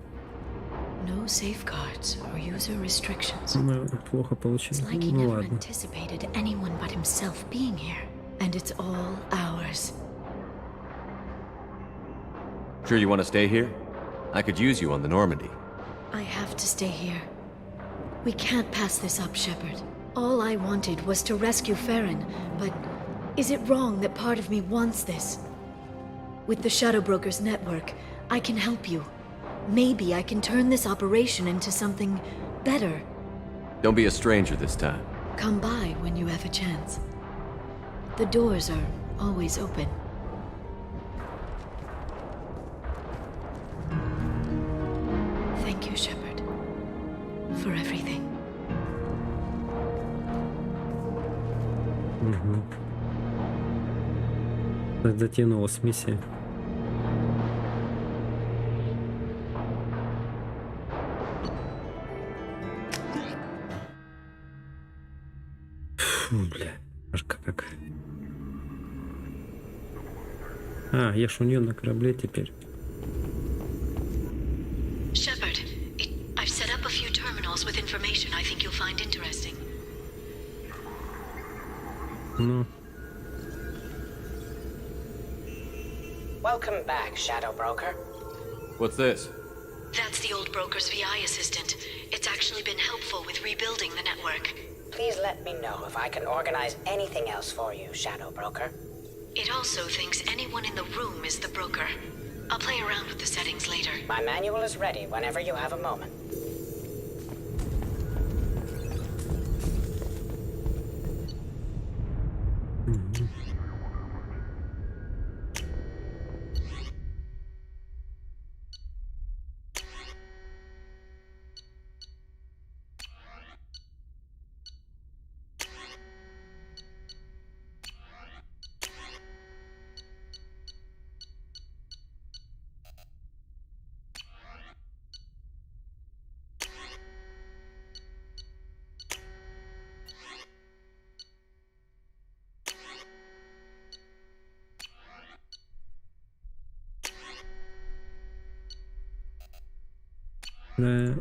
No safeguards or user restrictions. Ну, плохо It's получилось. like he Ну never ладно. anticipated anyone but himself being here. And it's all ours. Sure you want to stay here? I could use you on the Normandy. I have to stay here. We can't pass this up, Shepard. All I wanted was to rescue Farron, but is it wrong that part of me wants this? With the Shadow Broker's network, I can help you. Maybe I can turn this operation into something better. Don't be a stranger this time. Come by when you have a chance. The doors are always open. Thank you, Shepard, for everything. Угу. Затянулась миссия. Фу, бля, аж как. А, я ж у нее на корабле теперь. Shepard, I've set up a few terminals with information I think you'll find interesting. Ну. Welcome back, Shadow Broker. What's this? That's the old broker's VI assistant. It's actually been helpful with rebuilding the network. Please let me know if I can organize anything else for you, Shadow Broker. It also thinks anyone in the room is the broker. I'll play around with the settings later. My manual is ready whenever you have a moment. Да.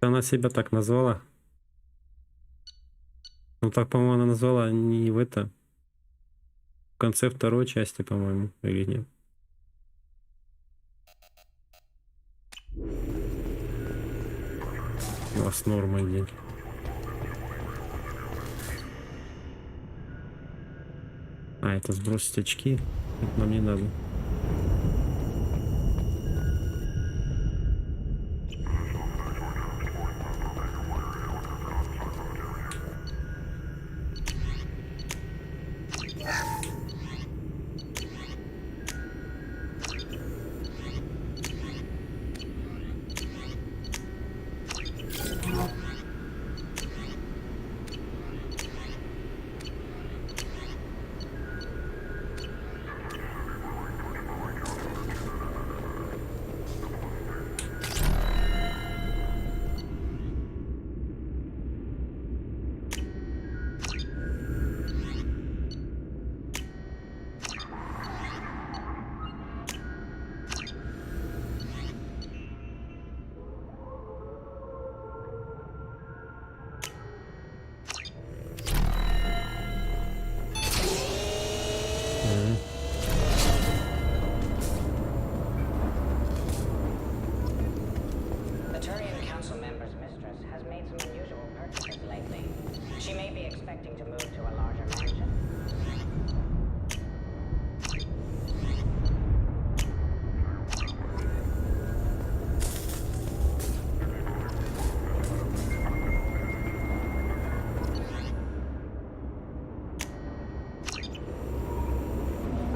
Она себя так назвала. Ну так, по-моему, она назвала не в это. В конце второй части, по-моему, или нет. У вас норма день. А, это сбросить очки. Это нам не надо.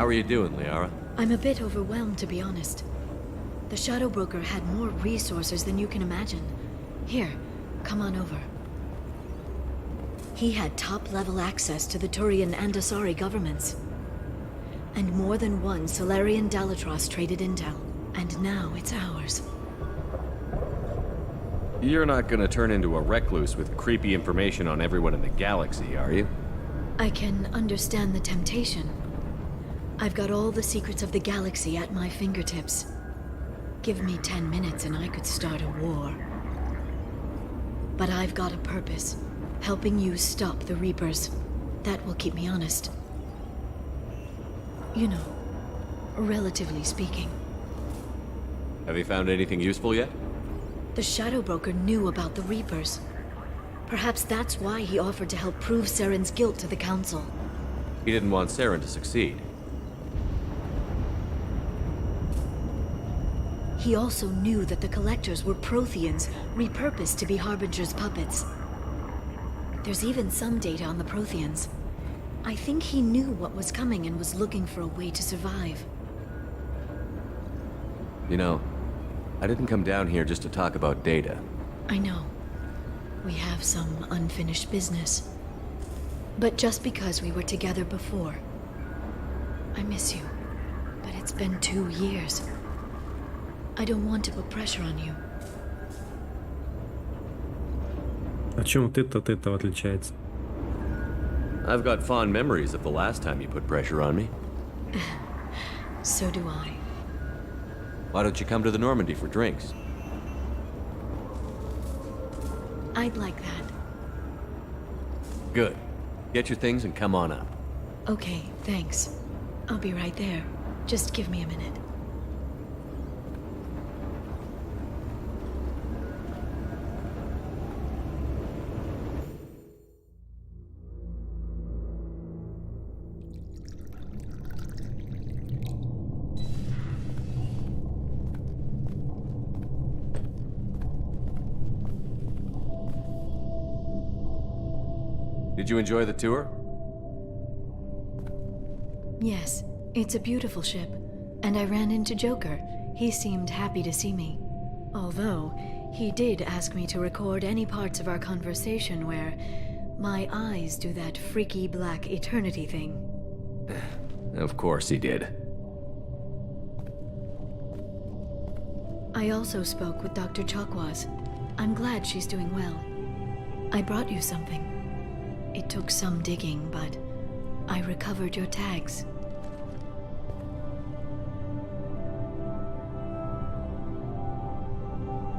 How are you doing, Liara? I'm a bit overwhelmed, to be honest. The Shadow Broker had more resources than you can imagine. Here, come on over. He had top-level access to the Turian and Asari governments. And more than one Solarian Dalatros traded intel. And now it's ours. You're not gonna turn into a recluse with creepy information on everyone in the galaxy, are you? I can understand the temptation. I've got all the secrets of the galaxy at my fingertips. Give me 10 minutes and I could start a war. But I've got a purpose. Helping you stop the Reapers. That will keep me honest. You know, relatively speaking. Have you found anything useful yet? The Shadow Broker knew about the Reapers. Perhaps that's why he offered to help prove Saren's guilt to the Council. He didn't want Saren to succeed. He also knew that the Collectors were Protheans, repurposed to be Harbinger's puppets. There's even some data on the Protheans. I think he knew what was coming and was looking for a way to survive. You know, I didn't come down here just to talk about data. I know. We have some unfinished business. But just because we were together before, I miss you. But it's been 2 years. I don't want to put pressure on you. А чем ты-то от этого отличается? I've got fond memories of the last time you put pressure on me. So do I. Why don't you come to the Normandy for drinks? I'd like that. Good. Get your things and come on up. Okay, thanks. I'll be right there. Just give me a minute. Did you enjoy the tour? Yes, it's a beautiful ship. And I ran into Joker. He seemed happy to see me. Although, he did ask me to record any parts of our conversation where my eyes do that freaky black eternity thing. Of course he did. I also spoke with Dr. Chakwas. I'm glad she's doing well. I brought you something. It took some digging, but I recovered your tags.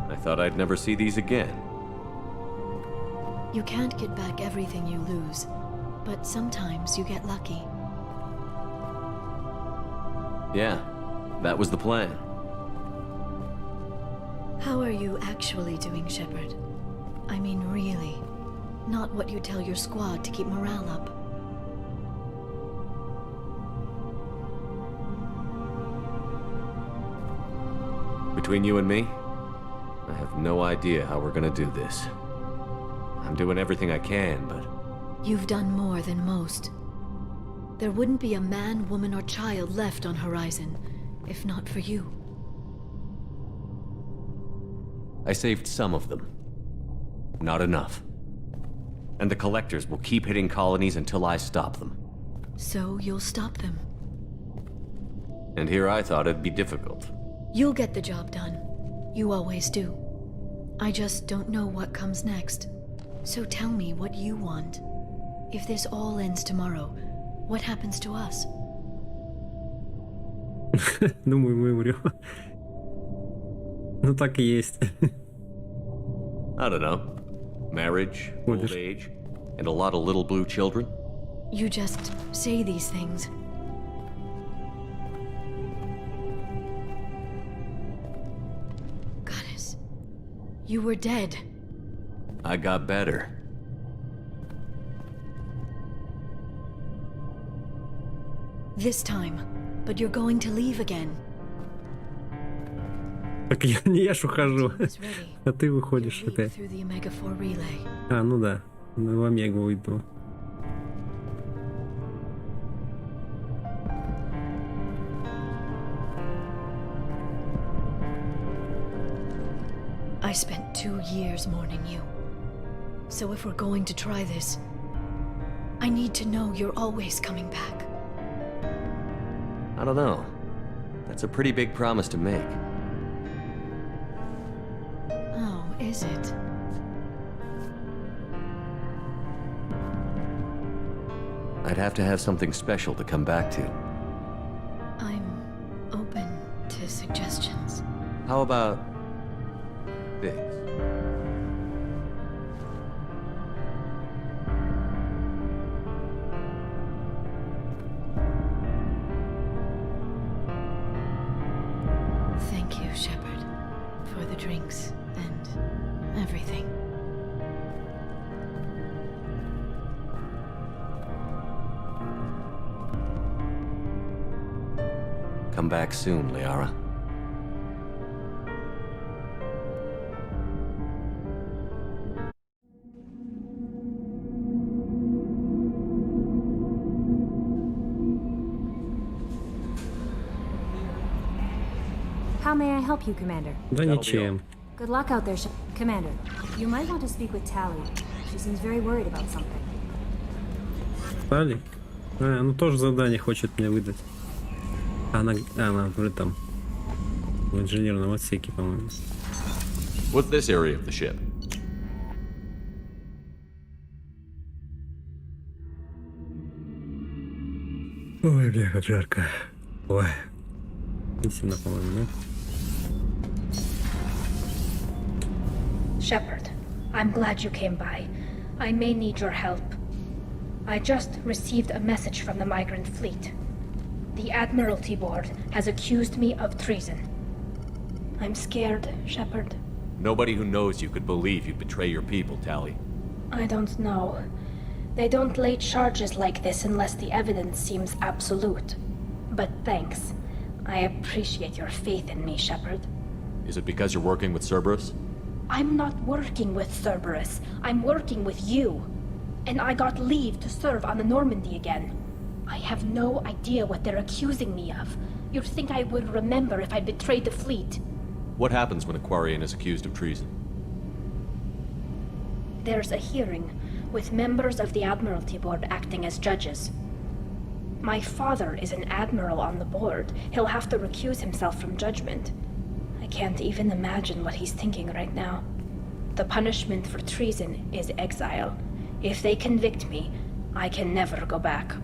I thought I'd never see these again. You can't get back everything you lose, but sometimes you get lucky. Yeah, that was the plan. How are you actually doing, Shepard? I mean, really. Not what you tell your squad to keep morale up. Between you and me, I have no idea how we're gonna do this. I'm doing everything I can, but... You've done more than most. There wouldn't be a man, woman, or child left on Horizon, if not for you. I saved some of them. Not enough. And the Collectors will keep hitting colonies until I stop them. So you'll stop them. And here I thought it'd be difficult. You'll get the job done. You always do. I just don't know what comes next. So tell me what you want. If this all ends tomorrow, what happens to us? Думаю, мы умрем. Ну так и есть. I don't know. Marriage, old age, and a lot of little blue children? You just say these things. Goddess, you were dead. I got better. This time, but you're going to leave again. Так я ж ухожу, а ты выходишь опять. А, ну да, в Омегу уйду. I spent 2 years mourning you. So if we're going to try this, I need to know you're always coming back. I don't know. That's a pretty big promise to make. Oh, is it? I'd have to have something special to come back to. I'm open to suggestions. How about this? Thank you, Shepard, for the drinks and everything. Come back soon, Liara. How may I help you, Commander? Да ничем. Good luck out there, Commander. You might want to speak with Tally. She seems very worried about something. Стали? Ну тоже задание хочет мне выдать. Она уже там в инженерном отсеке, по-моему. What's this area of the ship? Ой, бля, как жарко. Ой. Не сильно, по-моему, да? Shepard, I'm glad you came by. I may need your help. I just received a message from the migrant fleet. The Admiralty Board has accused me of treason. I'm scared, Shepard. Nobody who knows you could believe you'd betray your people, Tally. I don't know. They don't lay charges like this unless the evidence seems absolute. But thanks. I appreciate your faith in me, Shepard. Is it because you're working with Cerberus? I'm not working with Cerberus. I'm working with you. And I got leave to serve on the Normandy again. I have no idea what they're accusing me of. You'd think I would remember if I betrayed the fleet. What happens when a Quarian is accused of treason? There's a hearing, with members of the Admiralty Board acting as judges. My father is an admiral on the board. He'll have to recuse himself from judgment. I can't even imagine what he's thinking right now. The punishment for treason is exile. If they convict me, I can never go back.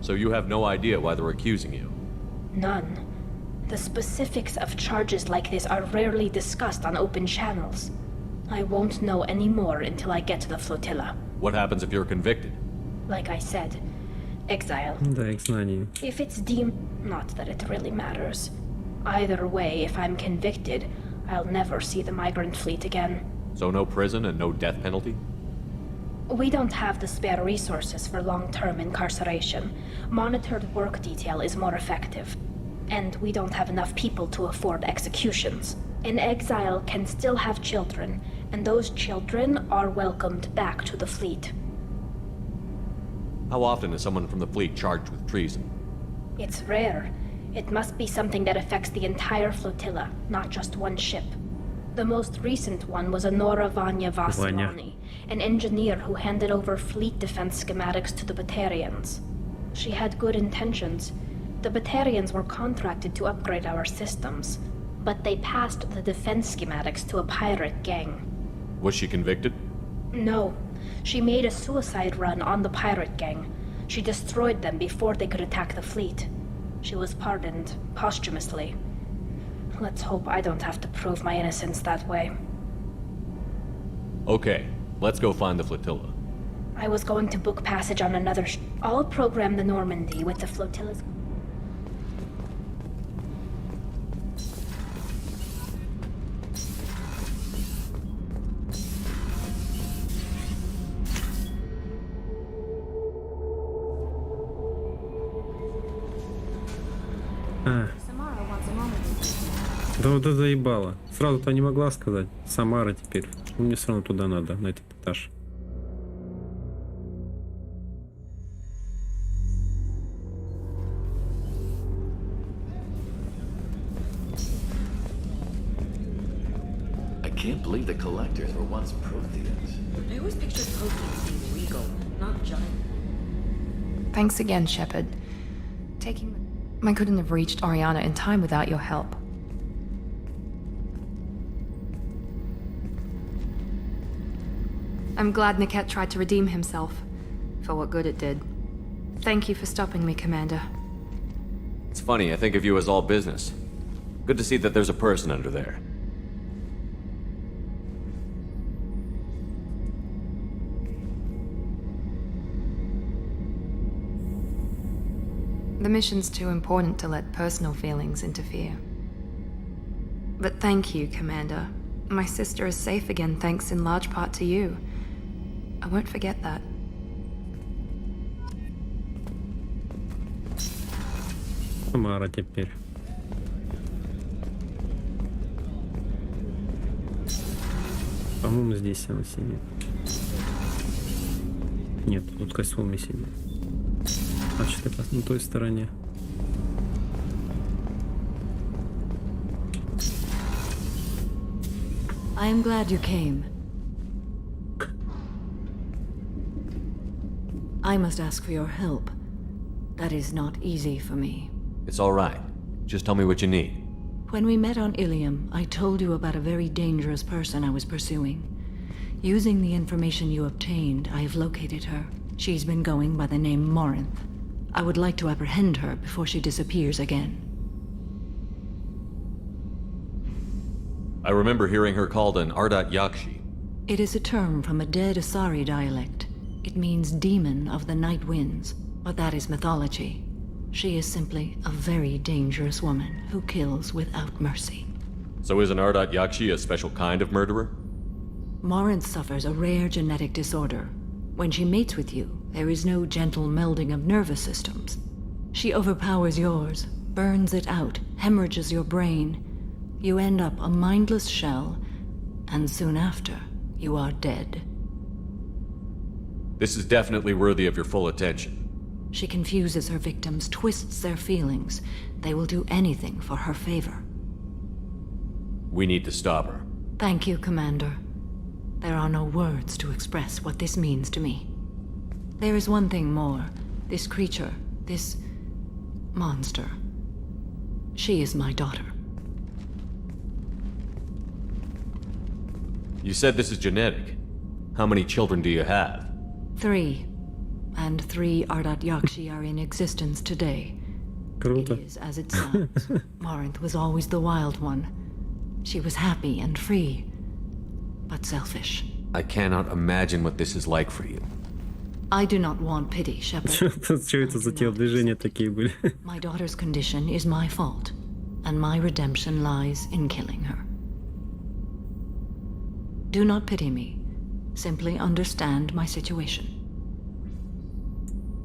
So you have no idea why they're accusing you? None. The specifics of charges like this are rarely discussed on open channels. I won't know any more until I get to the flotilla. What happens if you're convicted? Like I said, exile. Да, изгнание. If it's deemed... not that it really matters. Either way, if I'm convicted, I'll never see the migrant fleet again. So no prison and no death penalty? We don't have the spare resources for long-term incarceration. Monitored work detail is more effective. And we don't have enough people to afford executions. An exile can still have children, and those children are welcomed back to the fleet. How often is someone from the fleet charged with treason? It's rare. It must be something that affects the entire flotilla, not just one ship. The most recent one was Honora Vanya Vasilani, an engineer who handed over fleet defense schematics to the Batarians. She had good intentions. The Batarians were contracted to upgrade our systems, but they passed the defense schematics to a pirate gang. Was she convicted? No. She made a suicide run on the pirate gang. She destroyed them before they could attack the fleet. She was pardoned, posthumously. Let's hope I don't have to prove my innocence that way. Okay, let's go find the flotilla. I was going to book passage on another I'll program the Normandy with the flotilla's... Да вот это заебало. Сразу-то не могла сказать. Самара теперь. Ну, мне все равно туда надо, на этот этаж. can't believe the collectors were once Protheans. I always pictured Protheans being regal, not giant. Thanks again, Shepard. I couldn't have reached Oriana in time without your help. I'm glad Niket tried to redeem himself, for what good it did. Thank you for stopping me, Commander. It's funny, I think of you as all business. Good to see that there's a person under there. The mission's too important to let personal feelings interfere. But thank you, Commander. My sister is safe again thanks in large part to you. I won't forget that. Мара теперь. По-моему, здесь она сидит. Нет, тут косвоми сидит. Значит, это на той стороне. I am glad you came. I must ask for your help. That is not easy for me. It's all right. Just tell me what you need. When we met on Ilium, I told you about a very dangerous person I was pursuing. Using the information you obtained, I have located her. She's been going by the name Morinth. I would like to apprehend her before she disappears again. I remember hearing her called an Ardat Yakshi. It is a term from a dead Asari dialect. It means demon of the night winds, but that is mythology. She is simply a very dangerous woman who kills without mercy. So is an Ardat Yakshi a special kind of murderer? Morinth suffers a rare genetic disorder. When she mates with you, there is no gentle melding of nervous systems. She overpowers yours, burns it out, hemorrhages your brain. You end up a mindless shell, and soon after, you are dead. This is definitely worthy of your full attention. She confuses her victims, twists their feelings. They will do anything for her favor. We need to stop her. Thank you, Commander. There are no words to express what this means to me. There is one thing more. This creature, this monster. She is my daughter. You said this is genetic. How many children do you have? 3. And 3 Ardat Yakshi are in existence today. Круто. It is as it sounds. Morinth was always the wild one. She was happy and free, but selfish. I cannot imagine what this is like for you. I do not want pity, Shepard. Что это за телодвижения такие были? My daughter's condition is my fault, and my redemption lies in killing her. Do not pity me. Simply understand my situation.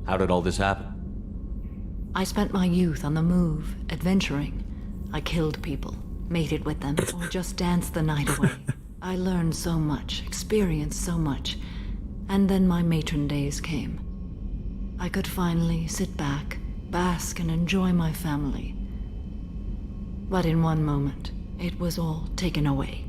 How did all this happen? I spent my youth on the move, adventuring. I killed people, mated with them, or just danced the night away. I learned so much, experienced so much, and then my matron days came. I could finally sit back, bask and enjoy my family. But in one moment, it was all taken away.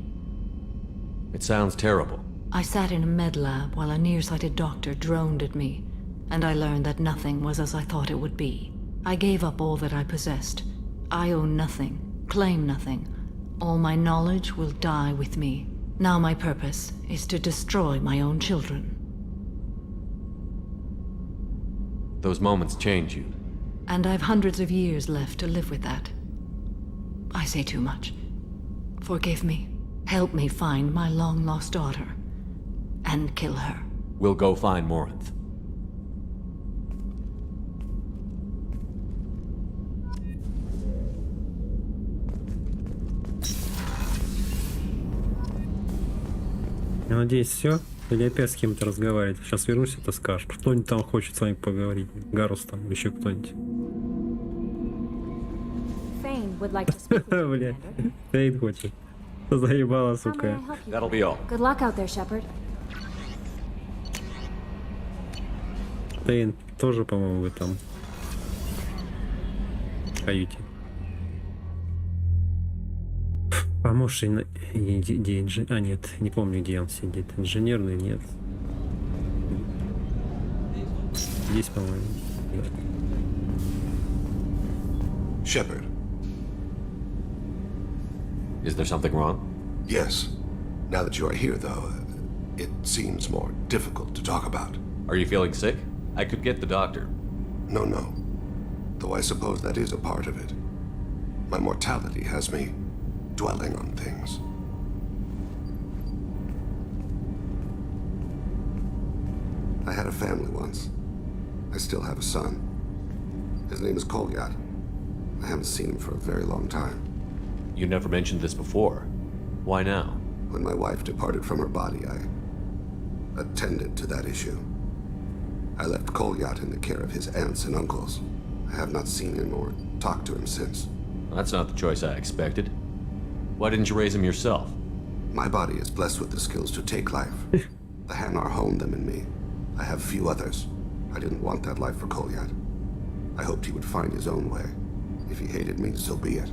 It sounds terrible. I sat in a med lab while a nearsighted doctor droned at me, and I learned that nothing was as I thought it would be. I gave up all that I possessed. I own nothing, claim nothing. All my knowledge will die with me. Now my purpose is to destroy my own children. Those moments change you. And I've hundreds of years left to live with that. I say too much. Forgive me. Help me find my long-lost daughter. And kill her. We'll go find Morinth. Я надеюсь, все? Или опять с кем-то разговаривать? Сейчас вернусь, это скажешь. Кто-нибудь там хочет с вами поговорить. Гарус там, или еще кто-нибудь. Fane would like to speak with you, Бля, Commander. Фейн хочет. Заебала, сука. That'll be all. Good luck out there, Shepard. Фейн тоже, по-моему, вы там. В каюте. Помощь где инженер... А, нет, не помню, где он сидит. Инженерный, нет. Здесь, по-моему. Нет. Shepard. Is there something wrong? Yes. Now that you are here, though, it seems more difficult to talk about. Are you feeling sick? I could get the doctor. No. Though I suppose that is a part of it. My mortality has me dwelling on things. I had a family once. I still have a son. His name is Kolyat. I haven't seen him for a very long time. You never mentioned this before. Why now? When my wife departed from her body, I attended to that issue. I left Kolyat in the care of his aunts and uncles. I have not seen him or talked to him since. That's not the choice I expected. Why didn't you raise him yourself? My body is blessed with the skills to take life. The Hanar honed them in me. I have few others. I didn't want that life for Kolyat. I hoped he would find his own way. If he hated me, so be it.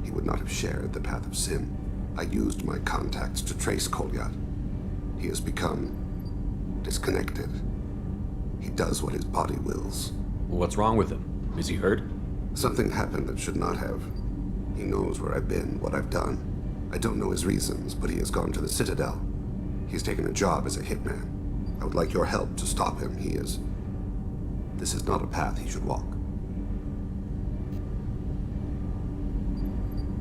He would not have shared the path of sin. I used my contacts to trace Kolyat. He has become disconnected. He does what his body wills. What's wrong with him? Is he hurt? Something happened that should not have. He knows where I've been, what I've done. I don't know his reasons, but he has gone to the Citadel. He's taken a job as a hitman. I would like your help to stop him. This is not a path he should walk.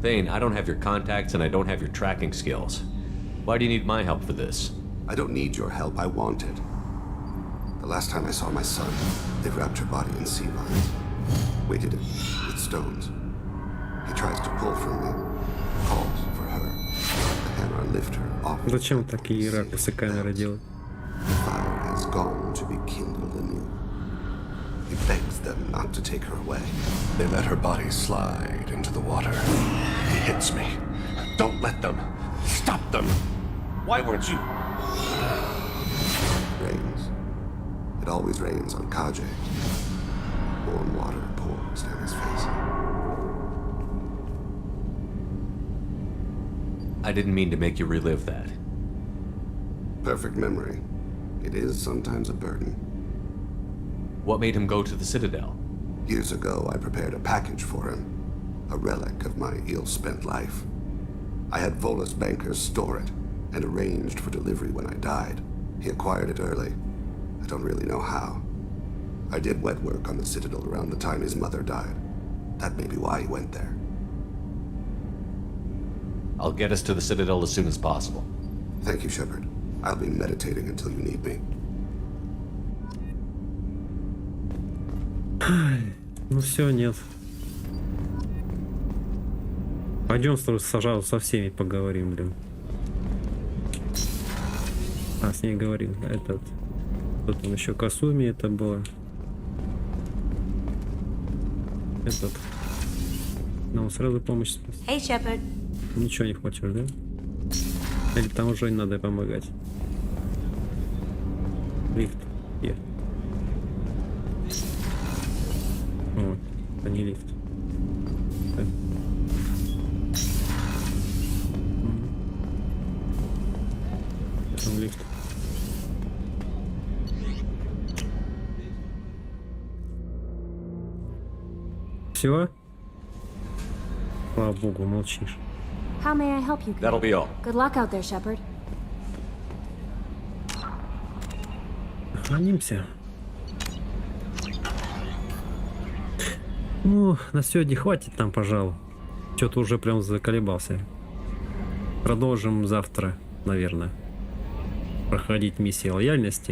Thane, I don't have your contacts and I don't have your tracking skills. Why do you need my help for this? I don't need your help. I want it. The last time I saw my son, they wrapped her body in sea lines, weighted it with stones. He tries to pull from me, calls for her. The Hanar lift her off. Зачем такие ракурсы камеры делать? The fire has gone to be kindled anew. He begs them not to take her away. They let her body slide into the water. He hits me. Don't let them. Stop them. Why weren't you? Rains. It always rains on Kaje. Warm water pours down his face. I didn't mean to make you relive that. Perfect memory. It is sometimes a burden. What made him go to the Citadel? Years ago, I prepared a package for him. A relic of my ill-spent life. I had Volus bankers store it, and arranged for delivery when I died. He acquired it early. I don't really know how. I did wet work on the Citadel around the time his mother died. That may be why he went there. I'll get us to the Citadel as soon as possible. Thank you, Shepard. I'll be meditating until you need me. Ну все, нет. Пойдем сразу со всеми поговорим, блин. А, с ней говорил. Этот. Кто там еще? Касуми это было. Этот. Ну, сразу помощь. Hey, Shepard. Ничего не хочешь, да? Или там уже надо помогать? Лифт. Где? О, это не лифт. Так. Там лифт. Все? Слава богу, молчишь. How may I help you? That'll be all. Good luck out there, Shepard. Охранимся. Ну, на сегодня хватит там, пожалуй. Что-то уже прям заколебался. Продолжим завтра, наверное, проходить миссии лояльности.